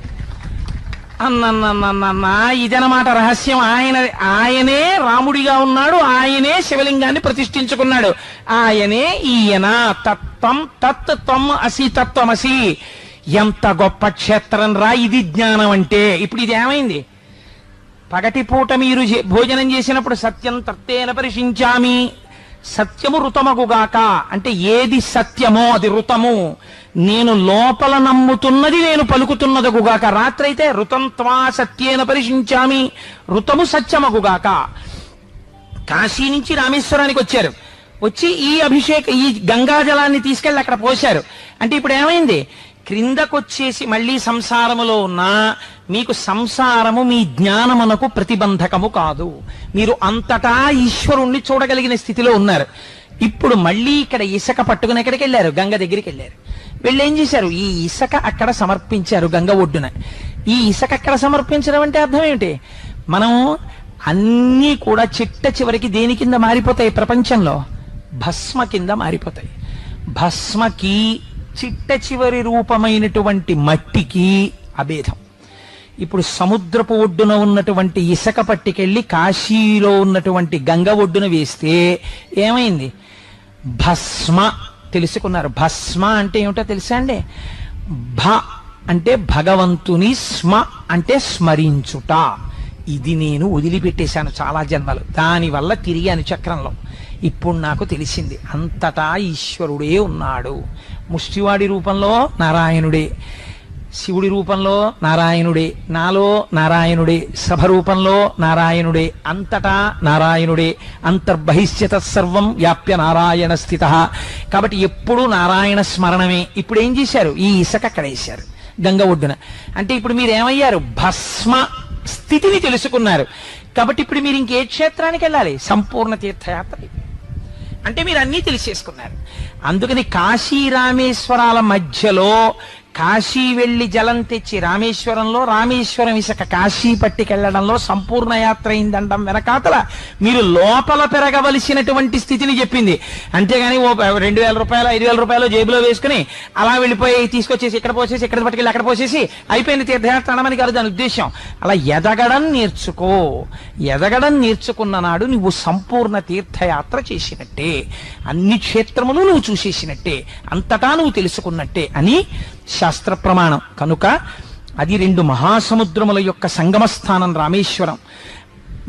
అన్నన్నన్నన్నా ఇదనమాట రహస్యం. ఆయనే రాముడిగా ఉన్నాడు, ఆయనే శివలింగాన్ని ప్రతిష్ఠించుకున్నాడు, ఆయనే ఈయన. తత్వం తత్ త్వం అసి తత్వమసి. ఎంత గొప్ప క్షేత్రం రా ఇది జ్ఞానం అంటే. ఇప్పుడు ఇది ఏమైంది? పగటిపూట మీరు భోజనం చేసినప్పుడు సత్యం తత్తేన పరిశించామి, సత్యము ఋతమగుగాక అంటే ఏది సత్యమో అది ఋతము, నేను లోపల నమ్ముతున్నది నేను పలుకుతున్నదగుగాక. రాత్రి అయితే ఋతం త్వా సత్యేన పరిశించామి, ఋతము సత్యమగుగాక. కాశీ నుంచి రామేశ్వరానికి వచ్చారు, వచ్చి ఈ గంగాజలాన్ని తీసుకెళ్లి అక్కడ పోశారు. అంటే ఇప్పుడు ఏమైంది, క్రిందకొచ్చేసి మళ్ళీ సంసారములో ఉన్నా మీకు సంసారము మీ జ్ఞానమునకు ప్రతిబంధకము కాదు, మీరు అంతటా ఈశ్వరుణ్ణి చూడగలిగిన స్థితిలో ఉన్నారు. ఇప్పుడు మళ్ళీ ఇక్కడ ఇసుక పట్టుకుని ఎక్కడికి వెళ్ళారు, గంగ దగ్గరికి వెళ్ళారు. వీళ్ళు ఏం చేశారు, ఈ ఇసుక అక్కడ సమర్పించారు గంగ ఒడ్డున. ఈ ఇసుక అక్కడ సమర్పించడం అంటే అర్థం ఏమిటి, మనం అన్నీ కూడా చిట్ట చివరికి దేని కింద మారిపోతాయి, ప్రపంచంలో భస్మ కింద మారిపోతాయి. భస్మకి చిట్ట చివరి రూపమైనటువంటి మట్టికి అభేదం. ఇప్పుడు సముద్రపు ఒడ్డున ఉన్నటువంటి ఇసుక పట్టికెళ్ళి కాశీలో ఉన్నటువంటి గంగ ఒడ్డున వేస్తే ఏమైంది, భస్మ తెలుసుకున్నారు. భస్మ అంటే ఏమిటో తెలుసా అండి, భ అంటే భగవంతుని, స్మ అంటే స్మరించుట. ఇది నేను వదిలిపెట్టేశాను చాలా జన్మలు, దానివల్ల తిరిగాను చక్రంలో. ఇప్పుడు నాకు తెలిసింది అంతటా ఈశ్వరుడే ఉన్నాడు. ముష్టివాడి రూపంలో నారాయణుడే, శివుడి రూపంలో నారాయణుడే, నాలో నారాయణుడే, సభ రూపంలో నారాయణుడే, అంతటా నారాయణుడే, అంతర్బహిష్యత సర్వం వ్యాప్య నారాయణ స్థిత. కాబట్టి ఎప్పుడూ నారాయణ స్మరణమే. ఇప్పుడు ఏం చేశారు, ఈ ఇసుక అక్కడ వేశారు గంగ ఒడ్డున. అంటే ఇప్పుడు మీరు ఏమయ్యారు, భస్మ స్థితిని తెలుసుకున్నారు. కాబట్టి ఇప్పుడు మీరు ఇంకే క్షేత్రానికి వెళ్ళాలి, సంపూర్ణ తీర్థయాత్ర. అంటే మీరు అన్నీ తెలిసేసుకున్నారు. అందుకని కాశీ రామేశ్వరాల మధ్యలో కాశీ వెళ్లి జలం తెచ్చి రామేశ్వరంలో, రామేశ్వరం ఇసుక కాశీ పట్టికెళ్లడంలో సంపూర్ణ యాత్ర అయిందండం వెనకాతల మీరు లోపల పెరగవలసినటువంటి స్థితిని చెప్పింది. అంతేగాని ఓ 2,000 రూపాయలు 5,000 రూపాయలు జేబులో వేసుకుని అలా వెళ్ళిపోయి తీసుకొచ్చేసి ఇక్కడ పోసేసి ఇక్కడ పట్టుకెళ్ళి అక్కడ పోసేసి అయిపోయింది తీర్థయాత్ర అనమని కాదు దాని ఉద్దేశం. అలా ఎదగడం నేర్చుకో. ఎదగడం నేర్చుకున్న నాడు నువ్వు సంపూర్ణ తీర్థయాత్ర చేసినట్టే, అన్ని క్షేత్రములు నువ్వు చూసేసినట్టే, అంతటా నువ్వు తెలుసుకున్నట్టే అని శాస్త్ర ప్రమాణం. కనుక అది 2 మహాసముద్రముల యొక్క సంగమ స్థానం రామేశ్వరం.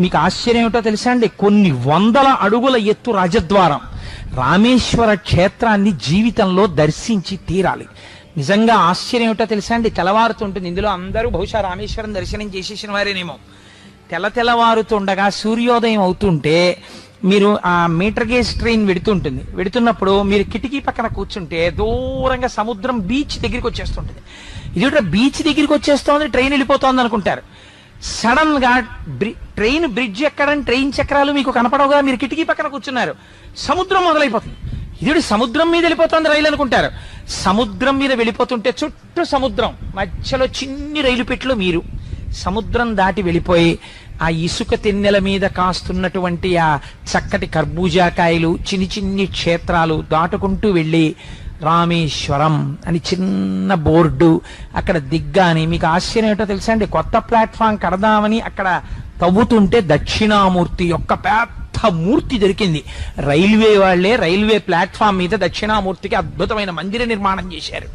మీకు ఆశ్చర్యం ఏమిటో తెలుసా అండి, కొన్ని 100 అడుగుల ఎత్తు రాజద్వారం. రామేశ్వర క్షేత్రాన్ని జీవితంలో దర్శించి తీరాలి. నిజంగా ఆశ్చర్యం ఏమిటో తెలుసా అండి, తెల్లవారుతుంటుంది. ఇందులో అందరూ బహుశా రామేశ్వరం దర్శనం చేసేసిన వారేనేమో. తెల్లవారుతుండగా సూర్యోదయం అవుతుంటే మీరు ఆ మీటర్ గేజ్ ట్రైన్ వెడుతున్నప్పుడు మీరు కిటికీ పక్కన కూర్చుంటే దూరంగా సముద్రం బీచ్ దగ్గరికి వచ్చేస్తుంటుంది. ఇది బీచ్ దగ్గరికి వచ్చేస్తోంది, ట్రైన్ వెళ్ళిపోతోంది అనుకుంటారు. సడన్ గా ట్రైన్ బ్రిడ్జ్ ఎక్కడని ట్రైన్ చక్రాలు మీకు కనపడవుగా, మీరు కిటికీ పక్కన కూర్చున్నారు, సముద్రం మొదలైపోతుంది. ఇది సముద్రం మీద వెళ్ళిపోతుంది రైలు అనుకుంటారు. సముద్రం మీద వెళ్ళిపోతుంటే చుట్టూ సముద్రం, మధ్యలో చిన్ని రైలు పెట్లు, మీరు సముద్రం దాటి వెళ్ళిపోయి ఆ ఇసుక తెన్నెల మీద కాస్తున్నటువంటి ఆ చక్కటి కర్బూజాకాయలు, చిన్ని క్షేత్రాలు దాటుకుంటూ వెళ్ళి రామేశ్వరం అని చిన్న బోర్డు అక్కడ దిగ్గాని మీకు ఆశ్చర్యం ఏంటో తెలుసా అండి, కొత్త ప్లాట్ఫామ్ కడదామని అక్కడ తవ్వుతుంటే దక్షిణామూర్తి యొక్క పెద్ద మూర్తి దొరికింది. రైల్వే వాళ్లే రైల్వే ప్లాట్ఫామ్ మీద దక్షిణామూర్తికి అద్భుతమైన మందిర నిర్మాణం చేశారు.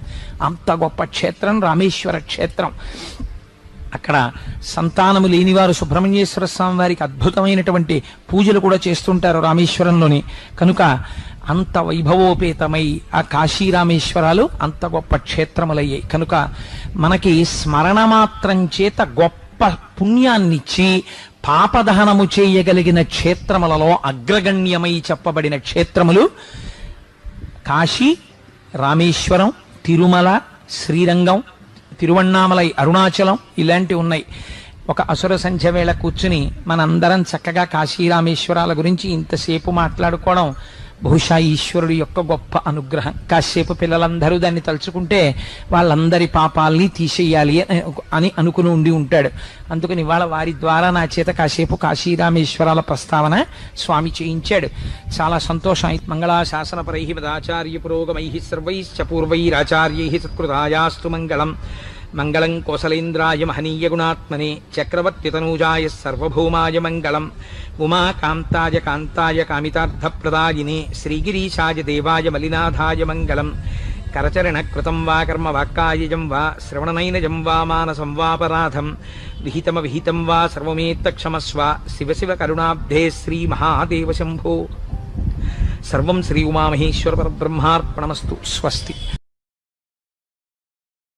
అంత గొప్ప క్షేత్రం రామేశ్వర క్షేత్రం. అక్కడ సంతానము లేనివారు సుబ్రహ్మణ్యేశ్వర స్వామి వారికి అద్భుతమైనటువంటి పూజలు కూడా చేస్తుంటారు రామేశ్వరంలోని. కనుక అంత వైభవోపేతమై ఆ కాశీ రామేశ్వరాలు అంత గొప్ప క్షేత్రములయ్యాయి. కనుక మనకి స్మరణ మాత్రం చేత గొప్ప పుణ్యాన్నిచ్చి పాపదహనము చేయగలిగిన క్షేత్రములలో అగ్రగణ్యమై చెప్పబడిన క్షేత్రములు కాశీ, రామేశ్వరం, తిరుమల, శ్రీరంగం, తిరువణ్ణామలై, అరుణాచలం ఇలాంటివి ఉన్నాయి. ఒక అసుర సంధ్య వేళ కూర్చుని మనందరం చక్కగా కాశీరామేశ్వరాల గురించి ఇంతసేపు మాట్లాడుకోవడం బహుశా ఈశ్వరుడి యొక్క గొప్ప అనుగ్రహం. కాసేపు పిల్లలందరూ దాన్ని తలుచుకుంటే వాళ్ళందరి పాపాల్ని తీసేయాలి అని అనుకుని ఉండి ఉంటాడు. అందుకని ఇవాళ వారి ద్వారా నా చేత కాసేపు కాశీరామేశ్వరాల ప్రస్తావన స్వామి చేయించాడు. చాలా సంతోషం. మంగళాశాసనపరై మదాచార్య పురోగమై సర్వైశ్చ పూర్వైరాచార్యై సత్కృతాయాస్తు మంగళం. మంగళం కోసలేంద్రాయ మహనీయ గుణాత్మనే చక్రవర్తితనూజాయ సర్వభౌమాయ మంగళం. ఉమాకాంతాయ కాంతాయ కామితార్థప్రదాయినే శ్రీగిరీశాయ దేవాయ మలినాథాయ మంగళం. కరచరణ కృతం వా కర్మ వాక్కాయజం వా శ్రవణనైనజం వా మానసం వాపరాధం విహితం వా సర్వమేత్తక్షమస్వ శివ శివ కరుణాబ్ధే శ్రీ మహాదేవ శంభో. సర్వం శ్రీ ఉమామహేశ్వర పరబ్రహ్మార్పణమస్తు. స్వస్తి.